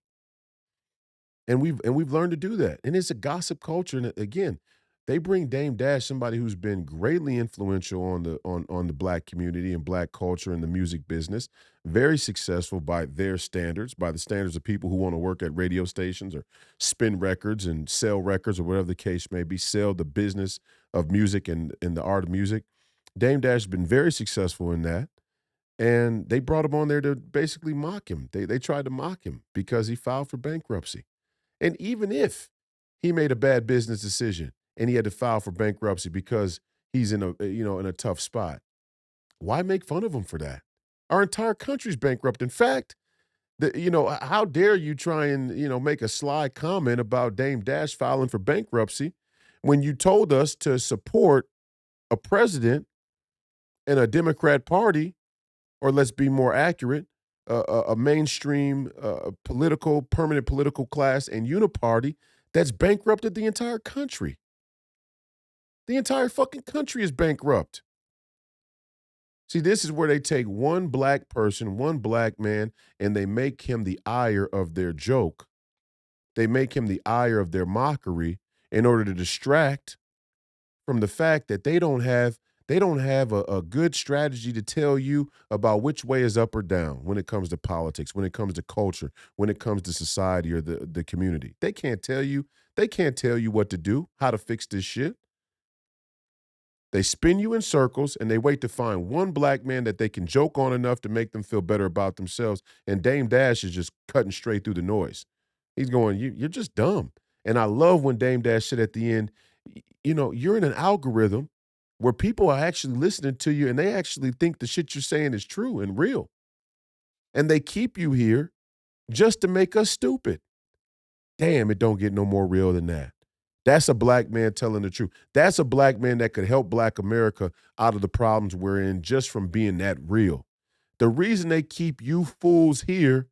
And we've learned to do that. And it's a gossip culture. And again, they bring Dame Dash, somebody who's been greatly influential on the black community and black culture and the music business, very successful by their standards, by the standards of people who want to work at radio stations or spin records and sell records or whatever the case may be, sell the business of music and the art of music. Dame Dash has been very successful in that. And they brought him on there to basically mock him. They tried to mock him because he filed for bankruptcy. And even if he made a bad business decision and he had to file for bankruptcy because he's in a tough spot, why make fun of him for that? Our entire country's bankrupt. In fact, how dare you try and make a sly comment about Dame Dash filing for bankruptcy when you told us to support a president and a Democrat Party, or let's be more accurate, a mainstream permanent political class and uniparty that's bankrupted the entire country. The entire fucking country is bankrupt. See, this is where they take one black person, one black man, and they make him the ire of their joke. They make him the ire of their mockery in order to distract from the fact that they don't have a good strategy to tell you about which way is up or down when it comes to politics, when it comes to culture, when it comes to society or the community. They can't tell you what to do, how to fix this shit. They spin you in circles and they wait to find one black man that they can joke on enough to make them feel better about themselves. And Dame Dash is just cutting straight through the noise. He's going, you're just dumb. And I love when Dame Dash said at the end, you're in an algorithm where people are actually listening to you and they actually think the shit you're saying is true and real. And they keep you here just to make us stupid. Damn, it don't get no more real than that. That's a black man telling the truth. That's a black man that could help black America out of the problems we're in just from being that real. The reason they keep you fools here,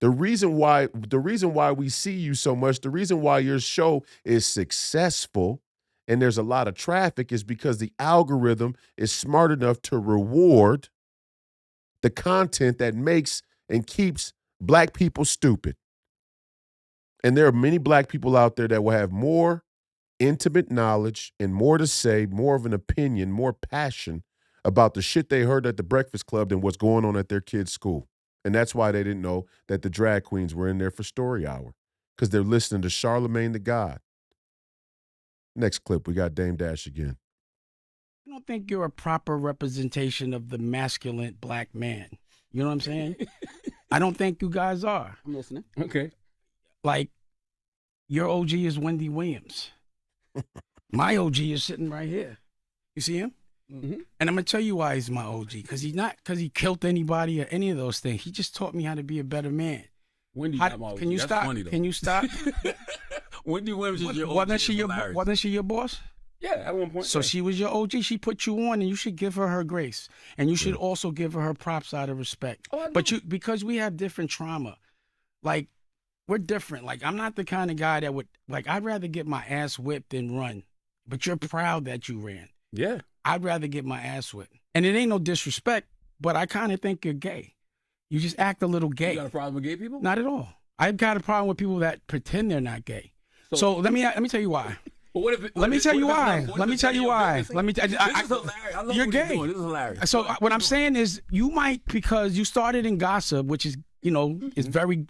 the reason why we see you so much, the reason why your show is successful and there's a lot of traffic is because the algorithm is smart enough to reward the content that makes and keeps black people stupid. And there are many black people out there that will have more intimate knowledge and more to say, more of an opinion, more passion about the shit they heard at the Breakfast Club than what's going on at their kids' school. And that's why they didn't know that the drag queens were in there for story hour, because they're listening to Charlemagne the God. Next clip, we got Dame Dash again. I don't think you're a proper representation of the masculine black man. You know what I'm saying? I don't think you guys are. I'm listening. Okay. Like, your OG is Wendy Williams. My OG is sitting right here. You see him? Mm-hmm. And I'm going to tell you why he's my OG. Because he killed anybody or any of those things. He just taught me how to be a better man. Wendy got my OG. Can you That's stop? funny, though. Can you stop? Wendy Williams is your OG. Wasn't she your boss? Yeah, at one point. So she was your OG. She put you on, and you should give her grace. And you should also give her grace out of respect. Oh, because we have different trauma. Like, we're different. Like, I'm not the kind of guy that would, like, I'd rather get my ass whipped than run. But you're proud that you ran. Yeah. I'd rather get my ass whipped. And it ain't no disrespect, but I kind of think you're gay. You just act a little gay. You got a problem with gay people? Not at all. I've got a problem with people that pretend they're not gay. So let me tell you why. But what if Let me tell you why. You're gay. This is hilarious. So what I'm saying is, you might, because you started in gossip, which is, is very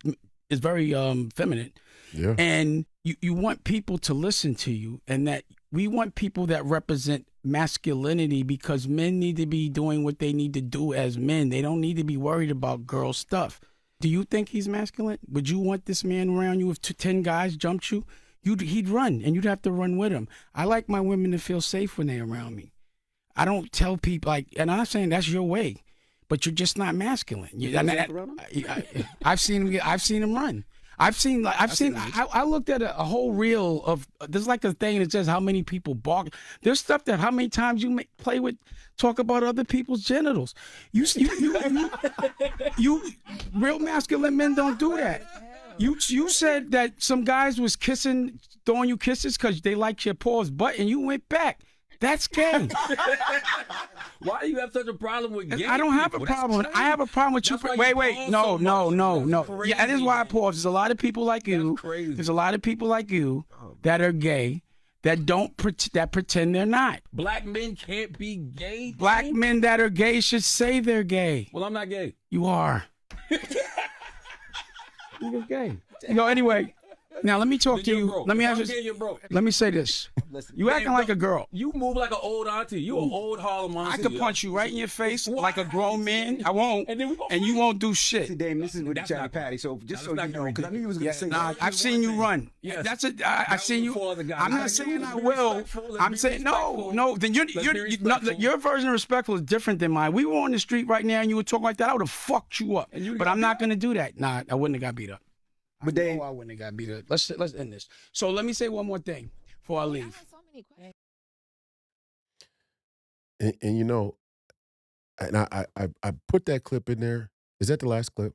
feminine. Yeah. And you want people to listen to you, and that we want people that represent masculinity, because men need to be doing what they need to do as men. They don't need to be worried about girl stuff. Do you think he's masculine? Would you want this man around you if 10 guys jumped you? he'd run, and you'd have to run with him. I like my women to feel safe when they're around me. I don't tell people and I'm not saying that's your way, but you're just not masculine. I've seen him run. I looked at a whole reel of, there's like a thing that says how many people bark. There's stuff that how many times you talk about other people's genitals. You real masculine men don't do that. You said that some guys was throwing you kisses because they liked your paws butt, and you went back. That's gay. Why do you have such a problem with gay? I don't have a problem. I have a problem with you. Wait. No. Yeah, that is why I pause. There's a lot of people like you. There's a lot of people like you that are gay that pretend they're not. Black men can't be gay. Black men that are gay should say they're gay. Well, I'm not gay. You are. You're gay. Anyway. Now let me talk to you. Let me ask you. Let me say this. You acting like a girl. You move like an old auntie. You an old Harlem auntie. I could punch you right in your face like a grown man. I won't, and you won't do shit. See, Dame, this is with the Chatty Patty. So just so you know, because I knew you was gonna say. Nah, I've seen you run. That's it. I've seen you. I'm not saying I will. I'm saying no. Then your version of respectful is different than mine. We were on the street right now, and you were talking like that. I would have fucked you up. But I'm not gonna do that. Nah, I wouldn't have got beat up. But I wouldn't have got beat up. Let's end this. So let me say one more thing before I leave. And you know, and I put that clip in there. Is that the last clip?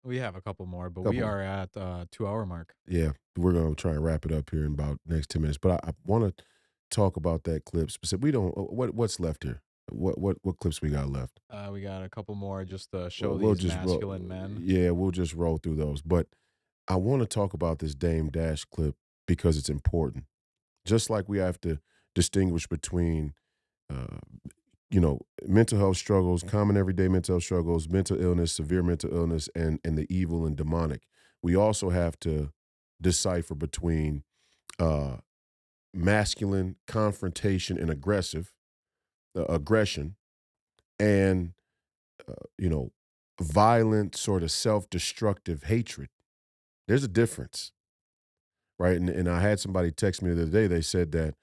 We have a couple more, but we are at 2 hour mark. Yeah, we're gonna try and wrap it up here in about next 10 minutes. But I want to talk about that clip specifically. We don't. What's left here? What clips we got left? We got a couple more just to show these masculine men. Yeah, we'll just roll through those. But I want to talk about this Dame Dash clip because it's important. Just like we have to distinguish between, mental health struggles, common everyday mental health struggles, mental illness, severe mental illness, and the evil and demonic. We also have to decipher between masculine confrontation and aggression, and violent sort of self-destructive hatred. There's a difference, right? And I had somebody text me the other day. They said that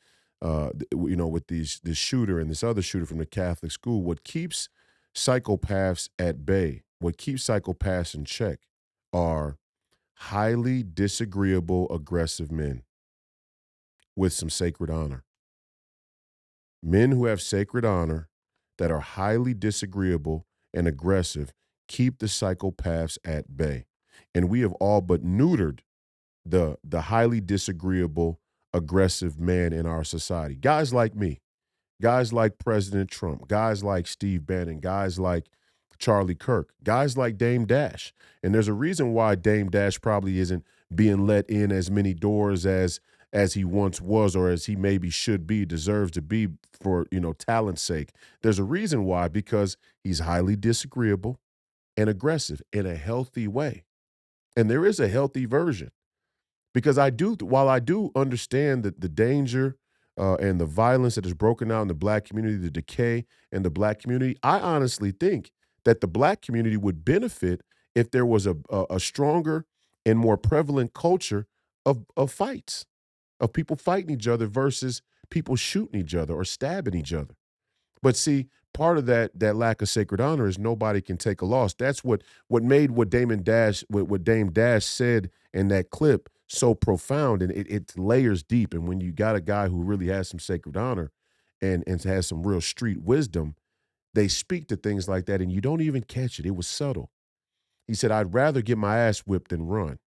with this shooter and this other shooter from the Catholic school, what keeps psychopaths at bay, what keeps psychopaths in check, are highly disagreeable, aggressive men with some sacred honor. Men who have sacred honor that are highly disagreeable and aggressive keep the psychopaths at bay. And we have all but neutered the highly disagreeable, aggressive man in our society. Guys like me, guys like President Trump, guys like Steve Bannon, guys like Charlie Kirk, guys like Dame Dash. And there's a reason why Dame Dash probably isn't being let in as many doors as he once was, or as he maybe should be, deserves to be for, talent's sake. There's a reason why, because he's highly disagreeable and aggressive in a healthy way. And there is a healthy version, because while I do understand that the danger and the violence that is broken out in the black community, the decay in the black community, I honestly think that the black community would benefit if there was a stronger and more prevalent culture of fights, of people fighting each other versus people shooting each other or stabbing each other. But see, part of that lack of sacred honor is nobody can take a loss. That's what made what Dame Dash said in that clip so profound, and it layers deep. And when you got a guy who really has some sacred honor and has some real street wisdom, they speak to things like that, and you don't even catch it. It was subtle. He said, "I'd rather get my ass whipped than run."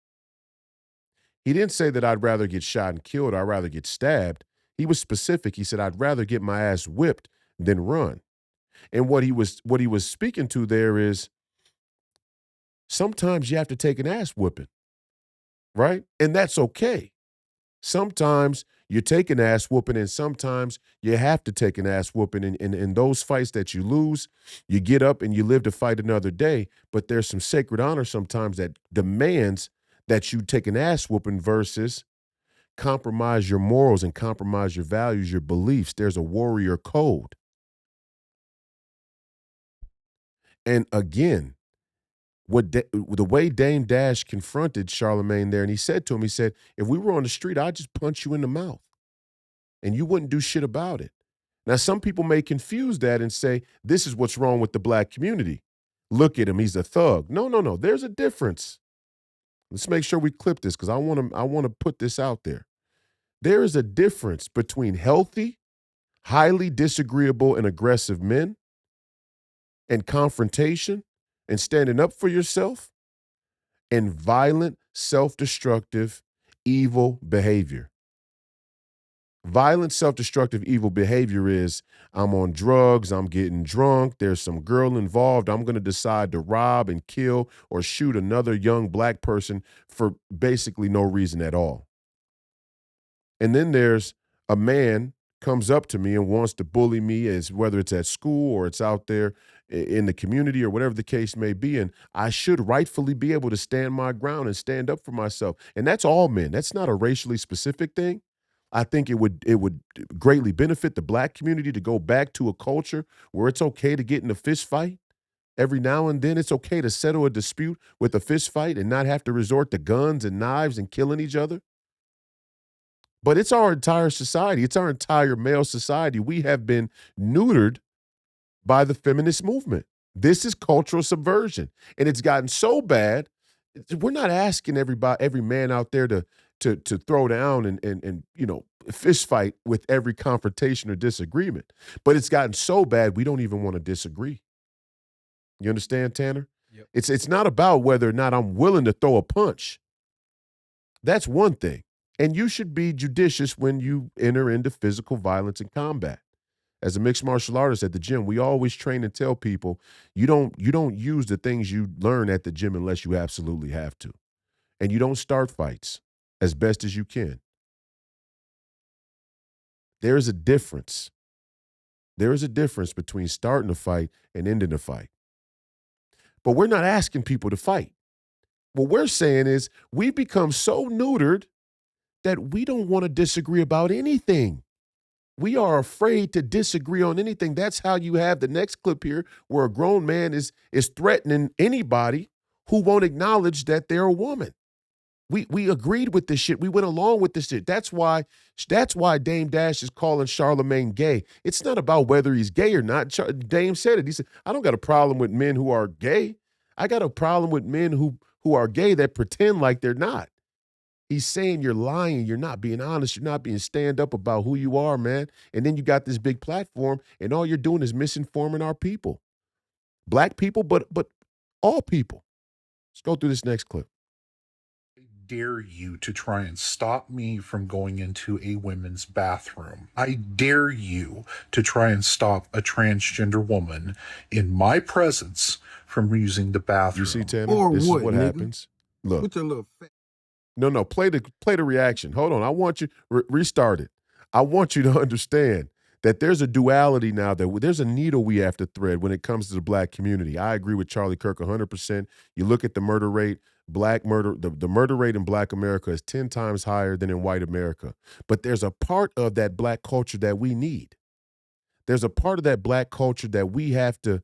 He didn't say that I'd rather get shot and killed, I'd rather get stabbed. He was specific. He said, "I'd rather get my ass whipped than run." And what he was speaking to there is, sometimes you have to take an ass whipping, right? And that's okay. Sometimes you take an ass whooping, and sometimes you have to take an ass whooping. And in those fights that you lose, you get up and you live to fight another day. But there's some sacred honor sometimes that demands that you take an ass whooping versus compromise your morals and compromise your values, your beliefs. There's a warrior code. And again, The way Dame Dash confronted Charlemagne there, and he said to him, he said, if we were on the street, I'd just punch you in the mouth and you wouldn't do shit about it. Now, some people may confuse that and say, this is what's wrong with the black community. Look at him, he's a thug. No. There's a difference. Let's make sure we clip this because I want to put this out there. There is a difference between healthy, highly disagreeable and aggressive men and confrontation and standing up for yourself and violent, self-destructive, evil behavior. Violent, self-destructive, evil behavior is I'm on drugs, I'm getting drunk, there's some girl involved, I'm going to decide to rob and kill or shoot another young black person for basically no reason at all. And then there's a man comes up to me and wants to bully me, as whether it's at school or it's out there in the community or whatever the case may be, and I should rightfully be able to stand my ground and stand up for myself. And that's all men. That's not a racially specific thing. I think it would greatly benefit the black community to go back to a culture where it's okay to get in a fist fight every now and then. It's okay to settle a dispute with a fist fight and not have to resort to guns and knives and killing each other. But it's our entire society. It's our entire male society. We have been neutered by the feminist movement. This is cultural subversion. And it's gotten so bad, we're not asking every man out there to throw down and fist fight with every confrontation or disagreement. But it's gotten so bad we don't even want to disagree. You understand, Tanner? Yep. It's not about whether or not I'm willing to throw a punch. That's one thing. And you should be judicious when you enter into physical violence and combat. As a mixed martial artist at the gym, we always train and tell people you don't use the things you learn at the gym unless you absolutely have to. And you don't start fights as best as you can. There is a difference. There is a difference between starting a fight and ending a fight. But we're not asking people to fight. What we're saying is we've become so neutered that we don't want to disagree about anything. We are afraid to disagree on anything. That's how you have the next clip here where a grown man is threatening anybody who won't acknowledge that they're a woman. We agreed with this shit. We went along with this shit. That's why Dame Dash is calling Charlemagne gay. It's not about whether he's gay or not. Dame said it. He said, I don't got a problem with men who are gay. I got a problem with men who are gay that pretend like they're not. He's saying you're lying, you're not being honest, you're not being stand up about who you are, man. And then you got this big platform and all you're doing is misinforming our people. Black people, but all people. Let's go through this next clip. I dare you to try and stop me from going into a women's bathroom. I dare you to try and stop a transgender woman in my presence from using the bathroom. You see, Tanner? Or this what, is what nigga? happens. Look. With your little No, play the reaction. Hold on. I want you restart it. I want you to understand that there's a duality now, that there's a needle we have to thread when it comes to the black community. I agree with Charlie Kirk 100%. You look at the murder rate, the murder rate in black America is 10 times higher than in white America. But there's a part of that black culture that we need. There's a part of that black culture that we have to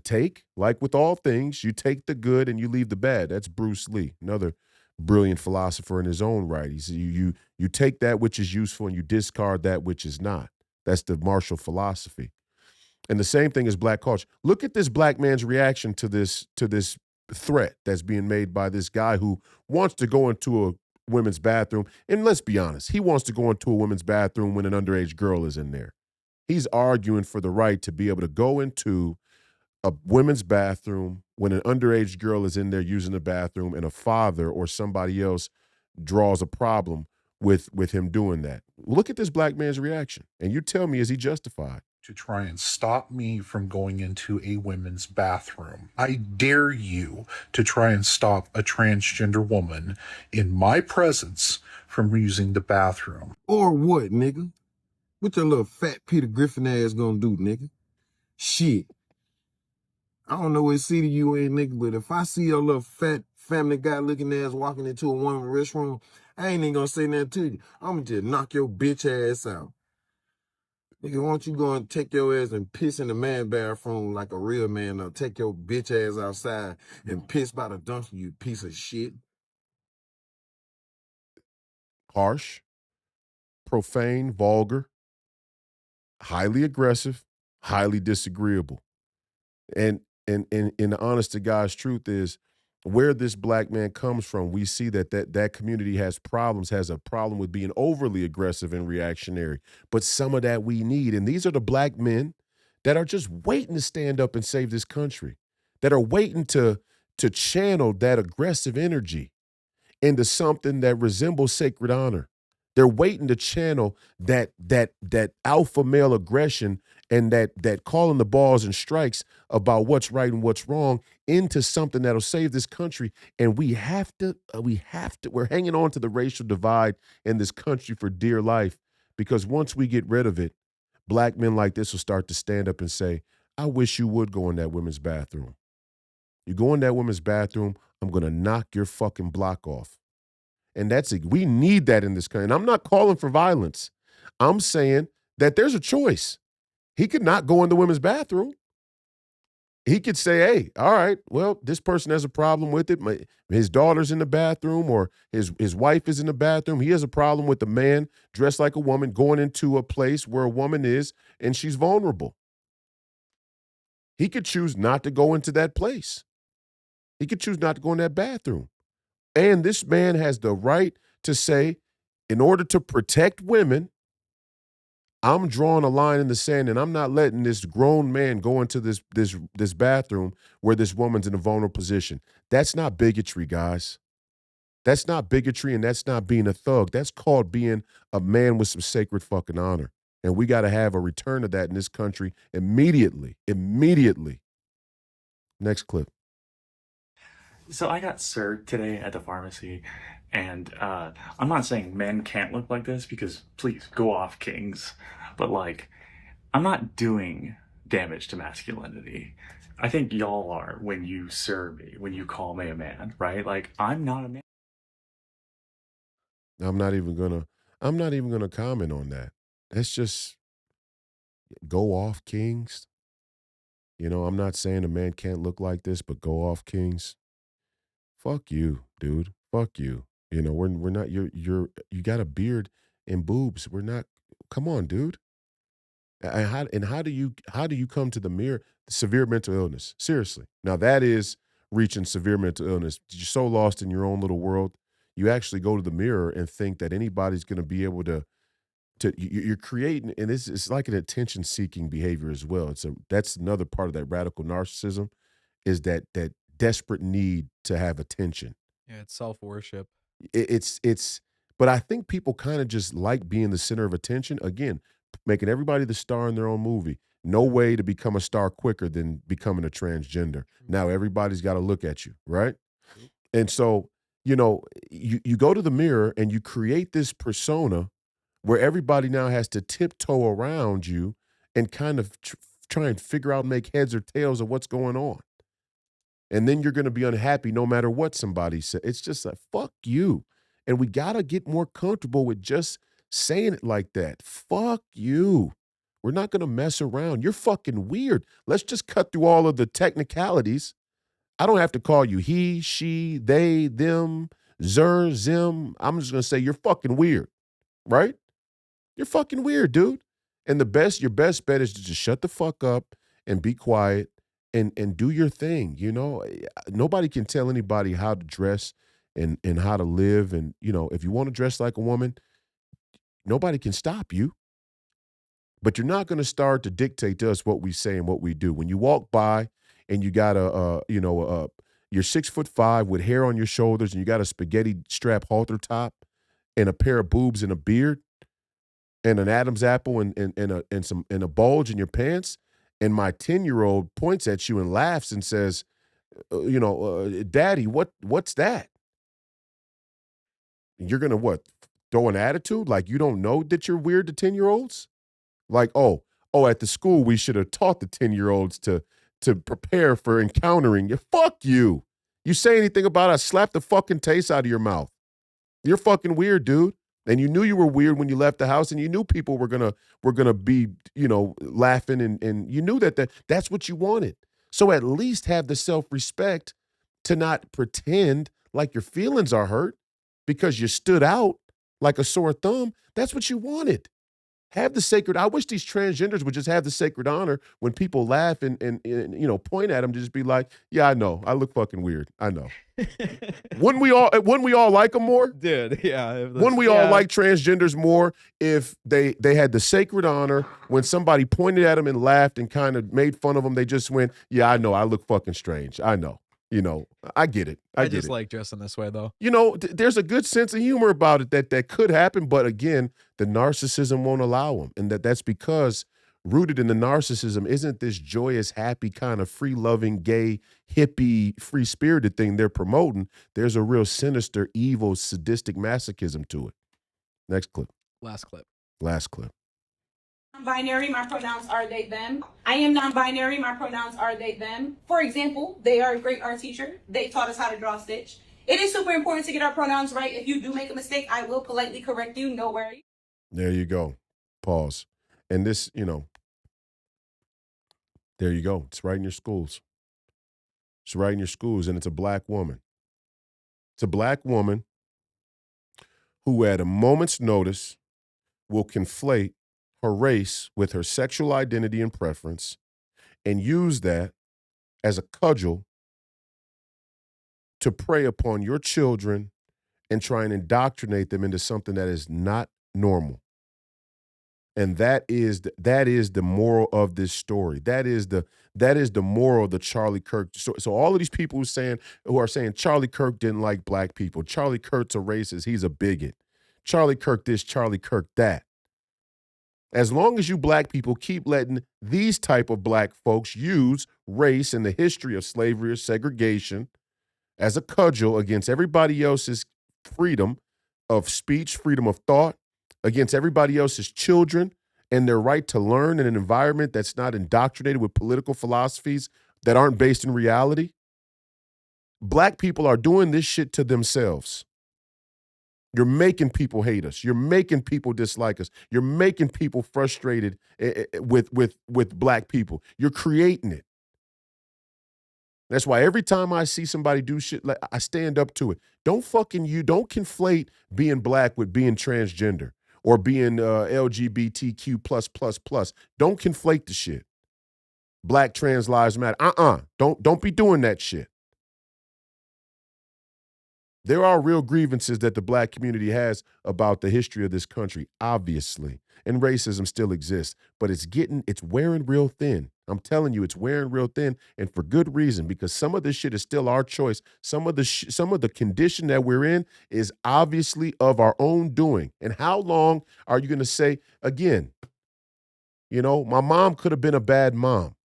take. Like with all things, you take the good and you leave the bad. That's Bruce Lee, another brilliant philosopher in his own right. He said you take that which is useful and you discard that which is not. That's the Marshall philosophy. And the same thing is black culture. Look at this black man's reaction to this threat that's being made by this guy who wants to go into a women's bathroom. And let's be honest, he wants to go into a women's bathroom when an underage girl is in there. He's arguing for the right to be able to go into a women's bathroom when an underage girl is in there using the bathroom and a father or somebody else draws a problem with him doing that. Look at this black man's reaction. And you tell me, is he justified? To try and stop me from going into a women's bathroom. I dare you to try and stop a transgender woman in my presence from using the bathroom. Or what, nigga? What your little fat Peter Griffin ass gonna do, nigga? Shit. I don't know what city you in, nigga, but if I see your little fat Family Guy looking ass walking into a woman's restroom, I ain't even gonna say nothing to you. I'm gonna just knock your bitch ass out. Nigga, why don't you go and take your ass and piss in the man bathroom like a real man, or take your bitch ass outside and piss by the dumpster, you piece of shit. Harsh, profane, vulgar, highly aggressive, highly disagreeable. And the honest to God's truth is, where this black man comes from, we see that community has a problem with being overly aggressive and reactionary. But some of that we need. And these are the black men that are just waiting to stand up and save this country, that are waiting to channel that aggressive energy into something that resembles sacred honor. They're waiting to channel that alpha male aggression and that calling the balls and strikes about what's right and what's wrong into something that'll save this country. And we're hanging on to the racial divide in this country for dear life, because once we get rid of it, black men like this will start to stand up and say, I wish you would go in that women's bathroom. You go in that women's bathroom, I'm going to knock your fucking block off. And we need that in this country. And I'm not calling for violence. I'm saying that there's a choice. He could not go in the women's bathroom. He could say, hey, all right, well, this person has a problem with it. His daughter's in the bathroom, or his wife is in the bathroom. He has a problem with the man dressed like a woman going into a place where a woman is and she's vulnerable. He could choose not to go into that place. He could choose not to go in that bathroom. And this man has the right to say, in order to protect women, I'm drawing a line in the sand, and I'm not letting this grown man go into this bathroom where this woman's in a vulnerable position. That's not bigotry, guys. That's not bigotry, and that's not being a thug. That's called being a man with some sacred fucking honor. And we got to have a return of that in this country immediately. Immediately. Next clip. So I got served today at the pharmacy, and I'm not saying men can't look like this, because please go off, kings, but like, I'm not doing damage to masculinity. I think y'all are when you serve me, when you call me a man, right? Like, I'm not a man. I'm not even gonna comment on that. That's just go off, kings. You know, I'm not saying a man can't look like this, but go off, kings. Fuck you, dude. Fuck you. You know, we're not you got a beard and boobs. We're not. Come on, dude. And how do you come to the mirror? Severe mental illness. Seriously. Now that is reaching severe mental illness. You're so lost in your own little world. You actually go to the mirror and think that anybody's going to be able to you're creating, and it's like an attention seeking behavior as well. That's another part of that radical narcissism, is that desperate need to have attention. Yeah, it's self-worship. But I think people kind of just like being the center of attention. Again, making everybody the star in their own movie. No way to become a star quicker than becoming a transgender. Now everybody's got to look at you, right? And so, you know, you go to the mirror and you create this persona where everybody now has to tiptoe around you and kind of try and figure out, make heads or tails of what's going on. And then you're going to be unhappy no matter what somebody says. It's just like, fuck you. And we got to get more comfortable with just saying it like that. Fuck you. We're not going to mess around. You're fucking weird. Let's just cut through all of the technicalities. I don't have to call you he, she, they, them, zer, zim. I'm just going to say you're fucking weird, right? You're fucking weird, dude. And your best bet is to just shut the fuck up and be quiet and do your thing. You know, nobody can tell anybody how to dress and how to live. And, you know, if you want to dress like a woman, nobody can stop you. But you're not going to start to dictate to us what we say and what we do. When you walk by and you got you're 6'5" with hair on your shoulders and you got a spaghetti strap halter top and a pair of boobs and a beard and an Adam's apple and a bulge in your pants, and my 10-year-old points at you and laughs and says, Daddy, what's that? You're gonna what? Throw an attitude like you don't know that you're weird to 10-year-olds? Like, oh, at the school we should have taught the 10-year-olds to prepare for encountering you. Fuck you. You say anything about it, I slap the fucking taste out of your mouth. You're fucking weird, dude. And you knew you were weird when you left the house, and you knew people were gonna be, laughing, and you knew that's what you wanted. So at least have the self-respect to not pretend like your feelings are hurt because you stood out like a sore thumb. That's what you wanted. Have the sacred. I wish these transgenders would just have the sacred honor when people laugh and point at them to just be like, yeah, I know, I look fucking weird. I know. Wouldn't we all like them more? Dude, yeah. Wouldn't we all like transgenders more if they had the sacred honor when somebody pointed at them and laughed and kind of made fun of them? They just went, yeah, I know, I look fucking strange. I know. I get it. I get just it. like dressing this way, though. There's a good sense of humor about it that could happen, but again, the narcissism won't allow them, and that's because rooted in the narcissism isn't this joyous, happy kind of free-loving, gay, hippie, free-spirited thing they're promoting. There's a real sinister, evil, sadistic masochism to it. Next clip. Last clip. Non-binary, my pronouns are they, them. I am non-binary, my pronouns are they, them. For example, they are a great art teacher. They taught us how to draw a stitch. It is super important to get our pronouns right. If you do make a mistake, I will politely correct you, no worries. There you go. Pause. And this, there you go. It's right in your schools. It's right in your schools, and it's a black woman. It's a black woman who at a moment's notice will conflate her race with her sexual identity and preference and use that as a cudgel to prey upon your children and try and indoctrinate them into something that is not normal. And that is the moral of this story. That is the moral of the Charlie Kirk. So all of these people who are saying Charlie Kirk didn't like black people, Charlie Kirk's a racist, he's a bigot, Charlie Kirk this, Charlie Kirk that. As long as you black people keep letting these type of black folks use race and the history of slavery or segregation as a cudgel against everybody else's freedom of speech, freedom of thought, against everybody else's children and their right to learn in an environment that's not indoctrinated with political philosophies that aren't based in reality, black people are doing this shit to themselves. You're making people hate us. You're making people dislike us. You're making people frustrated with black people. You're creating it. That's why every time I see somebody do shit, like I stand up to it. Don't conflate being black with being transgender or being LGBTQ+++. Don't conflate the shit. Black trans lives matter. Don't be doing that shit. There are real grievances that the black community has about the history of this country, obviously, and racism still exists, but it's wearing real thin. I'm telling you, it's wearing real thin, and for good reason, because some of this shit is still our choice. Some of the condition that we're in is obviously of our own doing. And how long are you going to say, again, my mom could have been a bad mom,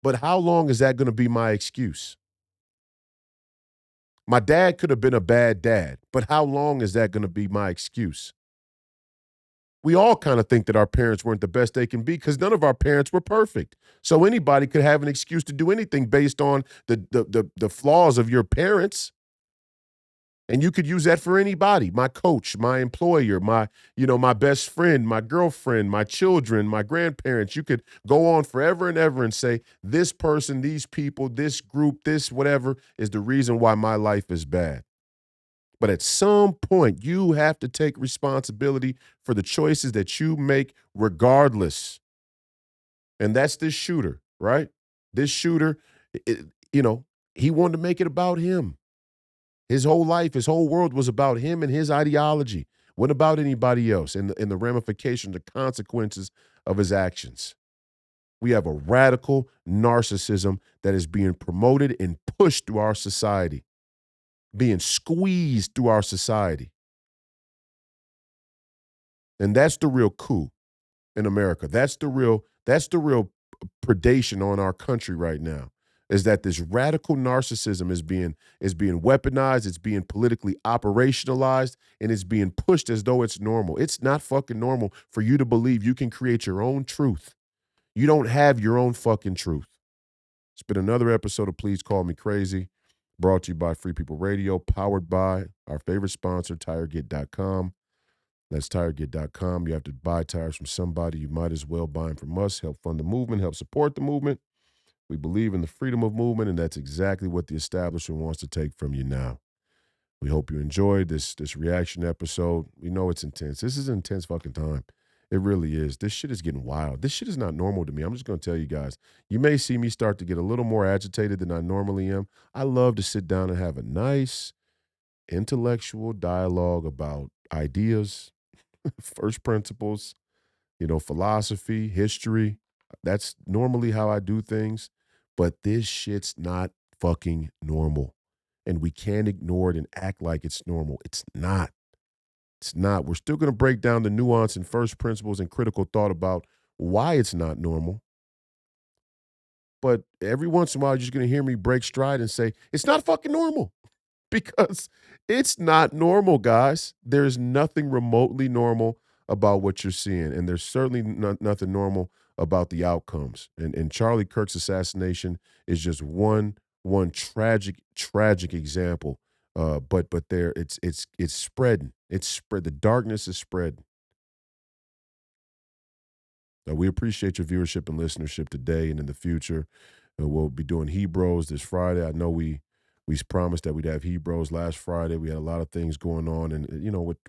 but how long is that going to be my excuse? My dad could have been a bad dad, but how long is that going to be my excuse? We all kind of think that our parents weren't the best they can be because none of our parents were perfect. So anybody could have an excuse to do anything based on the flaws of your parents. And you could use that for anybody, my coach, my employer, my best friend, my girlfriend, my children, my grandparents. You could go on forever and ever and say, this person, these people, this group, this whatever is the reason why my life is bad. But at some point, you have to take responsibility for the choices that you make regardless. And that's this shooter, right? This shooter, he wanted to make it about him. His whole life, his whole world was about him and his ideology. What about anybody else and the ramifications, the consequences of his actions? We have a radical narcissism that is being promoted and pushed through our society, being squeezed through our society. And that's the real coup in America. That's the real predation on our country right now. Is that this radical narcissism is being weaponized, it's being politically operationalized, and it's being pushed as though it's normal. It's not fucking normal for you to believe you can create your own truth. You don't have your own fucking truth. It's been another episode of Please Call Me Crazy, brought to you by Free People Radio, powered by our favorite sponsor, TireGet.com. That's tireget.com. You have to buy tires from somebody. You might as well buy them from us. Help fund the movement. Help support the movement. We believe in the freedom of movement, and that's exactly what the establishment wants to take from you now. We hope you enjoyed this reaction episode. We know it's intense. This is an intense fucking time. It really is. This shit is getting wild. This shit is not normal to me. I'm just going to tell you guys. You may see me start to get a little more agitated than I normally am. I love to sit down and have a nice intellectual dialogue about ideas, first principles, philosophy, history. That's normally how I do things. But this shit's not fucking normal. And we can't ignore it and act like it's normal. It's not. It's not. We're still going to break down the nuance and first principles and critical thought about why it's not normal. But every once in a while, you're just going to hear me break stride and say, it's not fucking normal. Because it's not normal, guys. There's nothing remotely normal about what you're seeing. And there's certainly nothing normal about the outcomes. And Charlie Kirk's assassination is just one tragic example. But there it's spreading. It's spread. The darkness is spreading. We appreciate your viewership and listenership today and in the future. We'll be doing Hebrews this Friday. I know we promised that we'd have Hebrews last Friday. We had a lot of things going on. And,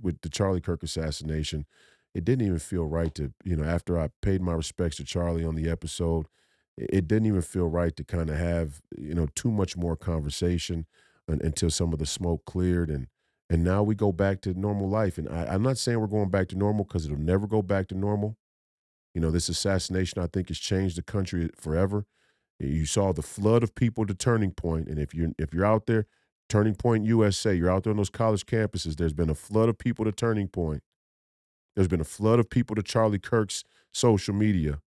with the Charlie Kirk assassination, it didn't even feel right to, after I paid my respects to Charlie on the episode, it didn't even feel right to kind of have, too much more conversation until some of the smoke cleared. And now we go back to normal life. And I'm not saying we're going back to normal because it'll never go back to normal. This assassination, I think, has changed the country forever. You saw the flood of people to Turning Point, and if you're out there, Turning Point USA, you're out there on those college campuses, there's been a flood of people to Turning Point. There's been a flood of people to Charlie Kirk's social media,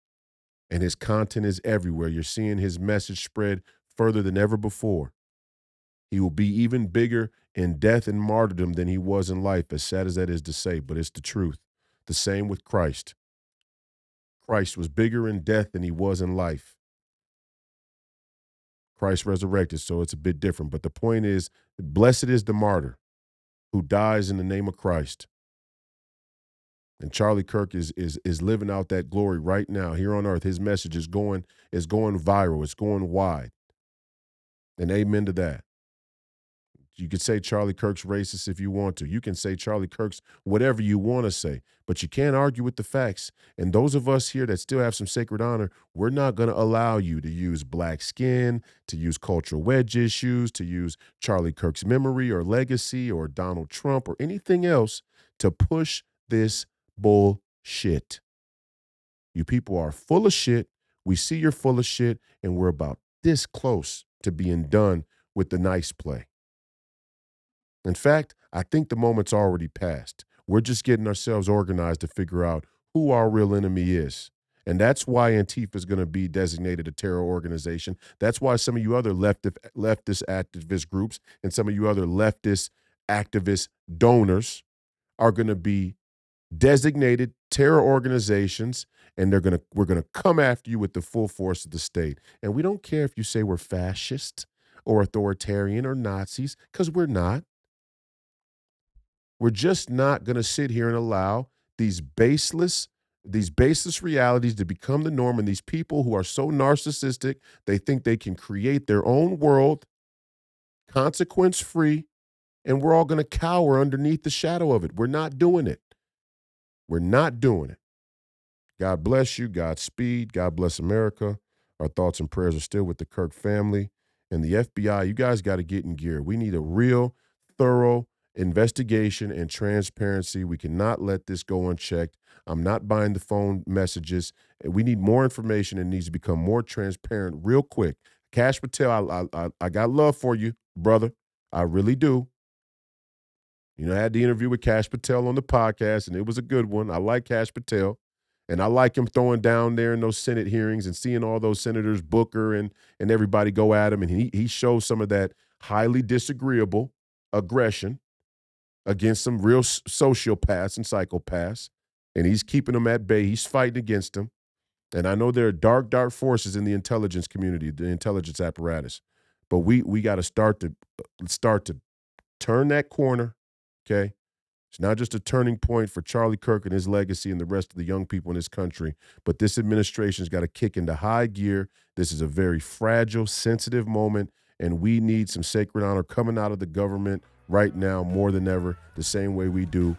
and his content is everywhere. You're seeing his message spread further than ever before. He will be even bigger in death and martyrdom than he was in life, as sad as that is to say, but it's the truth. The same with Christ. Christ was bigger in death than he was in life. Christ resurrected, so it's a bit different. But the point is, blessed is the martyr who dies in the name of Christ. And Charlie Kirk is living out that glory right now here on earth. His message is going viral. It's going wide. And amen to that. You could say Charlie Kirk's racist if you want to. You can say Charlie Kirk's whatever you want to say, but you can't argue with the facts. And those of us here that still have some sacred honor, we're not going to allow you to use black skin, to use cultural wedge issues, to use Charlie Kirk's memory or legacy or Donald Trump or anything else to push this bullshit. You people are full of shit. We see you're full of shit, and we're about this close to being done with the nice play. In fact, I think the moment's already passed. We're just getting ourselves organized to figure out who our real enemy is. And that's why Antifa is going to be designated a terror organization. That's why some of you other leftist activist groups and some of you other leftist activist donors are going to be designated terror organizations, and we're going to come after you with the full force of the state. And we don't care if you say we're fascist or authoritarian or Nazis, because we're not. We're just not going to sit here and allow these baseless realities to become the norm, and these people who are so narcissistic, they think they can create their own world, consequence-free, and we're all going to cower underneath the shadow of it. We're not doing it. We're not doing it. God bless you. Godspeed. God bless America. Our thoughts and prayers are still with the Kirk family. And the FBI, you guys got to get in gear. We need a real, thorough investigation and transparency. We cannot let this go unchecked. I'm not buying the phone messages. We need more information and needs to become more transparent real quick. Kash Patel, I got love for you, brother. I really do. I had the interview with Kash Patel on the podcast, and it was a good one. I like Kash Patel, and I like him throwing down there in those Senate hearings and seeing all those senators, Booker and everybody go at him, and he shows some of that highly disagreeable aggression against some real sociopaths and psychopaths, and he's keeping them at bay. He's fighting against them. And I know there are dark, dark forces in the intelligence community, the intelligence apparatus, but we got to start to turn that corner, okay, It's not just a turning point for Charlie Kirk and his legacy and the rest of the young people in this country, but this administration's got to kick into high gear. This is a very fragile, sensitive moment, and we need some sacred honor coming out of the government right now more than ever, the same way we do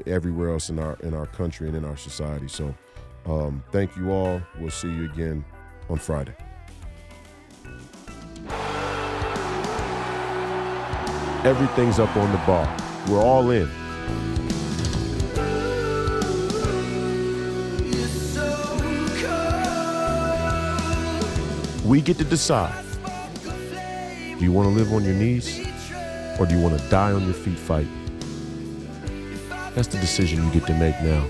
everywhere else in our country and in our society. So thank you all. We'll see you again on Friday. Everything's up on the bar. We're all in. We get to decide. Do you want to live on your knees, or do you want to die on your feet fighting? That's the decision you get to make now.